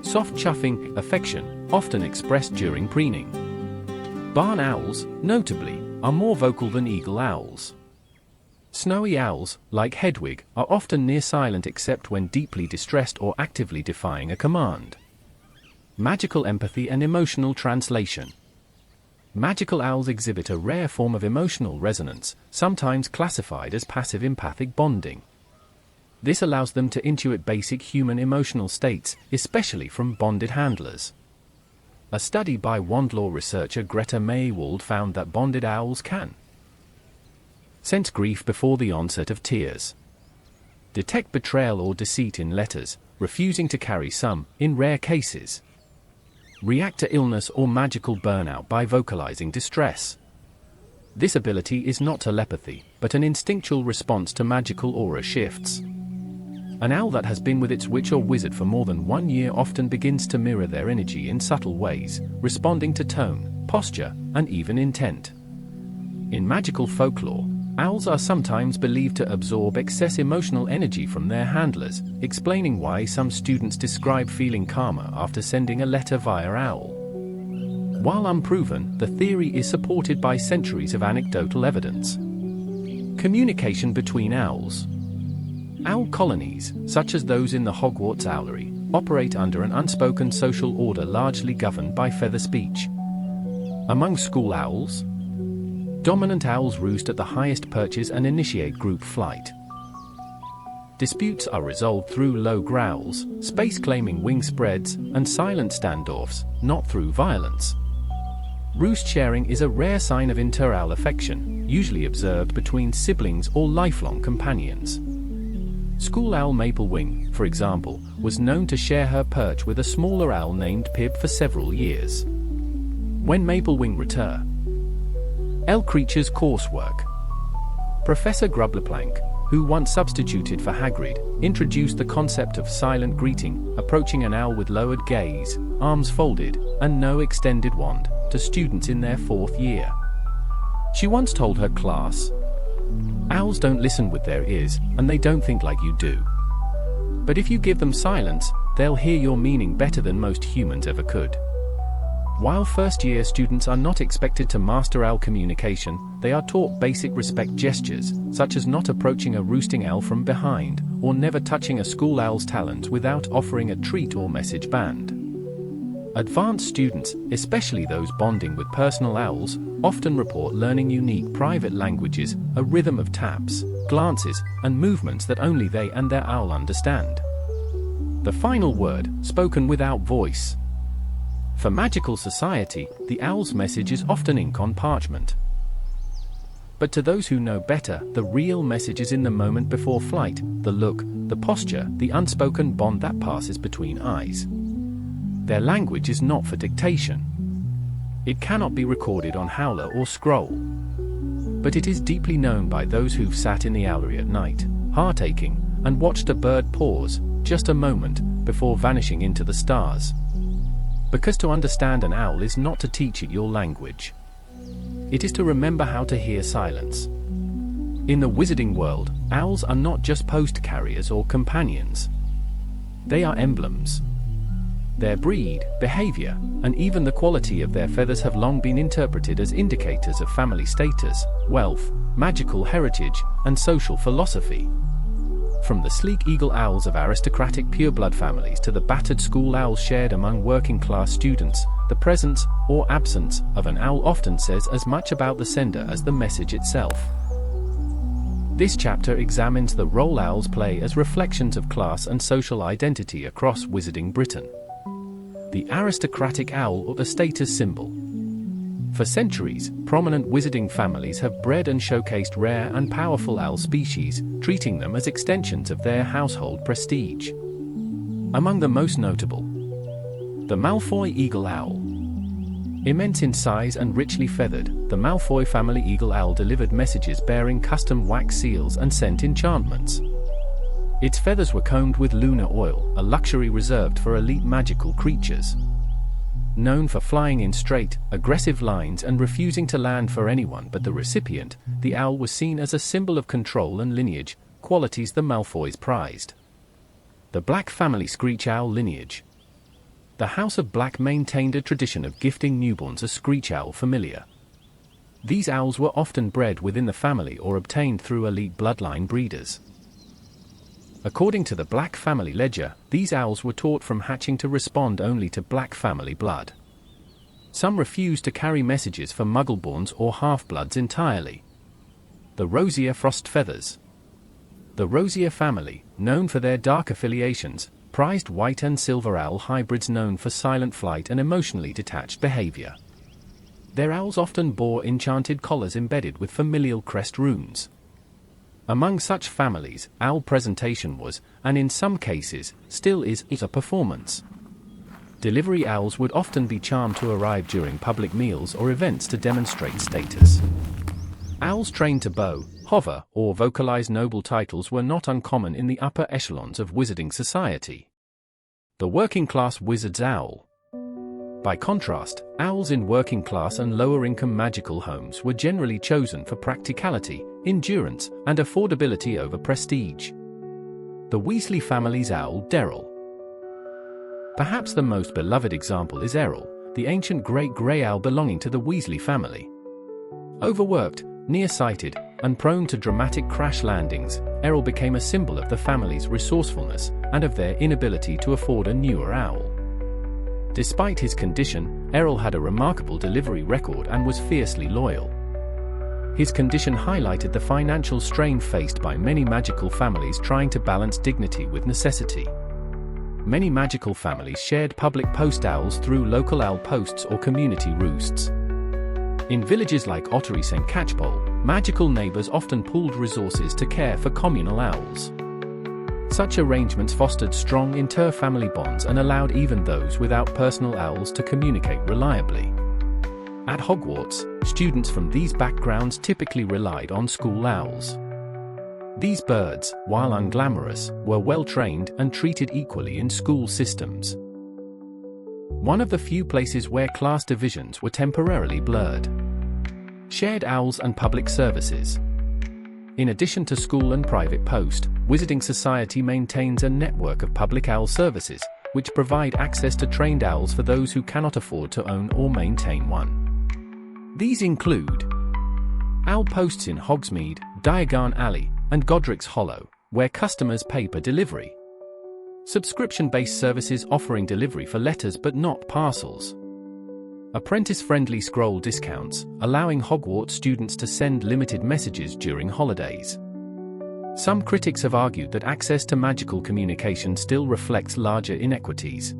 Soft chuffing, affection, often expressed during preening. Barn owls, notably, are more vocal than eagle owls. Snowy owls, like Hedwig, are often near silent except when deeply distressed or actively defying a command. Magical empathy and emotional translation. Magical owls exhibit a rare form of emotional resonance, sometimes classified as passive empathic bonding. This allows them to intuit basic human emotional states, especially from bonded handlers. A study by Wandlaw researcher Greta Maywald found that bonded owls can sense grief before the onset of tears, detect betrayal or deceit in letters, refusing to carry some, in rare cases, react to illness or magical burnout by vocalizing distress. This ability is not telepathy, but an instinctual response to magical aura shifts. An owl that has been with its witch or wizard for more than 1 year often begins to mirror their energy in subtle ways, responding to tone, posture, and even intent. In magical folklore, owls are sometimes believed to absorb excess emotional energy from their handlers, explaining why some students describe feeling calmer after sending a letter via owl. While unproven, the theory is supported by centuries of anecdotal evidence. Communication between owls. Owl colonies, such as those in the Hogwarts Owlery, operate under an unspoken social order largely governed by feather speech. Among school owls, dominant owls roost at the highest perches and initiate group flight. Disputes are resolved through low growls, space-claiming wing spreads, and silent standoffs, not through violence. Roost sharing is a rare sign of inter-owl affection, usually observed between siblings or lifelong companions. School owl Maplewing, for example, was known to share her perch with a smaller owl named Pib for several years. When Maplewing returned, L creatures coursework. Professor Grublerplank, who once substituted for Hagrid, introduced the concept of silent greeting, approaching an owl with lowered gaze, arms folded, and no extended wand, to students in their 4th year. She once told her class, "Owls don't listen with their ears, and they don't think like you do. But if you give them silence, they'll hear your meaning better than most humans ever could." While first-year students are not expected to master owl communication, they are taught basic respect gestures, such as not approaching a roosting owl from behind, or never touching a school owl's talons without offering a treat or message band. Advanced students, especially those bonding with personal owls, often report learning unique private languages, a rhythm of taps, glances, and movements that only they and their owl understand. The final word, spoken without voice. For magical society, the owl's message is often ink on parchment. But to those who know better, the real message is in the moment before flight, the look, the posture, the unspoken bond that passes between eyes. Their language is not for dictation. It cannot be recorded on howler or scroll. But it is deeply known by those who've sat in the owlery at night, heart-aching, and watched a bird pause, just a moment, before vanishing into the stars. Because to understand an owl is not to teach it your language. It is to remember how to hear silence. In the wizarding world, owls are not just post carriers or companions. They are emblems. Their breed, behavior, and even the quality of their feathers have long been interpreted as indicators of family status, wealth, magical heritage, and social philosophy. From the sleek eagle owls of aristocratic pureblood families to the battered school owls shared among working-class students, the presence, or absence, of an owl often says as much about the sender as the message itself. This chapter examines the role owls play as reflections of class and social identity across wizarding Britain. The aristocratic owl, or the status symbol. For centuries, prominent wizarding families have bred and showcased rare and powerful owl species, treating them as extensions of their household prestige. Among the most notable, the Malfoy eagle owl. Immense in size and richly feathered, the Malfoy family eagle owl delivered messages bearing custom wax seals and scent enchantments. Its feathers were combed with lunar oil, a luxury reserved for elite magical creatures. Known for flying in straight, aggressive lines and refusing to land for anyone but the recipient, the owl was seen as a symbol of control and lineage, qualities the Malfoys prized. The Black family screech owl lineage. The House of Black maintained a tradition of gifting newborns a screech owl familiar. These owls were often bred within the family or obtained through elite bloodline breeders. According to the Black family ledger, these owls were taught from hatching to respond only to Black family blood. Some refused to carry messages for Muggleborns or half-bloods entirely. The Rosier frost feathers. The Rosier family, known for their dark affiliations, prized white and silver owl hybrids known for silent flight and emotionally detached behavior. Their owls often bore enchanted collars embedded with familial crest runes. Among such families, owl presentation was, and in some cases, still is, a performance. Delivery owls would often be charmed to arrive during public meals or events to demonstrate status. Owls trained to bow, hover, or vocalize noble titles were not uncommon in the upper echelons of wizarding society. The working-class wizard's owl. By contrast, owls in working-class and lower-income magical homes were generally chosen for practicality, endurance, and affordability over prestige. The Weasley family's owl, Derrel. Perhaps the most beloved example is Errol, the ancient great grey owl belonging to the Weasley family. Overworked, nearsighted, and prone to dramatic crash landings, Errol became a symbol of the family's resourcefulness and of their inability to afford a newer owl. Despite his condition, Errol had a remarkable delivery record and was fiercely loyal. His condition highlighted the financial strain faced by many magical families trying to balance dignity with necessity. Many magical families shared public post owls through local owl posts or community roosts. In villages like Ottery St. Catchpole, magical neighbors often pooled resources to care for communal owls. Such arrangements fostered strong inter-family bonds and allowed even those without personal owls to communicate reliably. At Hogwarts, students from these backgrounds typically relied on school owls. These birds, while unglamorous, were well-trained and treated equally in school systems. One of the few places where class divisions were temporarily blurred. Shared owls and public services. In addition to school and private post, Wizarding Society maintains a network of public owl services, which provide access to trained owls for those who cannot afford to own or maintain one. These include owl posts in Hogsmeade, Diagon Alley, and Godric's Hollow, where customers pay per delivery. Subscription-based services offering delivery for letters but not parcels. Apprentice-friendly scroll discounts, allowing Hogwarts students to send limited messages during holidays. Some critics have argued that access to magical communication still reflects larger inequities.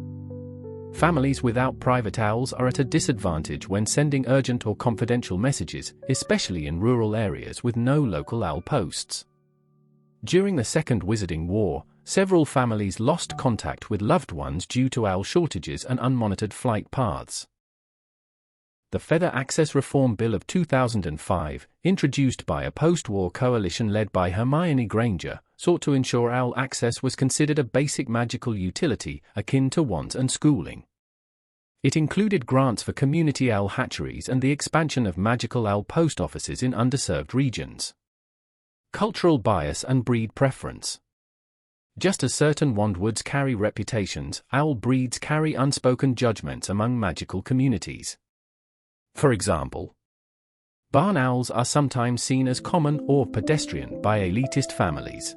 Families without private owls are at a disadvantage when sending urgent or confidential messages, especially in rural areas with no local owl posts. During the Second Wizarding War, several families lost contact with loved ones due to owl shortages and unmonitored flight paths. The Feather Access Reform Bill of 2005, introduced by a post-war coalition led by Hermione Granger, sought to ensure owl access was considered a basic magical utility akin to want and schooling. It included grants for community owl hatcheries and the expansion of magical owl post offices in underserved regions. Cultural bias and breed preference. Just as certain wandwoods carry reputations, owl breeds carry unspoken judgments among magical communities. For example, barn owls are sometimes seen as common or pedestrian by elitist families.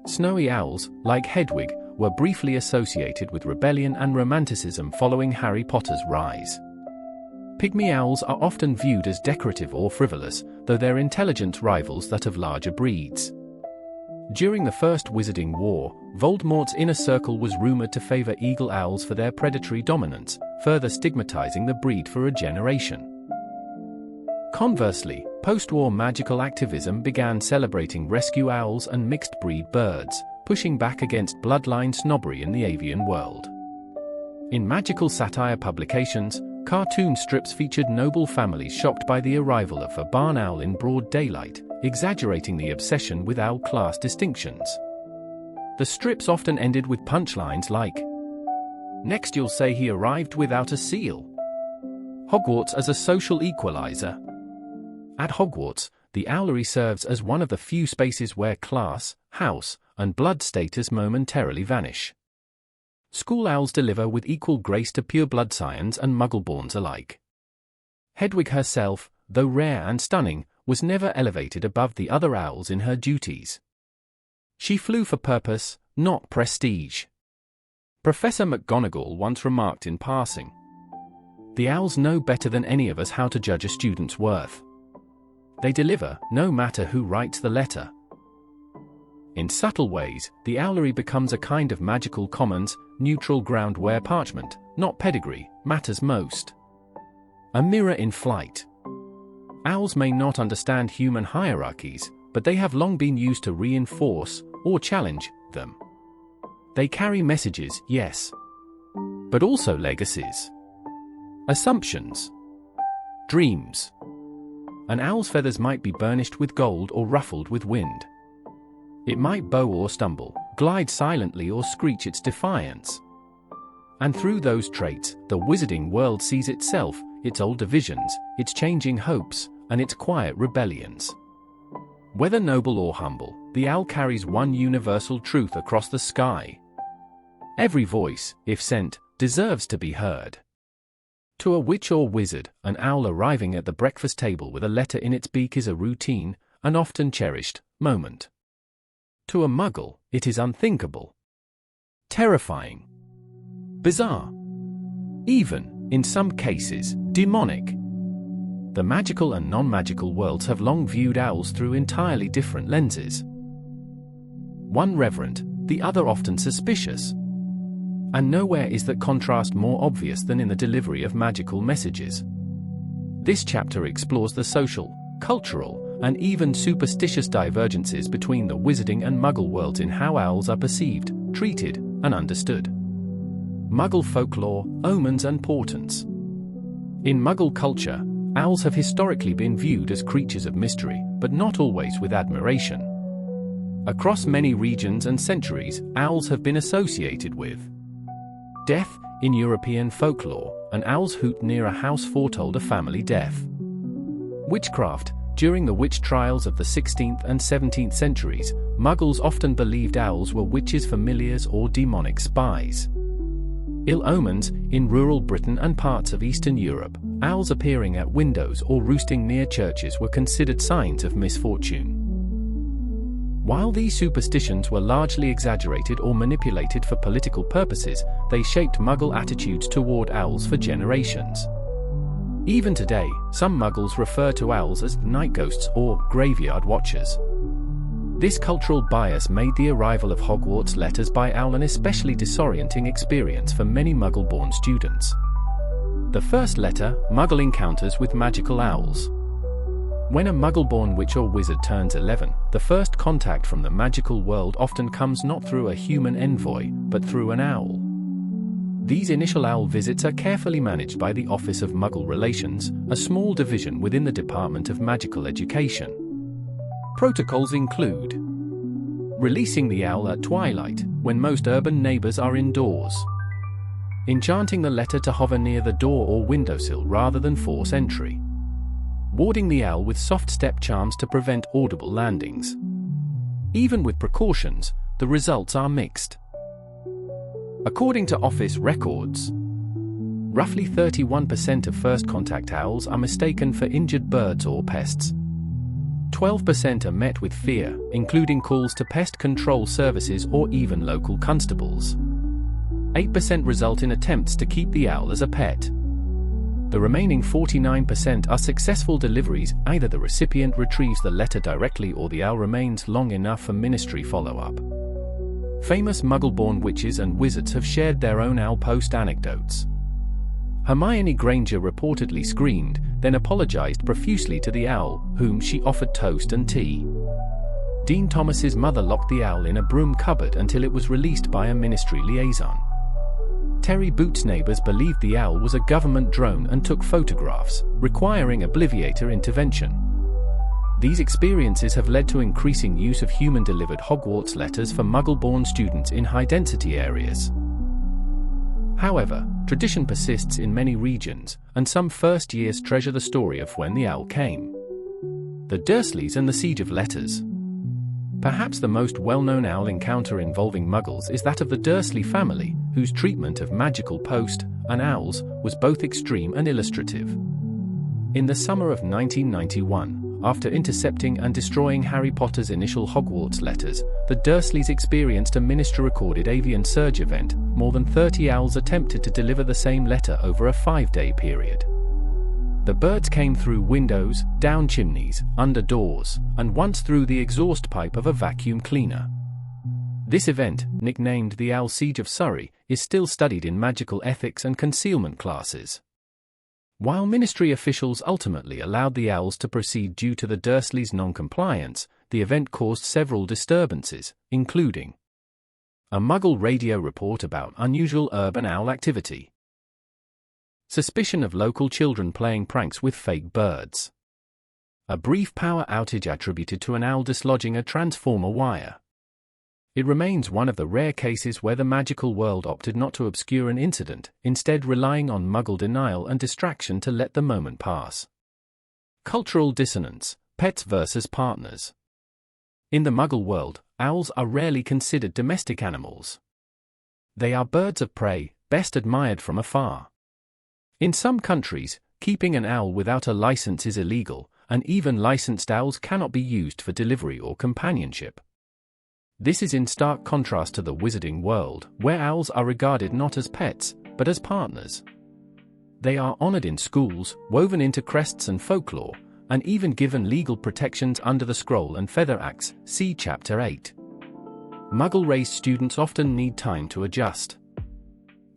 Snowy owls, like Hedwig, were briefly associated with rebellion and romanticism following Harry Potter's rise. Pygmy owls are often viewed as decorative or frivolous, though they're intelligent rivals that of larger breeds. During the First Wizarding War, Voldemort's inner circle was rumored to favor eagle owls for their predatory dominance, further stigmatizing the breed for a generation. Conversely, post-war magical activism began celebrating rescue owls and mixed-breed birds, pushing back against bloodline snobbery in the avian world. In magical satire publications, cartoon strips featured noble families shocked by the arrival of a barn owl in broad daylight, exaggerating the obsession with owl class distinctions. The strips often ended with punchlines like, "Next you'll say he arrived without a seal." Hogwarts as a social equalizer. At Hogwarts, the Owlery serves as one of the few spaces where class, house, and blood status momentarily vanish. School owls deliver with equal grace to pureblood scions and muggleborns alike. Hedwig herself, though rare and stunning, was never elevated above the other owls in her duties. She flew for purpose, not prestige. Professor McGonagall once remarked in passing, "The owls know better than any of us how to judge a student's worth. They deliver, no matter who writes the letter." In subtle ways, the Owlery becomes a kind of magical commons, neutral ground where parchment, not pedigree, matters most. A mirror in flight. Owls may not understand human hierarchies, but they have long been used to reinforce, or challenge, them. They carry messages, yes, but also legacies. Assumptions. Dreams. An owl's feathers might be burnished with gold or ruffled with wind. It might bow or stumble, glide silently or screech its defiance. And through those traits, the wizarding world sees itself, its old divisions, its changing hopes, and its quiet rebellions. Whether noble or humble, the owl carries one universal truth across the sky. Every voice, if sent, deserves to be heard. To a witch or wizard, an owl arriving at the breakfast table with a letter in its beak is a routine, an often cherished, moment. To a muggle, it is unthinkable. Terrifying. Bizarre. Even, in some cases, demonic. The magical and non-magical worlds have long viewed owls through entirely different lenses. One reverent, the other often suspicious. And nowhere is that contrast more obvious than in the delivery of magical messages. This chapter explores the social, cultural, and even superstitious divergences between the wizarding and Muggle worlds in how owls are perceived, treated, and understood. Muggle folklore, omens and portents. In Muggle culture, owls have historically been viewed as creatures of mystery, but not always with admiration. Across many regions and centuries, owls have been associated with death. In European folklore, an owl's hoot near a house foretold a family death. Witchcraft. During the witch trials of the 16th and 17th centuries, Muggles often believed owls were witches' familiars or demonic spies. Ill omens. In rural Britain and parts of Eastern Europe, owls appearing at windows or roosting near churches were considered signs of misfortune. While these superstitions were largely exaggerated or manipulated for political purposes, they shaped Muggle attitudes toward owls for generations. Even today, some Muggles refer to owls as night ghosts or graveyard watchers. This cultural bias made the arrival of Hogwarts letters by owl an especially disorienting experience for many Muggle-born students. The first letter, Muggle encounters with magical owls. When a Muggle-born witch or wizard turns 11, the first contact from the magical world often comes not through a human envoy, but through an owl. These initial owl visits are carefully managed by the Office of Muggle Relations, a small division within the Department of Magical Education. Protocols include releasing the owl at twilight, when most urban neighbors are indoors. Enchanting the letter to hover near the door or windowsill rather than force entry. Warding the owl with soft step charms to prevent audible landings. Even with precautions, the results are mixed. According to office records, roughly 31% of first contact owls are mistaken for injured birds or pests. 12% are met with fear, including calls to pest control services or even local constables. 8% result in attempts to keep the owl as a pet. The remaining 49% are successful deliveries, either the recipient retrieves the letter directly or the owl remains long enough for ministry follow-up. Famous Muggle-born witches and wizards have shared their own owl post anecdotes. Hermione Granger reportedly screamed, then apologized profusely to the owl, whom she offered toast and tea. Dean Thomas's mother locked the owl in a broom cupboard until it was released by a ministry liaison. Terry Boots' neighbors believed the owl was a government drone and took photographs, requiring obliviator intervention. These experiences have led to increasing use of human-delivered Hogwarts letters for Muggle-born students in high-density areas. However, tradition persists in many regions, and some first years treasure the story of when the owl came. The Dursleys and the Siege of Letters. Perhaps the most well-known owl encounter involving Muggles is that of the Dursley family, whose treatment of magical post and owls was both extreme and illustrative. In the summer of 1991, after intercepting and destroying Harry Potter's initial Hogwarts letters, the Dursleys experienced a minister-recorded avian surge event. More than 30 owls attempted to deliver the same letter over a 5-day period. The birds came through windows, down chimneys, under doors, and once through the exhaust pipe of a vacuum cleaner. This event, nicknamed the Owl Siege of Surrey, is still studied in magical ethics and concealment classes. While ministry officials ultimately allowed the owls to proceed due to the Dursleys' non-compliance, the event caused several disturbances, including a Muggle radio report about unusual urban owl activity, suspicion of local children playing pranks with fake birds, a brief power outage attributed to an owl dislodging a transformer wire. It remains one of the rare cases where the magical world opted not to obscure an incident, instead relying on Muggle denial and distraction to let the moment pass. Cultural dissonance, pets versus partners. In the Muggle world, owls are rarely considered domestic animals. They are birds of prey, best admired from afar. In some countries, keeping an owl without a license is illegal, and even licensed owls cannot be used for delivery or companionship. This is in stark contrast to the wizarding world, where owls are regarded not as pets, but as partners. They are honored in schools, woven into crests and folklore, and even given legal protections under the Scroll and Feather Acts, see Chapter 8. Muggle-raised students often need time to adjust.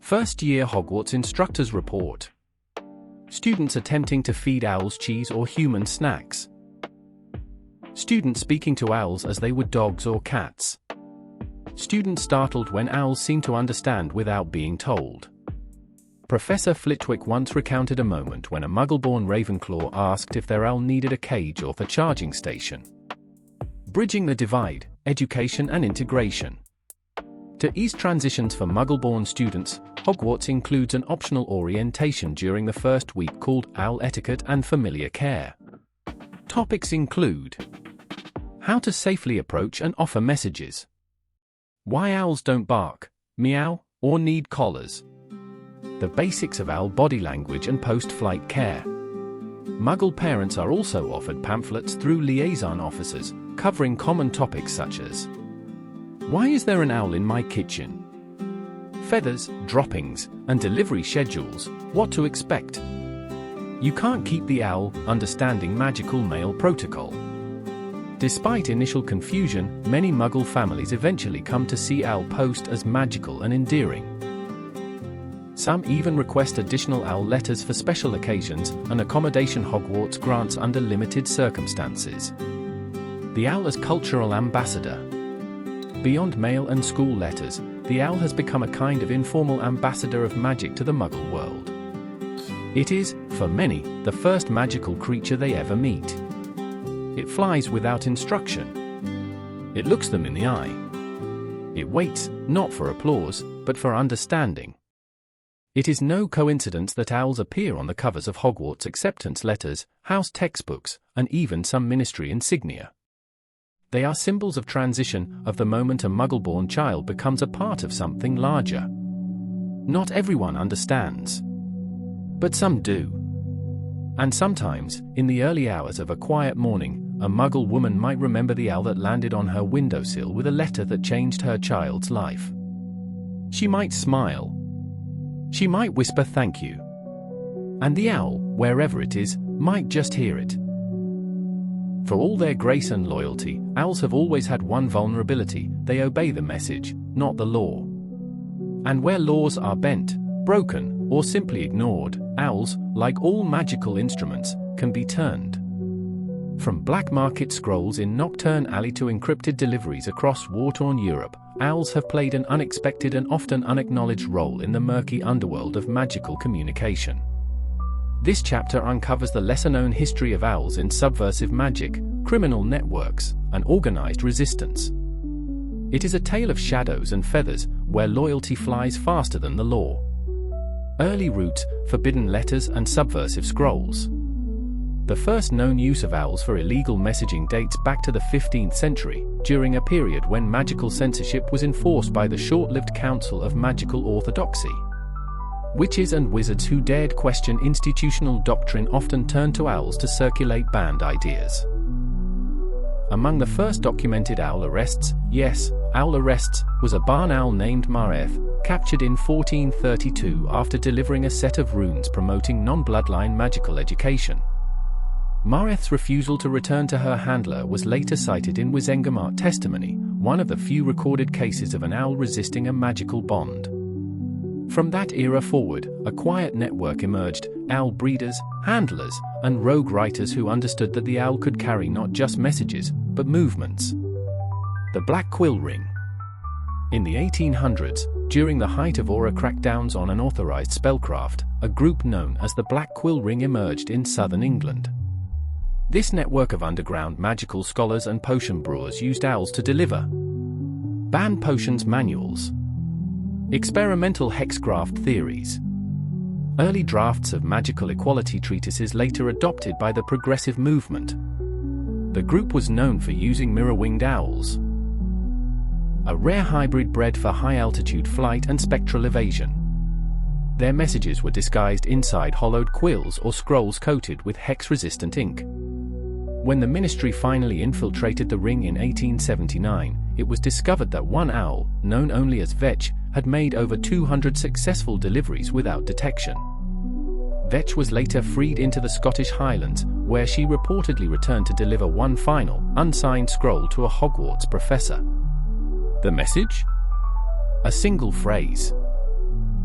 First-year Hogwarts instructors report. Students attempting to feed owls cheese or human snacks. Students speaking to owls as they would dogs or cats. Students startled when owls seem to understand without being told. Professor Flitwick once recounted a moment when a Muggle-born Ravenclaw asked if their owl needed a cage or the charging station. Bridging the divide, education and integration. To ease transitions for Muggle-born students, Hogwarts includes an optional orientation during the first week called Owl Etiquette and Familiar Care. Topics include how to safely approach and offer messages, why owls don't bark, meow, or need collars, the basics of owl body language and post-flight care. Muggle parents are also offered pamphlets through liaison officers, covering common topics such as why is there an owl in my kitchen? Feathers, droppings, and delivery schedules, what to expect. You can't keep the owl, understanding magical mail protocol. Despite initial confusion, many Muggle families eventually come to see Owl Post as magical and endearing. Some even request additional owl letters for special occasions, an accommodation Hogwarts grants under limited circumstances. The owl as cultural ambassador. Beyond mail and school letters, the owl has become a kind of informal ambassador of magic to the Muggle world. It is, for many, the first magical creature they ever meet. It flies without instruction. It looks them in the eye. It waits, not for applause, but for understanding. It is no coincidence that owls appear on the covers of Hogwarts acceptance letters, house textbooks, and even some ministry insignia. They are symbols of transition, of the moment a Muggle-born child becomes a part of something larger. Not everyone understands. But some do. And sometimes, in the early hours of a quiet morning, a Muggle woman might remember the owl that landed on her windowsill with a letter that changed her child's life. She might smile. She might whisper thank you. And the owl, wherever it is, might just hear it. For all their grace and loyalty, owls have always had one vulnerability: they obey the message, not the law. And where laws are bent, broken, or simply ignored, owls, like all magical instruments, can be turned. From black market scrolls in Nocturne Alley to encrypted deliveries across war-torn Europe, owls have played an unexpected and often unacknowledged role in the murky underworld of magical communication. This chapter uncovers the lesser-known history of owls in subversive magic, criminal networks, and organized resistance. It is a tale of shadows and feathers, where loyalty flies faster than the law. Early roots, forbidden letters, and subversive scrolls. The first known use of owls for illegal messaging dates back to the 15th century, during a period when magical censorship was enforced by the short-lived Council of Magical Orthodoxy. Witches and wizards who dared question institutional doctrine often turned to owls to circulate banned ideas. Among the first documented owl arrests, yes, owl arrests, was a barn owl named Mareth, captured in 1432 after delivering a set of runes promoting non-bloodline magical education. Mareth's refusal to return to her handler was later cited in Wizengamot testimony, one of the few recorded cases of an owl resisting a magical bond. From that era forward, a quiet network emerged: owl breeders, handlers, and rogue writers who understood that the owl could carry not just messages, but movements. The Black Quill Ring. In the 1800s, during the height of Aura crackdowns on unauthorized spellcraft, a group known as the Black Quill Ring emerged in southern England. This network of underground magical scholars and potion brewers used owls to deliver banned potions manuals, experimental hexcraft theories, early drafts of magical equality treatises later adopted by the progressive movement. The group was known for using mirror-winged owls, a rare hybrid bred for high-altitude flight and spectral evasion. Their messages were disguised inside hollowed quills or scrolls coated with hex-resistant ink. When the ministry finally infiltrated the ring in 1879, it was discovered that one owl, known only as Vetch, had made over 200 successful deliveries without detection. Vetch was later freed into the Scottish Highlands, where she reportedly returned to deliver one final, unsigned scroll to a Hogwarts professor. The message? A single phrase.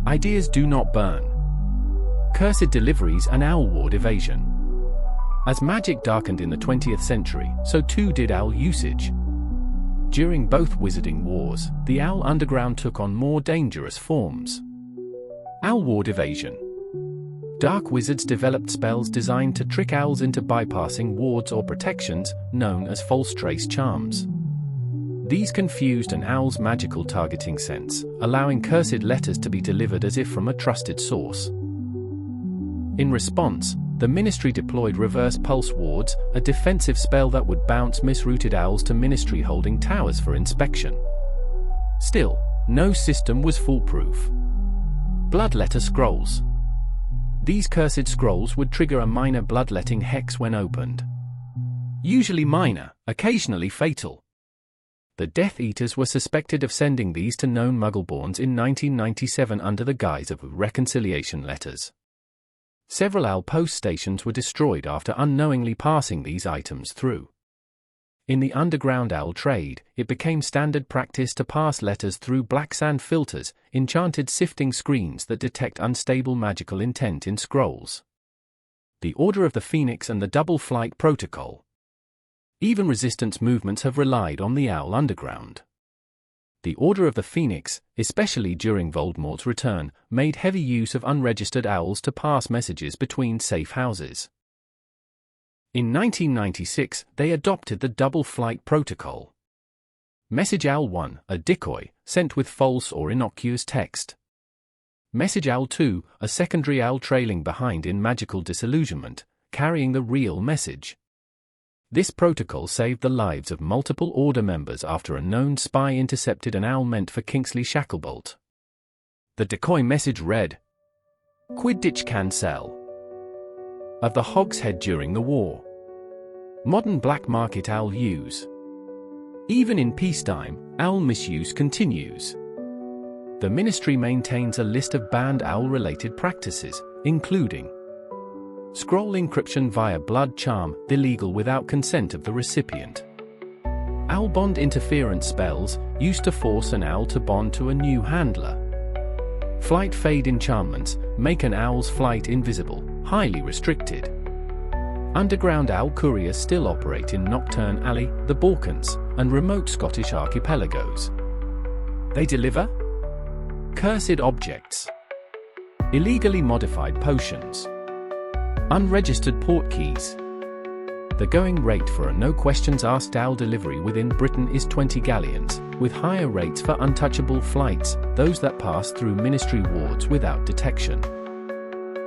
Ideas do not burn. Cursed deliveries and owl ward evasion. As magic darkened in the 20th century, so too did owl usage. During both wizarding wars, the owl underground took on more dangerous forms. Owl ward evasion. Dark wizards developed spells designed to trick owls into bypassing wards or protections, known as false trace charms. These confused an owl's magical targeting sense, allowing cursed letters to be delivered as if from a trusted source. In response, the Ministry deployed reverse pulse wards, a defensive spell that would bounce misrouted owls to Ministry-holding towers for inspection. Still, no system was foolproof. Bloodletter scrolls. These cursed scrolls would trigger a minor bloodletting hex when opened. Usually minor, occasionally fatal. The Death Eaters were suspected of sending these to known Muggleborns in 1997 under the guise of reconciliation letters. Several owl post stations were destroyed after unknowingly passing these items through. In the underground owl trade, it became standard practice to pass letters through black sand filters, enchanted sifting screens that detect unstable magical intent in scrolls. The Order of the Phoenix and the Double Flight Protocol. Even resistance movements have relied on the owl underground. The Order of the Phoenix, especially during Voldemort's return, made heavy use of unregistered owls to pass messages between safe houses. In 1996, they adopted the Double Flight Protocol. Message Owl 1, a decoy, sent with false or innocuous text. Message Owl 2, a secondary owl trailing behind in magical disillusionment, carrying the real message. This protocol saved the lives of multiple Order members after a known spy intercepted an owl meant for Kingsley Shacklebolt. The decoy message read, "Quidditch can sell." Of the Hogshead during the war. Modern black market owl use. Even in peacetime, owl misuse continues. The Ministry maintains a list of banned owl-related practices, including scroll encryption via blood charm, illegal without consent of the recipient. Owl bond interference spells, used to force an owl to bond to a new handler. Flight fade enchantments, make an owl's flight invisible, highly restricted. Underground owl couriers still operate in Nocturne Alley, the Balkans, and remote Scottish archipelagos. They deliver cursed objects, illegally modified potions, unregistered portkeys. The going rate for a no-questions-asked owl delivery within Britain is 20 galleons, with higher rates for untouchable flights, those that pass through Ministry wards without detection.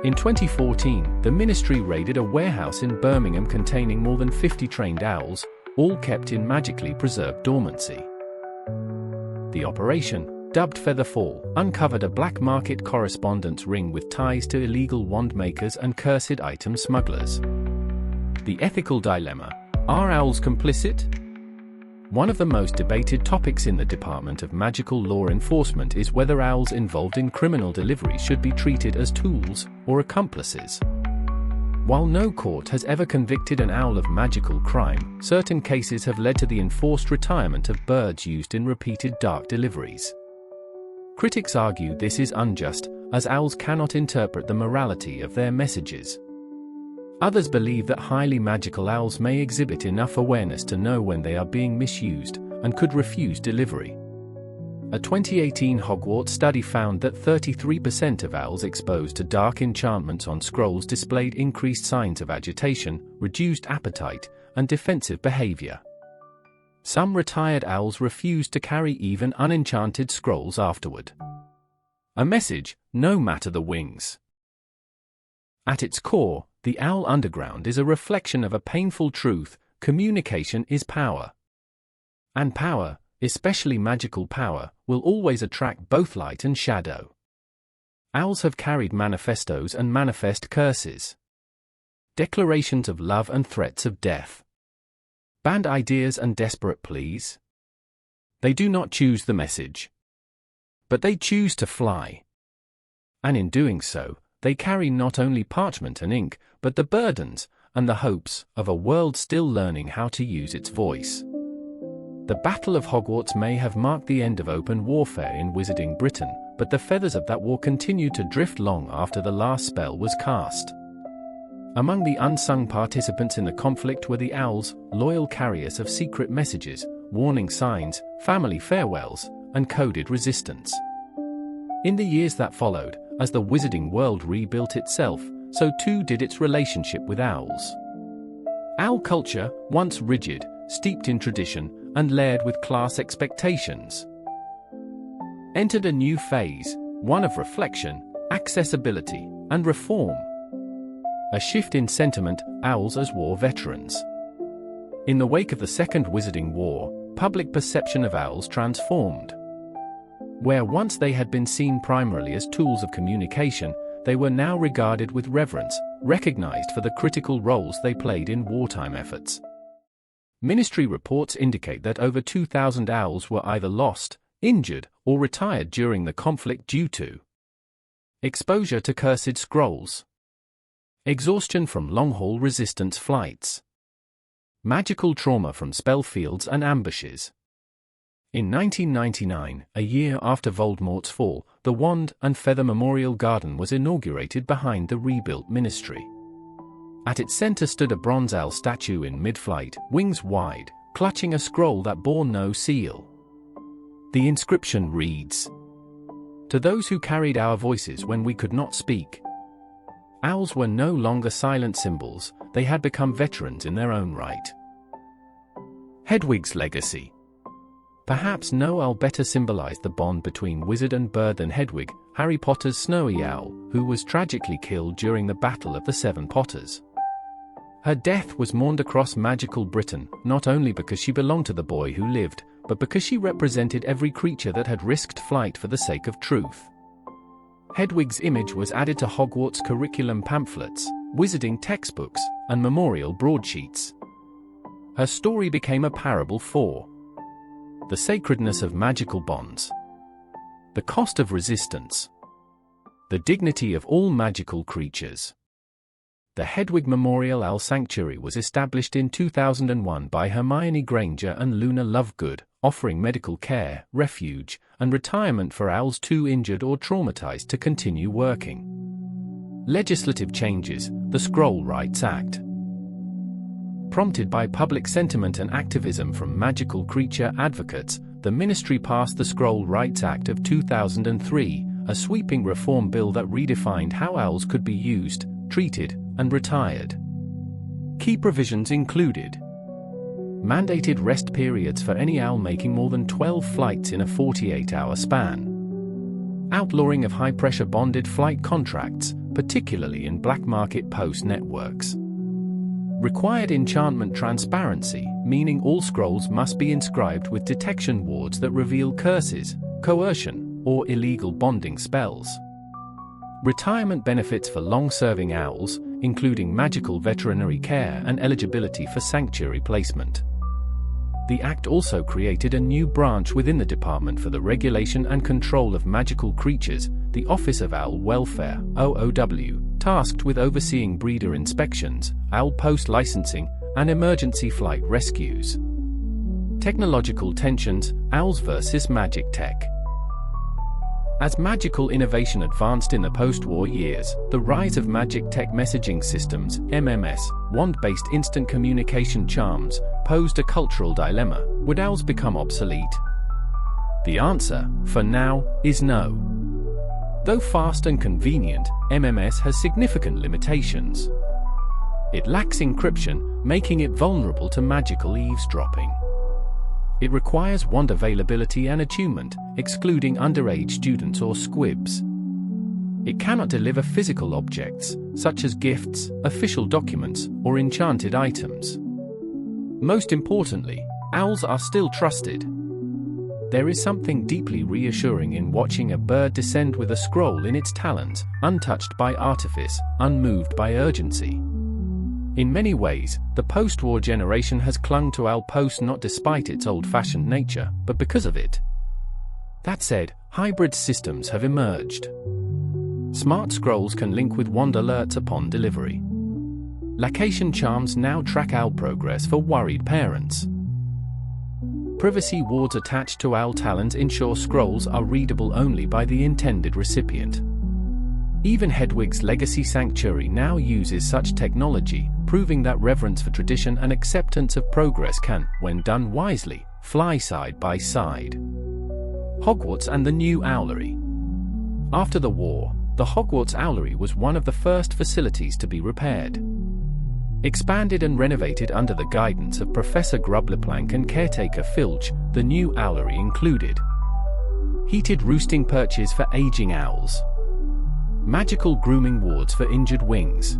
In 2014, the Ministry raided a warehouse in Birmingham containing more than 50 trained owls, all kept in magically preserved dormancy. The operation, dubbed Featherfall, uncovered a black market correspondence ring with ties to illegal wand makers and cursed item smugglers. The ethical dilemma: are owls complicit? One of the most debated topics in the Department of Magical Law Enforcement is whether owls involved in criminal delivery should be treated as tools or accomplices. While no court has ever convicted an owl of magical crime, certain cases have led to the enforced retirement of birds used in repeated dark deliveries. Critics argue this is unjust, as owls cannot interpret the morality of their messages. Others believe that highly magical owls may exhibit enough awareness to know when they are being misused, and could refuse delivery. A 2018 Hogwarts study found that 33% of owls exposed to dark enchantments on scrolls displayed increased signs of agitation, reduced appetite, and defensive behavior. Some retired owls refused to carry even unenchanted scrolls afterward. A message, no matter the wings. At its core, the owl underground is a reflection of a painful truth: communication is power. And power, especially magical power, will always attract both light and shadow. Owls have carried manifestos and manifest curses. Declarations of love and threats of death. Banned ideas and desperate pleas. They do not choose the message, but they choose to fly. And in doing so, they carry not only parchment and ink, but the burdens and the hopes of a world still learning how to use its voice. The Battle of Hogwarts may have marked the end of open warfare in Wizarding Britain, but the feathers of that war continued to drift long after the last spell was cast. Among the unsung participants in the conflict were the owls, loyal carriers of secret messages, warning signs, family farewells, and coded resistance. In the years that followed, as the wizarding world rebuilt itself, so too did its relationship with owls. Owl culture, once rigid, steeped in tradition, and layered with class expectations, entered a new phase, one of reflection, accessibility, and reform. A shift in sentiment, owls as war veterans. In the wake of the Second Wizarding War, public perception of owls transformed. Where once they had been seen primarily as tools of communication, they were now regarded with reverence, recognized for the critical roles they played in wartime efforts. Ministry reports indicate that over 2,000 owls were either lost, injured, or retired during the conflict due to exposure to cursed scrolls, exhaustion from long-haul resistance flights, magical trauma from spell fields and ambushes. In 1999, a year after Voldemort's fall, the Wand and Feather Memorial Garden was inaugurated behind the rebuilt ministry. At its center stood a bronze owl statue in mid-flight, wings wide, clutching a scroll that bore no seal. The inscription reads, "To those who carried our voices when we could not speak." Owls were no longer silent symbols, they had become veterans in their own right. Hedwig's legacy. Perhaps no owl better symbolized the bond between wizard and bird than Hedwig, Harry Potter's snowy owl, who was tragically killed during the Battle of the Seven Potters. Her death was mourned across magical Britain, not only because she belonged to the boy who lived, but because she represented every creature that had risked flight for the sake of truth. Hedwig's image was added to Hogwarts curriculum pamphlets, wizarding textbooks, and memorial broadsheets. Her story became a parable for the sacredness of magical bonds, the cost of resistance, the dignity of all magical creatures. The Hedwig Memorial Owl Sanctuary was established in 2001 by Hermione Granger and Luna Lovegood, offering medical care, refuge, and retirement for owls too injured or traumatized to continue working. Legislative changes, the Scroll Rights Act. Prompted by public sentiment and activism from magical creature advocates, the ministry passed the Scroll Rights Act of 2003, a sweeping reform bill that redefined how owls could be used, treated, and retired. Key provisions included mandated rest periods for any owl making more than 12 flights in a 48-hour span, outlawing of high-pressure bonded flight contracts, particularly in black market post networks. Required enchantment transparency, meaning all scrolls must be inscribed with detection wards that reveal curses, coercion, or illegal bonding spells. Retirement benefits for long-serving owls, including magical veterinary care and eligibility for sanctuary placement. The Act also created a new branch within the Department for the Regulation and Control of Magical Creatures, the Office of Owl Welfare, OOW, tasked with overseeing breeder inspections, owl post licensing, and emergency flight rescues. Technological tensions, owls versus magic tech. As magical innovation advanced in the post-war years, the rise of magic tech messaging systems, MMS, wand-based instant communication charms, posed a cultural dilemma. Would owls become obsolete? The answer, for now, is no. Though fast and convenient, MMS has significant limitations. It lacks encryption, making it vulnerable to magical eavesdropping. It requires wand availability and attunement, excluding underage students or squibs. It cannot deliver physical objects, such as gifts, official documents, or enchanted items. Most importantly, owls are still trusted. There is something deeply reassuring in watching a bird descend with a scroll in its talons, untouched by artifice, unmoved by urgency. In many ways, the post-war generation has clung to owl post not despite its old-fashioned nature, but because of it. That said, hybrid systems have emerged. Smart scrolls can link with wand alerts upon delivery. Location charms now track owl progress for worried parents. Privacy wards attached to owl talons ensure scrolls are readable only by the intended recipient. Even Hedwig's legacy sanctuary now uses such technology, proving that reverence for tradition and acceptance of progress can, when done wisely, fly side by side. Hogwarts and the new Owlery. After the war, the Hogwarts Owlery was one of the first facilities to be repaired. Expanded and renovated under the guidance of Professor Grubleplank and caretaker Filch, the new Owlery included heated roosting perches for aging owls, magical grooming wards for injured wings,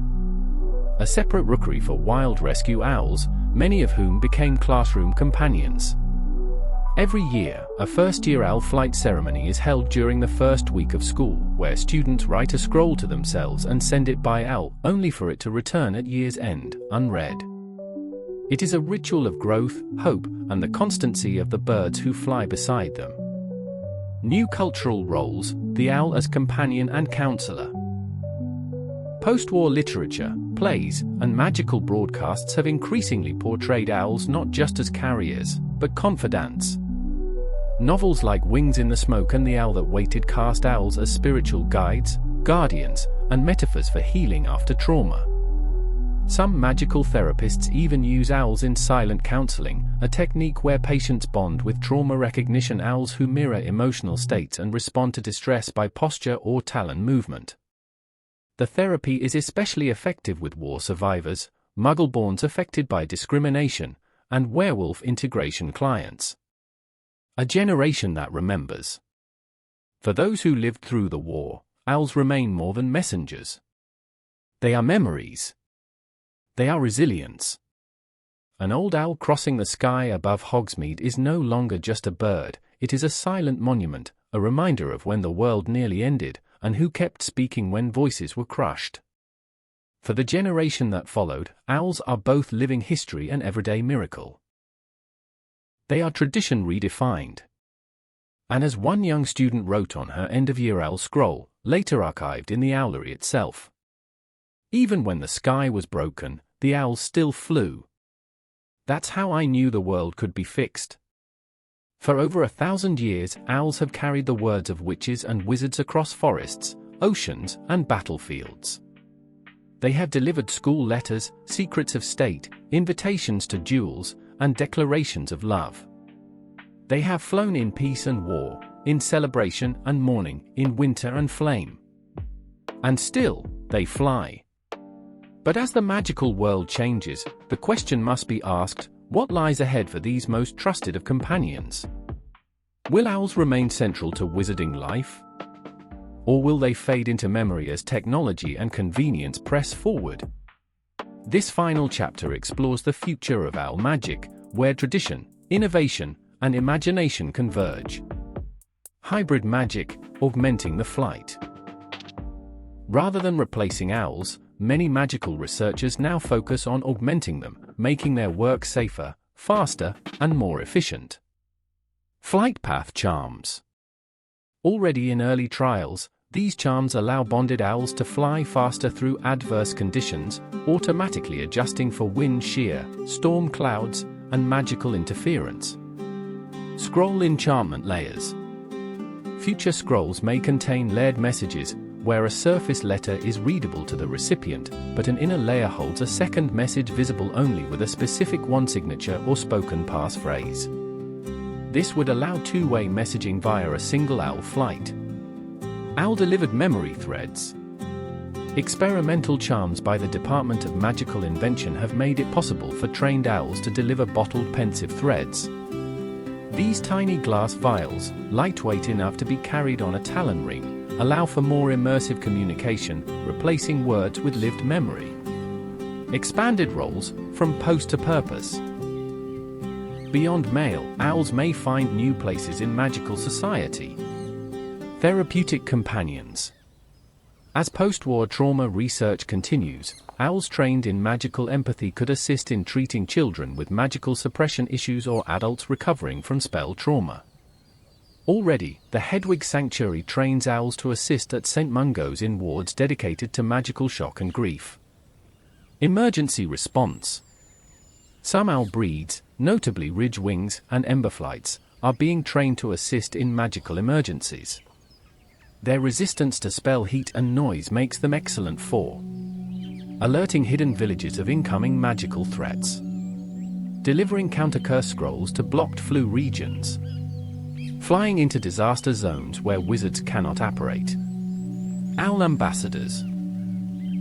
a separate rookery for wild rescue owls, many of whom became classroom companions. Every year, a first-year owl flight ceremony is held during the first week of school, where students write a scroll to themselves and send it by owl, only for it to return at year's end, unread. It is a ritual of growth, hope, and the constancy of the birds who fly beside them. New cultural roles, the owl as companion and counselor. Post-war literature, plays, and magical broadcasts have increasingly portrayed owls not just as carriers, but confidants. Novels like Wings in the Smoke and The Owl That Waited cast owls as spiritual guides, guardians, and metaphors for healing after trauma. Some magical therapists even use owls in silent counseling, a technique where patients bond with trauma recognition owls who mirror emotional states and respond to distress by posture or talon movement. The therapy is especially effective with war survivors, Muggleborns affected by discrimination, and werewolf integration clients. A generation that remembers. For those who lived through the war, owls remain more than messengers. They are memories. They are resilience. An old owl crossing the sky above Hogsmeade is no longer just a bird, it is a silent monument, a reminder of when the world nearly ended, and who kept speaking when voices were crushed. For the generation that followed, owls are both living history and everyday miracle. They are tradition redefined. And as one young student wrote on her end-of-year owl scroll, later archived in the Owlery itself, even when the sky was broken, the owls still flew. That's how I knew the world could be fixed. For over 1,000 years, owls have carried the words of witches and wizards across forests, oceans, and battlefields. They have delivered school letters, secrets of state, invitations to duels, and declarations of love. They have flown in peace and war, in celebration and mourning, in winter and flame. And still, they fly. But as the magical world changes, the question must be asked, what lies ahead for these most trusted of companions? Will owls remain central to wizarding life? Or will they fade into memory as technology and convenience press forward? This final chapter explores the future of owl magic, where tradition, innovation, and imagination converge. Hybrid magic, augmenting the flight. Rather than replacing owls, many magical researchers now focus on augmenting them, making their work safer, faster, and more efficient. Flight path charms. Already in early trials, these charms allow bonded owls to fly faster through adverse conditions, automatically adjusting for wind shear, storm clouds, and magical interference. Scroll enchantment layers. Future scrolls may contain layered messages, where a surface letter is readable to the recipient, but an inner layer holds a second message visible only with a specific wand signature or spoken passphrase. This would allow two-way messaging via a single owl flight. Owl-delivered memory threads. Experimental charms by the Department of Magical Invention have made it possible for trained owls to deliver bottled pensive threads. These tiny glass vials, lightweight enough to be carried on a talon ring, allow for more immersive communication, replacing words with lived memory. Expanded roles, from post to purpose. Beyond mail, owls may find new places in magical society. Therapeutic companions. As post-war trauma research continues, owls trained in magical empathy could assist in treating children with magical suppression issues or adults recovering from spell trauma. Already, the Hedwig Sanctuary trains owls to assist at St. Mungo's in wards dedicated to magical shock and grief. Emergency response. Some owl breeds, notably ridge-wings and emberflights, are being trained to assist in magical emergencies. Their resistance to spell heat and noise makes them excellent for alerting hidden villages of incoming magical threats, delivering counter-curse scrolls to blocked flu regions, flying into disaster zones where wizards cannot operate. Owl ambassadors.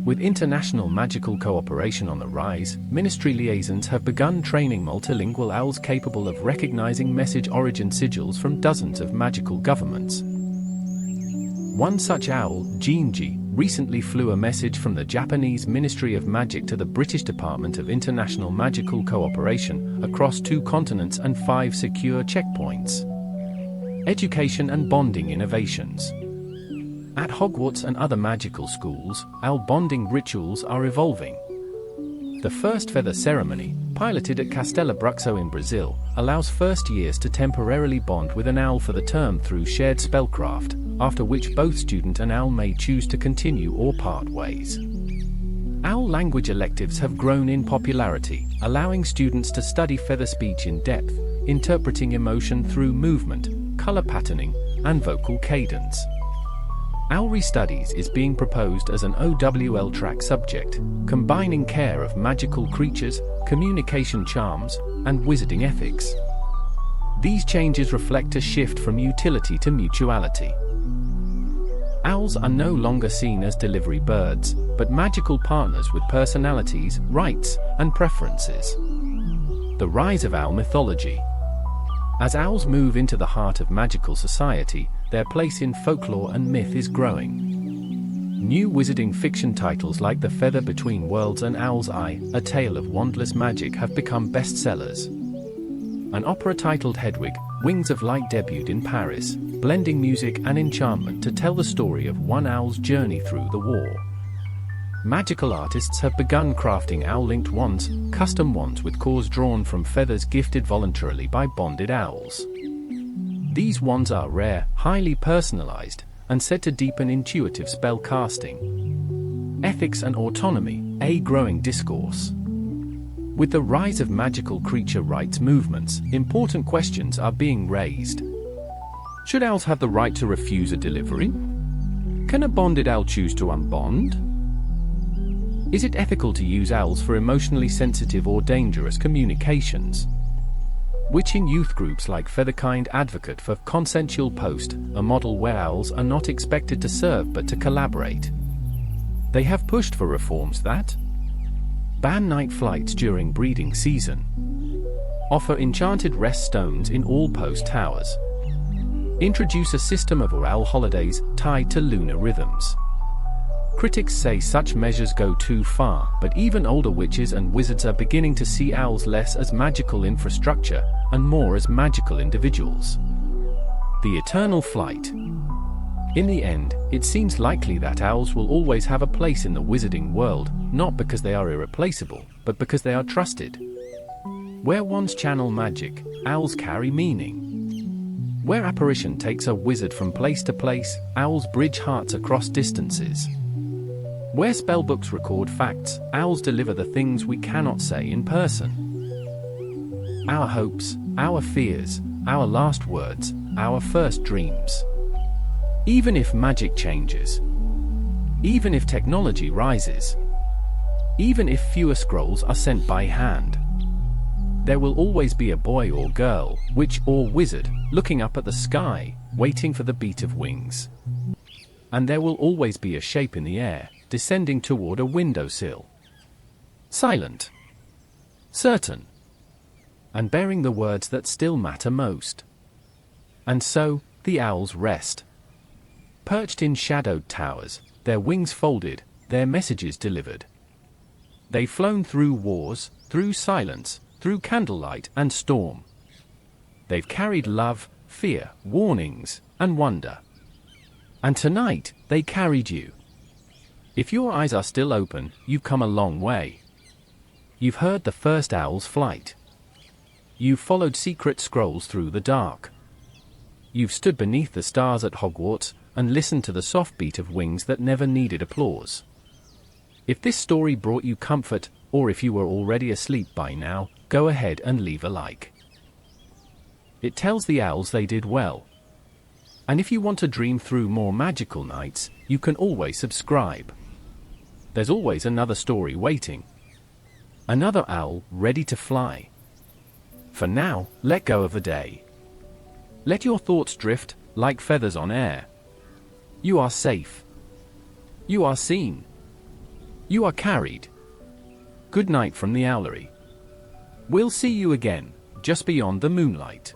With international magical cooperation on the rise, ministry liaisons have begun training multilingual owls capable of recognizing message origin sigils from dozens of magical governments. One such owl, Jinji, recently flew a message from the Japanese Ministry of Magic to the British Department of International Magical Cooperation across 2 continents and 5 secure checkpoints. Education and bonding innovations. At Hogwarts and other magical schools, owl bonding rituals are evolving. The first feather ceremony, piloted at Castelo Bruxo in Brazil, allows first years to temporarily bond with an owl for the term through shared spellcraft, after which both student and owl may choose to continue or part ways. Owl language electives have grown in popularity, allowing students to study feather speech in depth, interpreting emotion through movement, color patterning, and vocal cadence. Owlery Studies is being proposed as an OWL track subject, combining care of magical creatures, communication charms, and wizarding ethics. These changes reflect a shift from utility to mutuality. Owls are no longer seen as delivery birds, but magical partners with personalities, rights, and preferences. The rise of owl mythology. As owls move into the heart of magical society, their place in folklore and myth is growing. New wizarding fiction titles like The Feather Between Worlds and Owl's Eye, A Tale of Wandless Magic have become bestsellers. An opera titled Hedwig, Wings of Light debuted in Paris, blending music and enchantment to tell the story of one owl's journey through the war. Magical artists have begun crafting owl-linked wands, custom wands with cores drawn from feathers gifted voluntarily by bonded owls. These wands are rare, highly personalized, and said to deepen intuitive spell casting. Ethics and autonomy, a growing discourse. With the rise of magical creature rights movements, important questions are being raised. Should owls have the right to refuse a delivery? Can a bonded owl choose to unbond? Is it ethical to use owls for emotionally sensitive or dangerous communications? Witching youth groups like Featherkind advocate for consensual post, a model where owls are not expected to serve but to collaborate. They have pushed for reforms that ban night flights during breeding season, offer enchanted rest stones in all post towers, introduce a system of owl holidays tied to lunar rhythms. Critics say such measures go too far, but even older witches and wizards are beginning to see owls less as magical infrastructure and more as magical individuals. The eternal flight. In the end, it seems likely that owls will always have a place in the wizarding world, not because they are irreplaceable, but because they are trusted. Where wands channel magic, owls carry meaning. Where apparition takes a wizard from place to place, owls bridge hearts across distances. Where spellbooks record facts, owls deliver the things we cannot say in person. Our hopes, our fears, our last words, our first dreams. Even if magic changes, even if technology rises, even if fewer scrolls are sent by hand, there will always be a boy or girl, witch or wizard, looking up at the sky, waiting for the beat of wings. And there will always be a shape in the air, descending toward a windowsill. Silent, certain, and bearing the words that still matter most. And so, the owls rest. Perched in shadowed towers, their wings folded, their messages delivered. They've flown through wars, through silence, through candlelight and storm. They've carried love, fear, warnings, and wonder. And tonight, they carried you. If your eyes are still open, you've come a long way. You've heard the first owl's flight. You've followed secret scrolls through the dark. you've stood beneath the stars at Hogwarts and listened to the soft beat of wings that never needed applause. If this story brought you comfort, or if you were already asleep by now, go ahead and leave a like. It tells the owls they did well. And if you want to dream through more magical nights, you can always subscribe. There's always another story waiting. Another owl ready to fly. For now, let go of the day. Let your thoughts drift like feathers on air. You are safe. You are seen. You are carried. Good night from the Owlery. We'll see you again, just beyond the moonlight.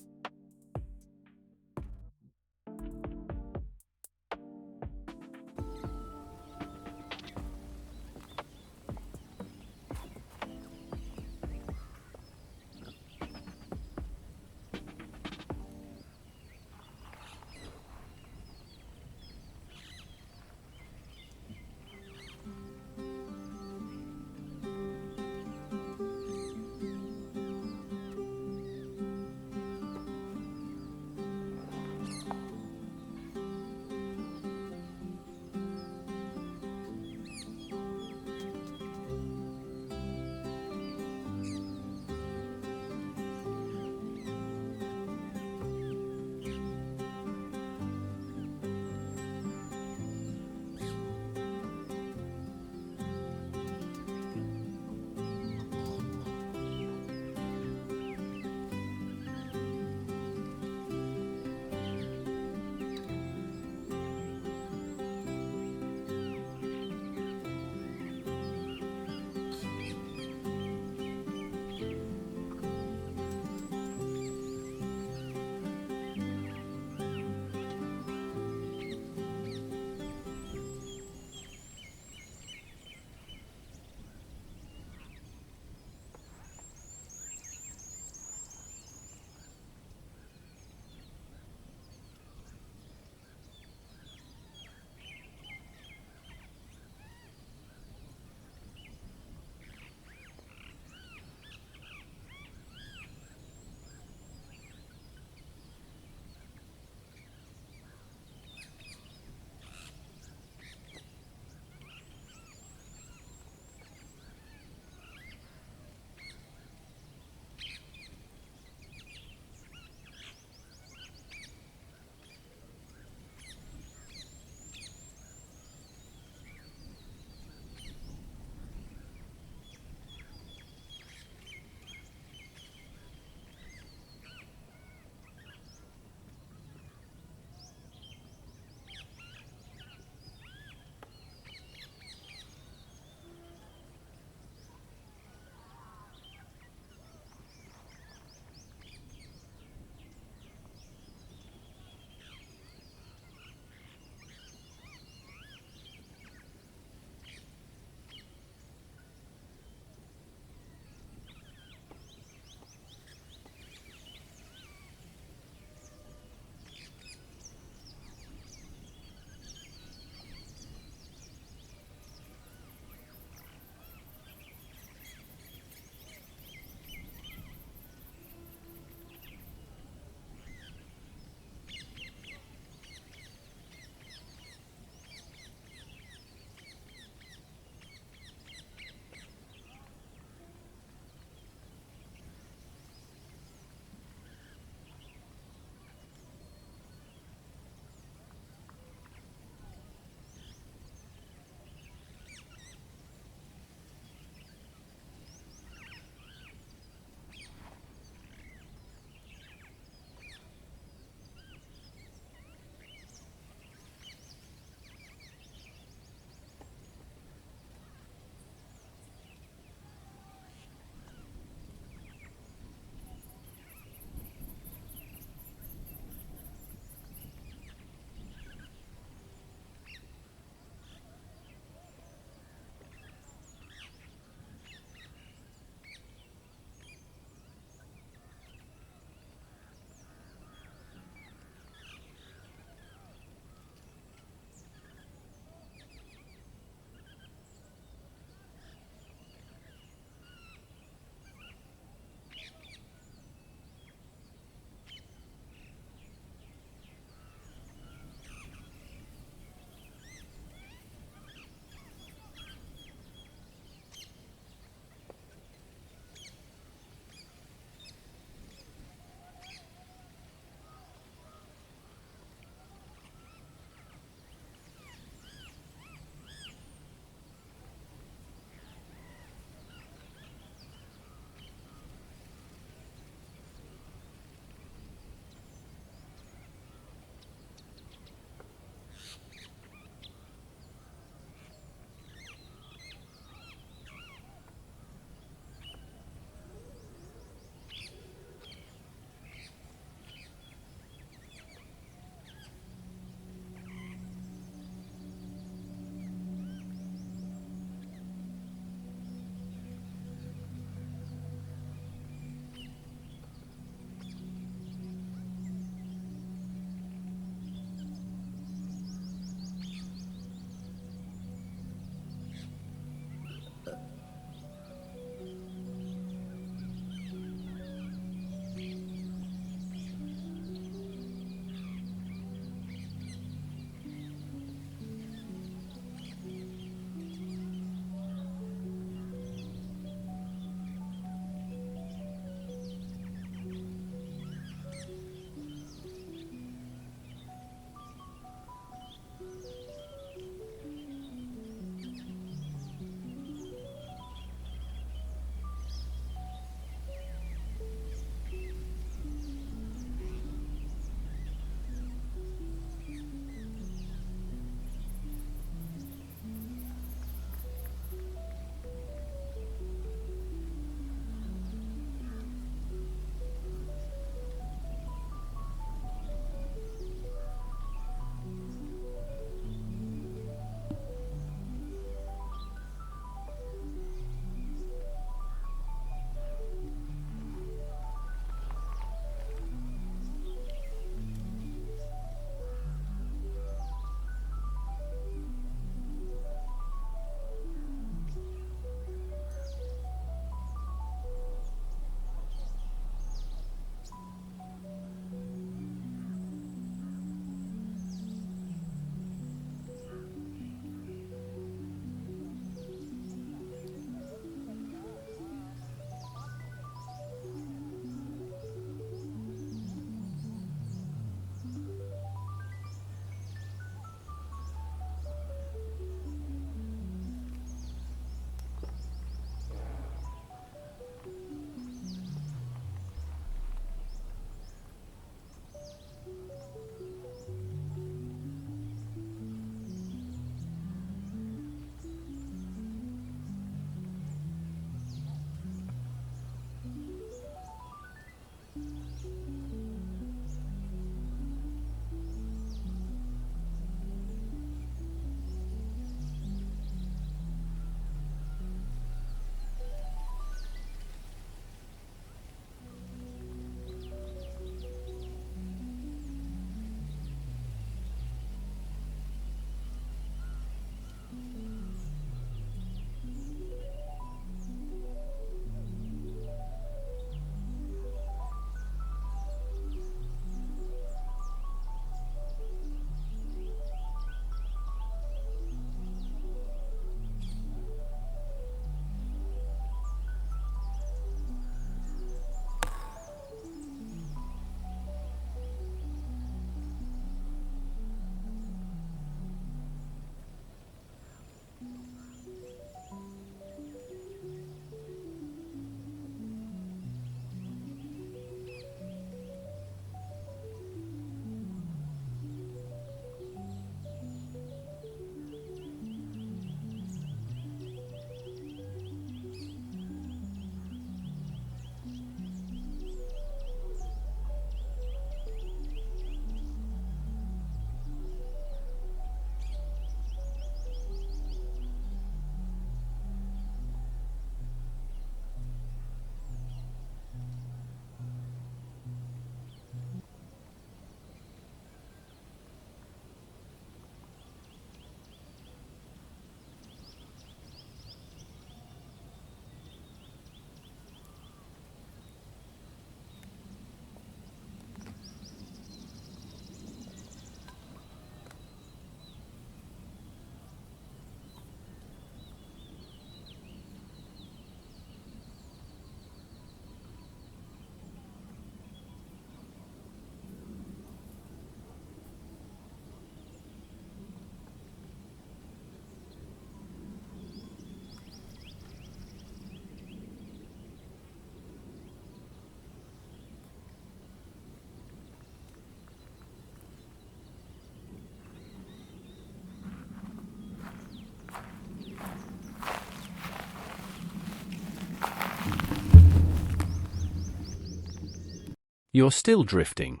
You're still drifting.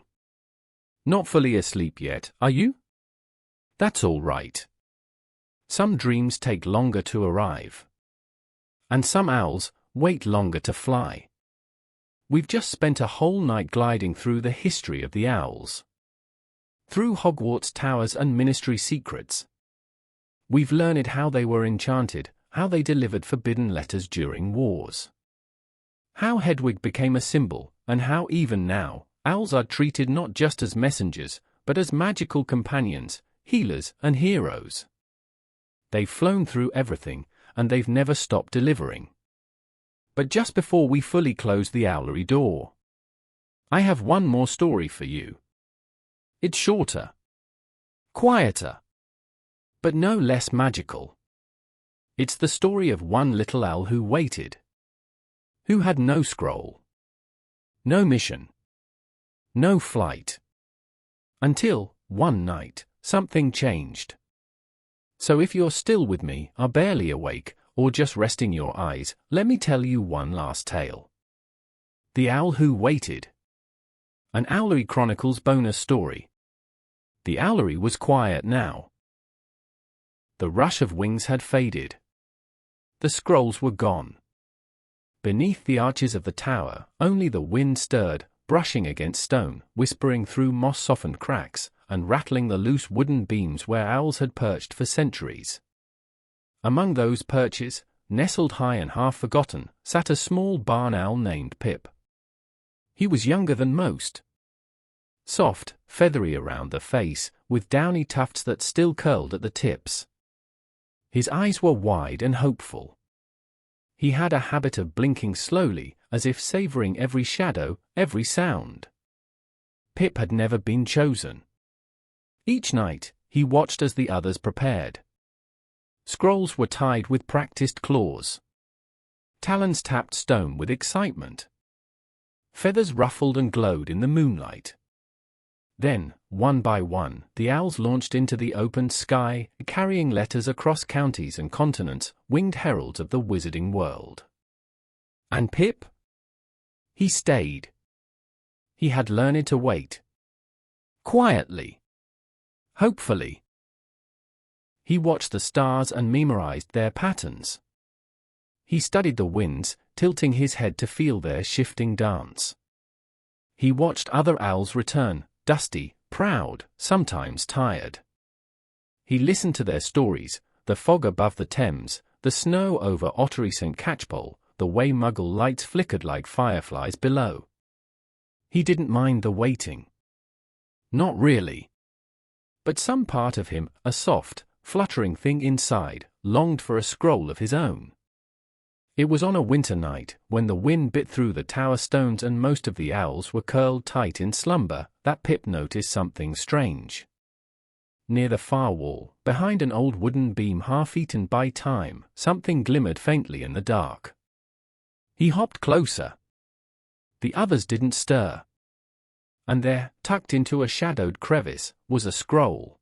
Not fully asleep yet, are you? That's all right. Some dreams take longer to arrive. And some owls wait longer to fly. We've just spent a whole night gliding through the history of the owls. Through Hogwarts towers and ministry secrets. We've learned how they were enchanted, how they delivered forbidden letters during wars. How Hedwig became a symbol, and how even now, owls are treated not just as messengers, but as magical companions, healers, and heroes. They've flown through everything, and they've never stopped delivering. But just before we fully close the Owlery door, I have one more story for you. It's shorter, quieter, but no less magical. It's the story of one little owl who waited, who had no scroll, no mission, no flight, until, one night, something changed. So if you're still with me, are barely awake, or just resting your eyes, let me tell you one last tale. The Owl Who Waited. An Owlery Chronicles bonus story. The Owlery was quiet now. The rush of wings had faded. The scrolls were gone. Beneath the arches of the tower, only the wind stirred, brushing against stone, whispering through moss-softened cracks, and rattling the loose wooden beams where owls had perched for centuries. Among those perches, nestled high and half-forgotten, sat a small barn owl named Pip. He was younger than most. Soft, feathery around the face, with downy tufts that still curled at the tips. His eyes were wide and hopeful. He had a habit of blinking slowly, as if savoring every shadow, every sound. Pip had never been chosen. Each night, he watched as the others prepared. Scrolls were tied with practiced claws. Talons tapped stone with excitement. Feathers ruffled and glowed in the moonlight. Then, one by one, the owls launched into the open sky, carrying letters across counties and continents, winged heralds of the wizarding world. And Pip? He stayed. He had learned to wait. Quietly. Hopefully. He watched the stars and memorized their patterns. He studied the winds, tilting his head to feel their shifting dance. He watched other owls return, dusty, proud, sometimes tired. He listened to their stories, the fog above the Thames, the snow over Ottery St. Catchpole, the way Muggle lights flickered like fireflies below. He didn't mind the waiting. Not really. But some part of him, a soft, fluttering thing inside, longed for a scroll of his own. It was on a winter night, when the wind bit through the tower stones and most of the owls were curled tight in slumber, that Pip noticed something strange. Near the far wall, behind an old wooden beam half-eaten by time, something glimmered faintly in the dark. He hopped closer. The others didn't stir. And there, tucked into a shadowed crevice, was a scroll.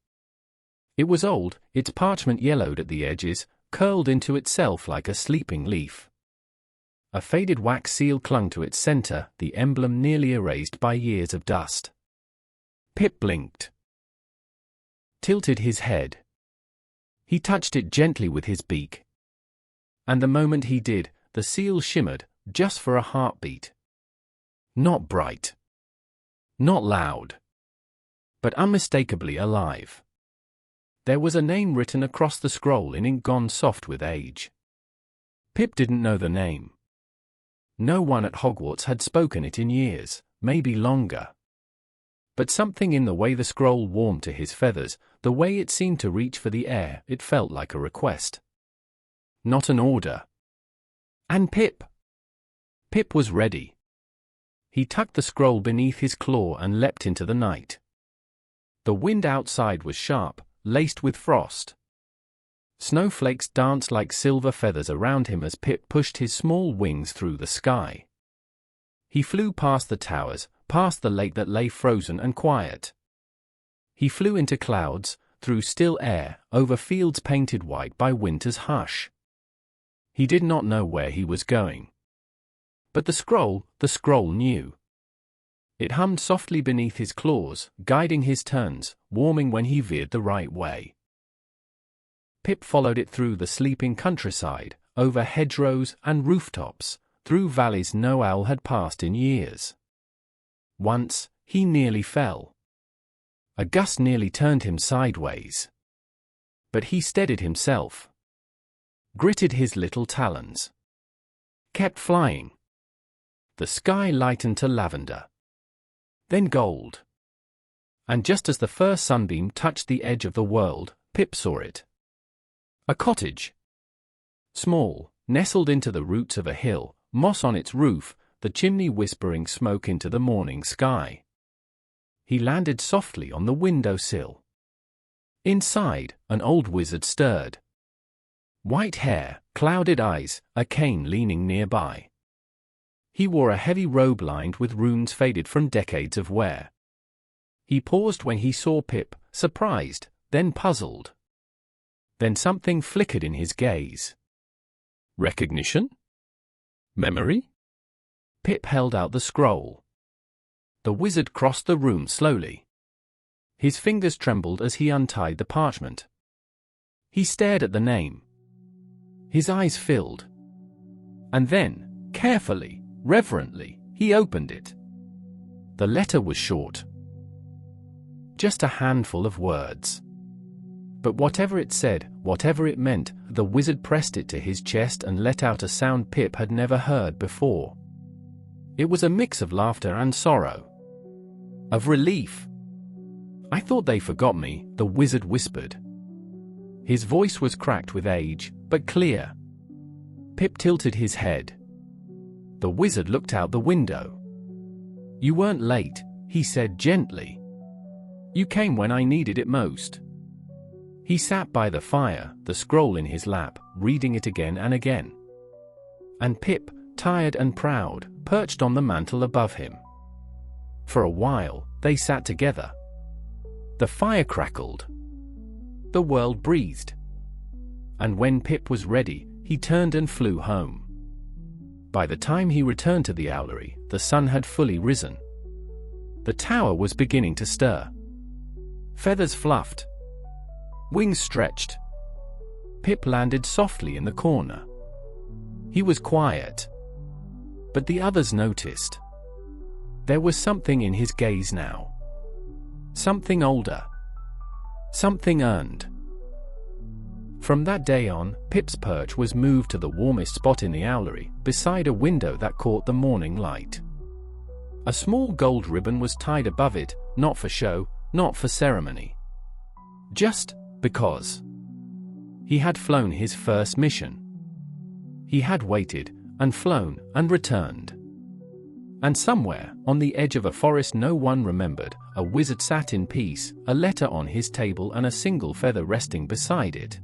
It was old, its parchment yellowed at the edges, curled into itself like a sleeping leaf. A faded wax seal clung to its center, the emblem nearly erased by years of dust. Pip blinked. Tilted his head. He touched it gently with his beak. And the moment he did, the seal shimmered, just for a heartbeat. Not bright. Not loud. But unmistakably alive. There was a name written across the scroll in ink gone soft with age. Pip didn't know the name. No one at Hogwarts had spoken it in years, maybe longer. But something in the way the scroll warmed to his feathers, the way it seemed to reach for the air, it felt like a request. Not an order. And Pip was ready. He tucked the scroll beneath his claw and leapt into the night. The wind outside was sharp, laced with frost. Snowflakes danced like silver feathers around him as Pip pushed his small wings through the sky. He flew past the towers, past the lake that lay frozen and quiet. He flew into clouds, through still air, over fields painted white by winter's hush. He did not know where he was going. But the scroll knew. It hummed softly beneath his claws, guiding his turns, warming when he veered the right way. Pip followed it through the sleeping countryside, over hedgerows and rooftops, through valleys no owl had passed in years. Once, he nearly fell. A gust nearly turned him sideways. But he steadied himself, gritted his little talons, kept flying. The sky lightened to lavender, then gold. And just as the first sunbeam touched the edge of the world, Pip saw it. A cottage. Small, nestled into the roots of a hill, moss on its roof, the chimney whispering smoke into the morning sky. He landed softly on the window sill. Inside, an old wizard stirred. White hair, clouded eyes, a cane leaning nearby. He wore a heavy robe lined with runes faded from decades of wear. He paused when he saw Pip, surprised, then puzzled. Then something flickered in his gaze. Recognition? Memory? Pip held out the scroll. The wizard crossed the room slowly. His fingers trembled as he untied the parchment. He stared at the name. His eyes filled. And then, carefully, reverently, he opened it. The letter was short. Just a handful of words. But whatever it said, whatever it meant, the wizard pressed it to his chest and let out a sound Pip had never heard before. It was a mix of laughter and sorrow. Of relief. "I thought they forgot me," the wizard whispered. His voice was cracked with age, but clear. Pip tilted his head. The wizard looked out the window. "You weren't late," he said gently. "You came when I needed it most." He sat by the fire, the scroll in his lap, reading it again and again. And Pip, tired and proud, perched on the mantel above him. For a while, they sat together. The fire crackled. The world breathed. And when Pip was ready, he turned and flew home. By the time he returned to the Owlery, the sun had fully risen. The tower was beginning to stir. Feathers fluffed. Wings stretched. Pip landed softly in the corner. He was quiet. But the others noticed. There was something in his gaze now. Something older. Something earned. From that day on, Pip's perch was moved to the warmest spot in the Owlery, beside a window that caught the morning light. A small gold ribbon was tied above it, not for show, not for ceremony. Just because. He had flown his first mission. He had waited, and flown, and returned. And somewhere, on the edge of a forest no one remembered, a wizard sat in peace, a letter on his table and a single feather resting beside it.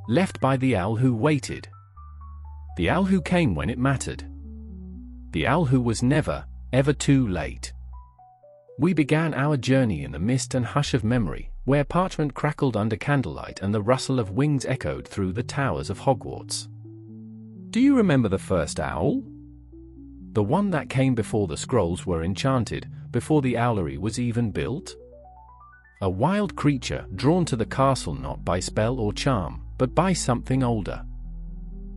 Left by the owl who waited. The owl who came when it mattered. The owl who was never, ever too late. We began our journey in the mist and hush of memory, where parchment crackled under candlelight and the rustle of wings echoed through the towers of Hogwarts. Do you remember the first owl? The one that came before the scrolls were enchanted, before the Owlery was even built? A wild creature drawn to the castle not by spell or charm, but by something older.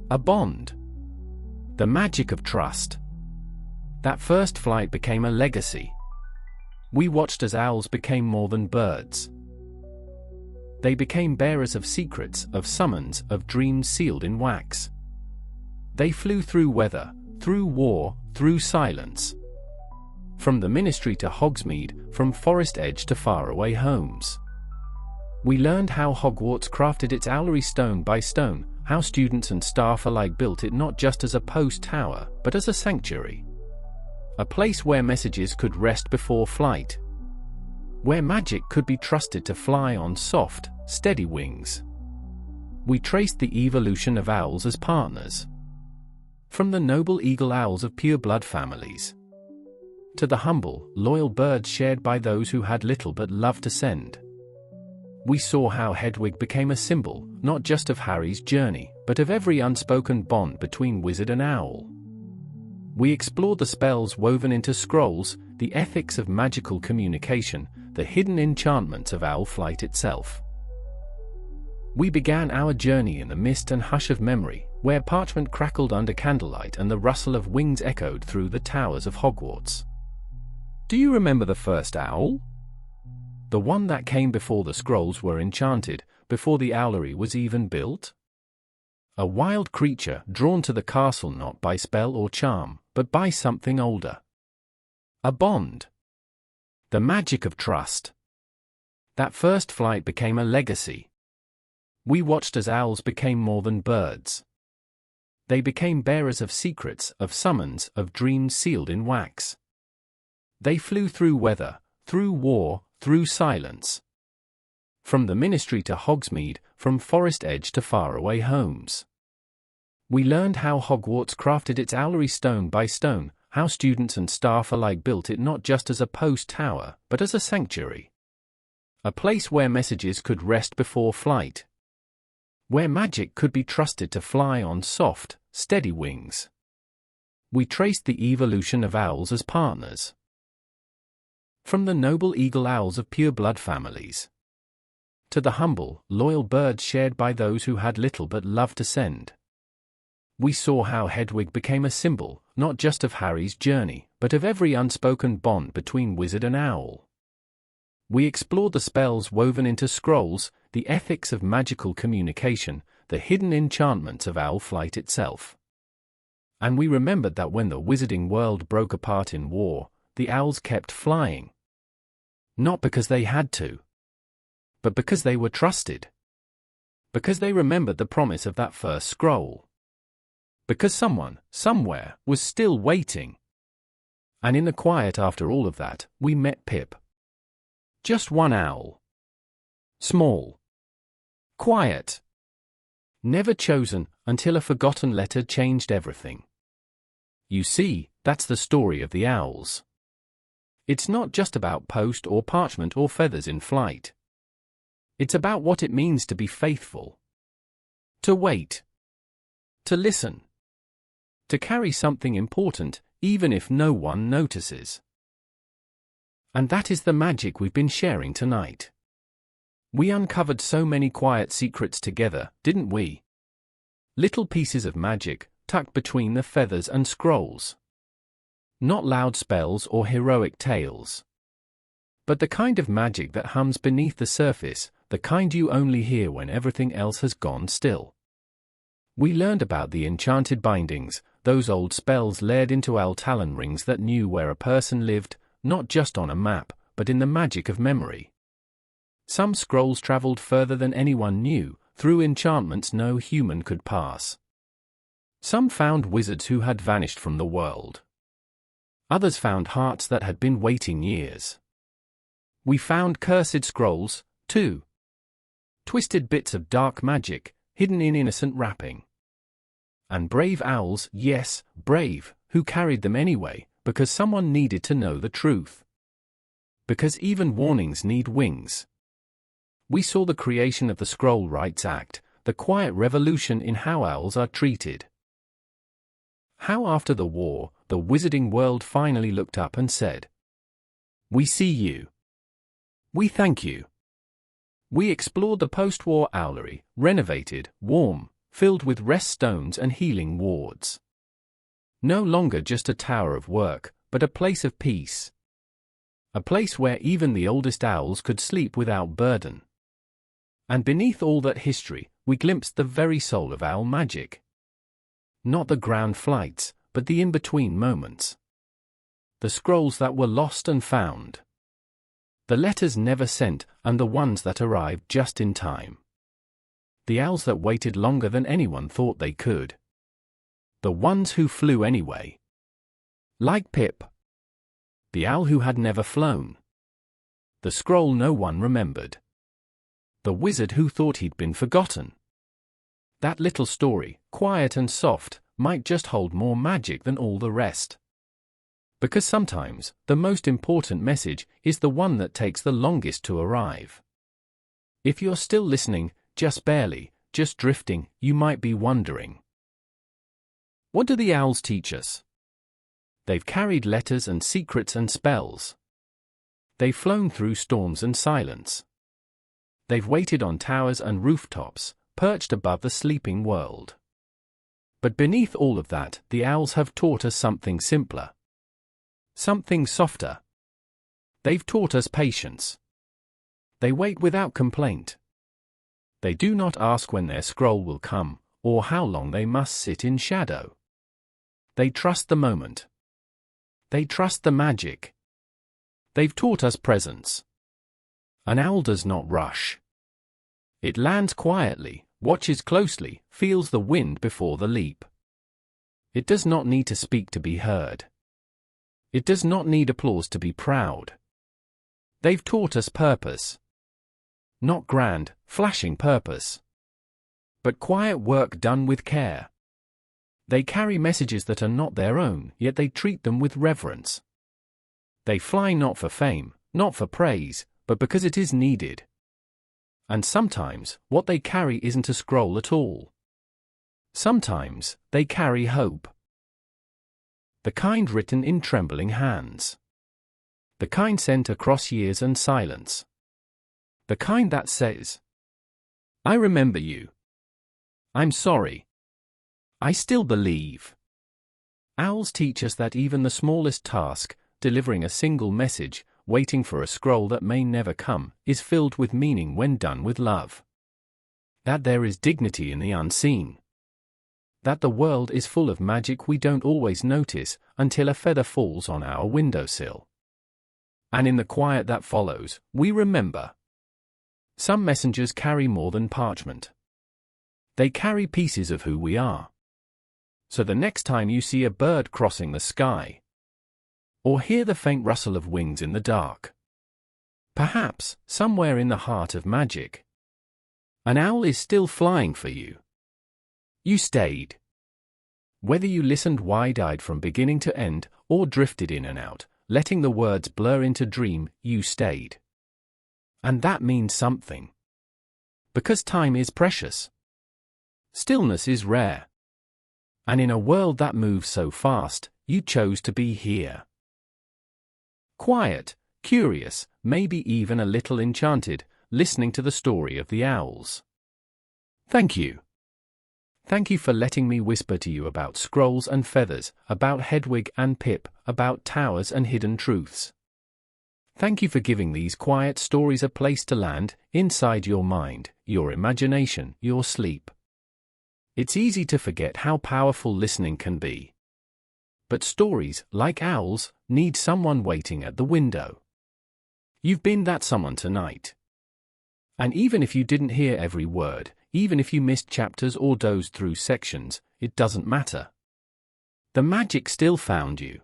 A bond. The magic of trust. That first flight became a legacy. We watched as owls became more than birds. They became bearers of secrets, of summons, of dreams sealed in wax. They flew through weather, through war, through silence. From the Ministry to Hogsmeade, from Forest Edge to faraway homes. We learned how Hogwarts crafted its Owlery stone by stone, how students and staff alike built it not just as a post tower, but as a sanctuary. A place where messages could rest before flight. Where magic could be trusted to fly on soft, steady wings. We traced the evolution of owls as partners. From the noble eagle owls of pure-blood families, to the humble, loyal birds shared by those who had little but love to send. We saw how Hedwig became a symbol, not just of Harry's journey, but of every unspoken bond between wizard and owl. We explored the spells woven into scrolls, the ethics of magical communication, the hidden enchantments of owl flight itself. We began our journey in the mist and hush of memory, where parchment crackled under candlelight and the rustle of wings echoed through the towers of Hogwarts. Do you remember the first owl? The one that came before the scrolls were enchanted, before the Owlery was even built? A wild creature drawn to the castle not by spell or charm, but by something older. A bond. The magic of trust. That first flight became a legacy. We watched as owls became more than birds. They became bearers of secrets, of summons, of dreams sealed in wax. They flew through weather, through war, through silence. From the ministry to Hogsmeade, from forest edge to faraway homes. We learned how Hogwarts crafted its Owlery stone by stone, how students and staff alike built it not just as a post tower, but as a sanctuary. A place where messages could rest before flight. Where magic could be trusted to fly on soft, steady wings. We traced the evolution of owls as partners. From the noble eagle owls of pure-blood families, to the humble, loyal birds shared by those who had little but love to send. We saw how Hedwig became a symbol, not just of Harry's journey, but of every unspoken bond between wizard and owl. We explored the spells woven into scrolls, the ethics of magical communication, the hidden enchantments of owl flight itself. And we remembered that when the wizarding world broke apart in war, the owls kept flying. Not because they had to, but because they were trusted. Because they remembered the promise of that first scroll. Because someone, somewhere, was still waiting. And in the quiet after all of that, we met Pip. Just one owl. Small. Quiet. Never chosen, until a forgotten letter changed everything. You see, that's the story of the owls. It's not just about post or parchment or feathers in flight. It's about what it means to be faithful. To wait. To listen. To carry something important, even if no one notices. And that is the magic we've been sharing tonight. We uncovered so many quiet secrets together, didn't we? Little pieces of magic, tucked between the feathers and scrolls. Not loud spells or heroic tales. But the kind of magic that hums beneath the surface, the kind you only hear when everything else has gone still. We learned about the enchanted bindings, those old spells layered into owl talon rings that knew where a person lived, not just on a map, but in the magic of memory. Some scrolls traveled further than anyone knew, through enchantments no human could pass. Some found wizards who had vanished from the world. Others found hearts that had been waiting years. We found cursed scrolls, too. Twisted bits of dark magic, hidden in innocent wrapping. And brave owls, yes, brave, who carried them anyway, because someone needed to know the truth. Because even warnings need wings. We saw the creation of the Scroll Rights Act, the quiet revolution in how owls are treated. How after the war, the wizarding world finally looked up and said, "We see you. We thank you." We explored the post-war Owlery, renovated, warm, filled with rest stones and healing wards. No longer just a tower of work, but a place of peace. A place where even the oldest owls could sleep without burden. And beneath all that history, we glimpsed the very soul of owl magic. Not the grand flights, but the in-between moments. The scrolls that were lost and found. The letters never sent, and the ones that arrived just in time. The owls that waited longer than anyone thought they could. The ones who flew anyway. Like Pip. The owl who had never flown. The scroll no one remembered. The wizard who thought he'd been forgotten. That little story, quiet and soft, might just hold more magic than all the rest. Because sometimes, the most important message is the one that takes the longest to arrive. If you're still listening, just barely, just drifting, you might be wondering. What do the owls teach us? They've carried letters and secrets and spells. They've flown through storms and silence. They've waited on towers and rooftops, perched above the sleeping world. But beneath all of that, the owls have taught us something simpler. Something softer. They've taught us patience. They wait without complaint. They do not ask when their scroll will come, or how long they must sit in shadow. They trust the moment. They trust the magic. They've taught us presence. An owl does not rush. It lands quietly, watches closely, feels the wind before the leap. It does not need to speak to be heard. It does not need applause to be proud. They've taught us purpose. Not grand, flashing purpose, but quiet work done with care. They carry messages that are not their own, yet they treat them with reverence. They fly not for fame, not for praise, but because it is needed. And sometimes, what they carry isn't a scroll at all. Sometimes, they carry hope. The kind written in trembling hands. The kind sent across years and silence. The kind that says, I remember you. I'm sorry. I still believe. Owls teach us that even the smallest task, delivering a single message, waiting for a scroll that may never come, is filled with meaning when done with love. That there is dignity in the unseen. That the world is full of magic we don't always notice until a feather falls on our windowsill. And in the quiet that follows, we remember. Some messengers carry more than parchment. They carry pieces of who we are. So the next time you see a bird crossing the sky, or hear the faint rustle of wings in the dark, perhaps, somewhere in the heart of magic, an owl is still flying for you. You stayed. Whether you listened wide-eyed from beginning to end, or drifted in and out, letting the words blur into dream, you stayed. And that means something. Because time is precious. Stillness is rare. And in a world that moves so fast, you chose to be here. Quiet, curious, maybe even a little enchanted, listening to the story of the owls. Thank you. Thank you for letting me whisper to you about scrolls and feathers, about Hedwig and Pip, about towers and hidden truths. Thank you for giving these quiet stories a place to land, inside your mind, your imagination, your sleep. It's easy to forget how powerful listening can be. But stories, like owls, need someone waiting at the window. You've been that someone tonight. And even if you didn't hear every word, even if you missed chapters or dozed through sections, it doesn't matter. The magic still found you.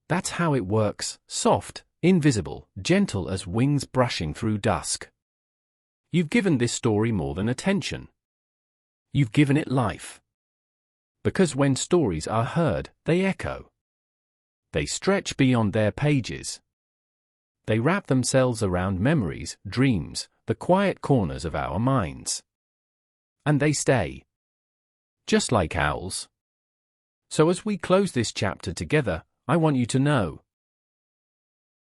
That's how it works, soft, invisible, gentle as wings brushing through dusk. You've given this story more than attention. You've given it life. Because when stories are heard, they echo. They stretch beyond their pages. They wrap themselves around memories, dreams, the quiet corners of our minds. And they stay. Just like owls. So as we close this chapter together, I want you to know.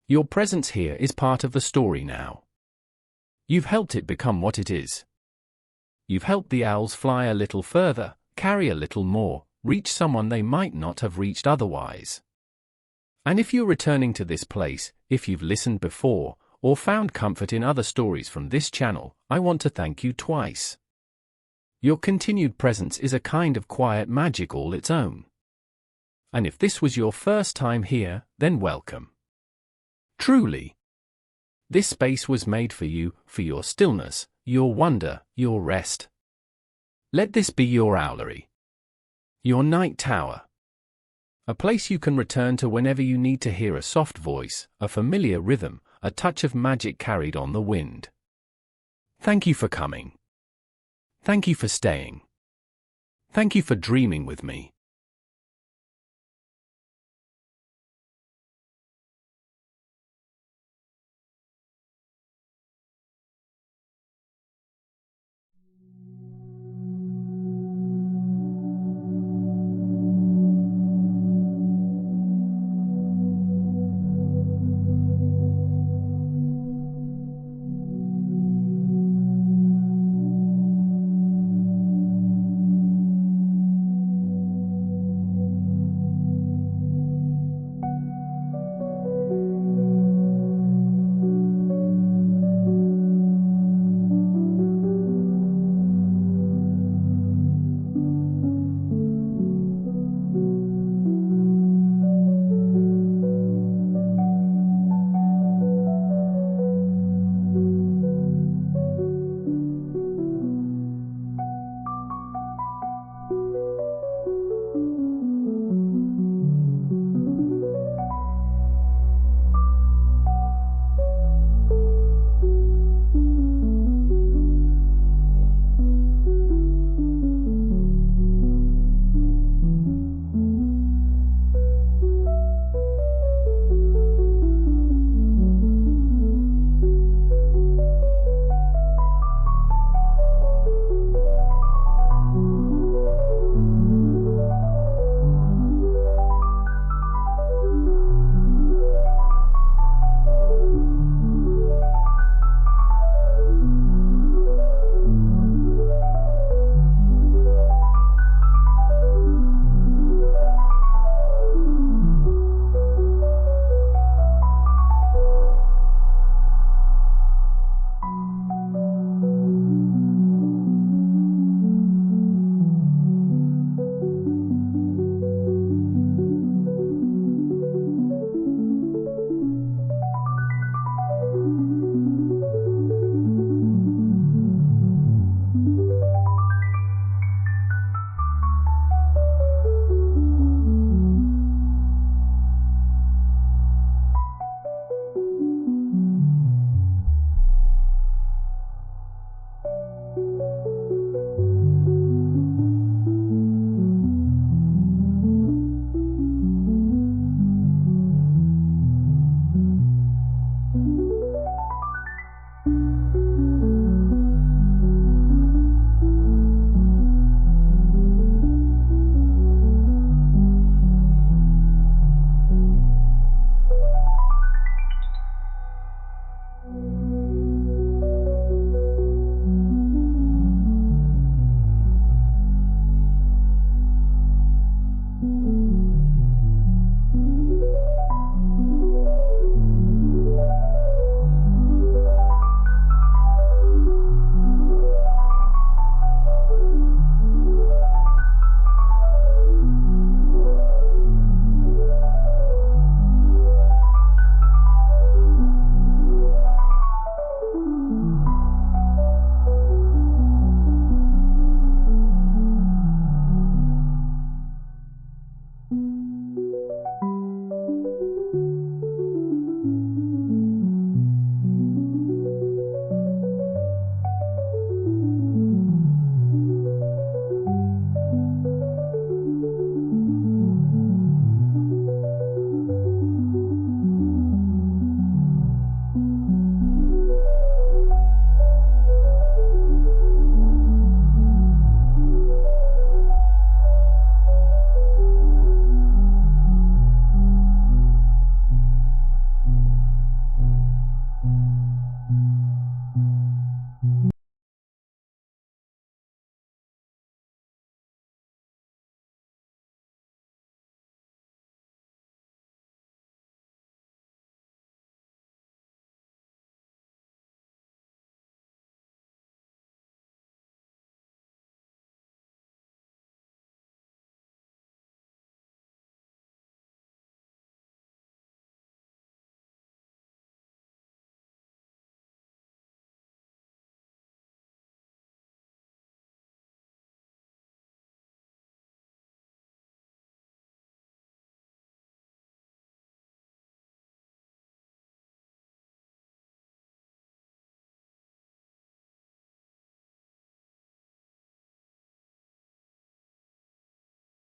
Your presence here is part of the story now. You've helped it become what it is. You've helped the owls fly a little further, carry a little more, reach someone they might not have reached otherwise. And if you're returning to this place, if you've listened before, or found comfort in other stories from this channel, I want to thank you twice. Your continued presence is a kind of quiet magic all its own. And if this was your first time here, then welcome. Truly. This space was made for you, for your stillness, your wonder, your rest. Let this be your owlery. Your night tower. A place you can return to whenever you need to hear a soft voice, a familiar rhythm, a touch of magic carried on the wind. Thank you for coming. Thank you for staying. Thank you for dreaming with me.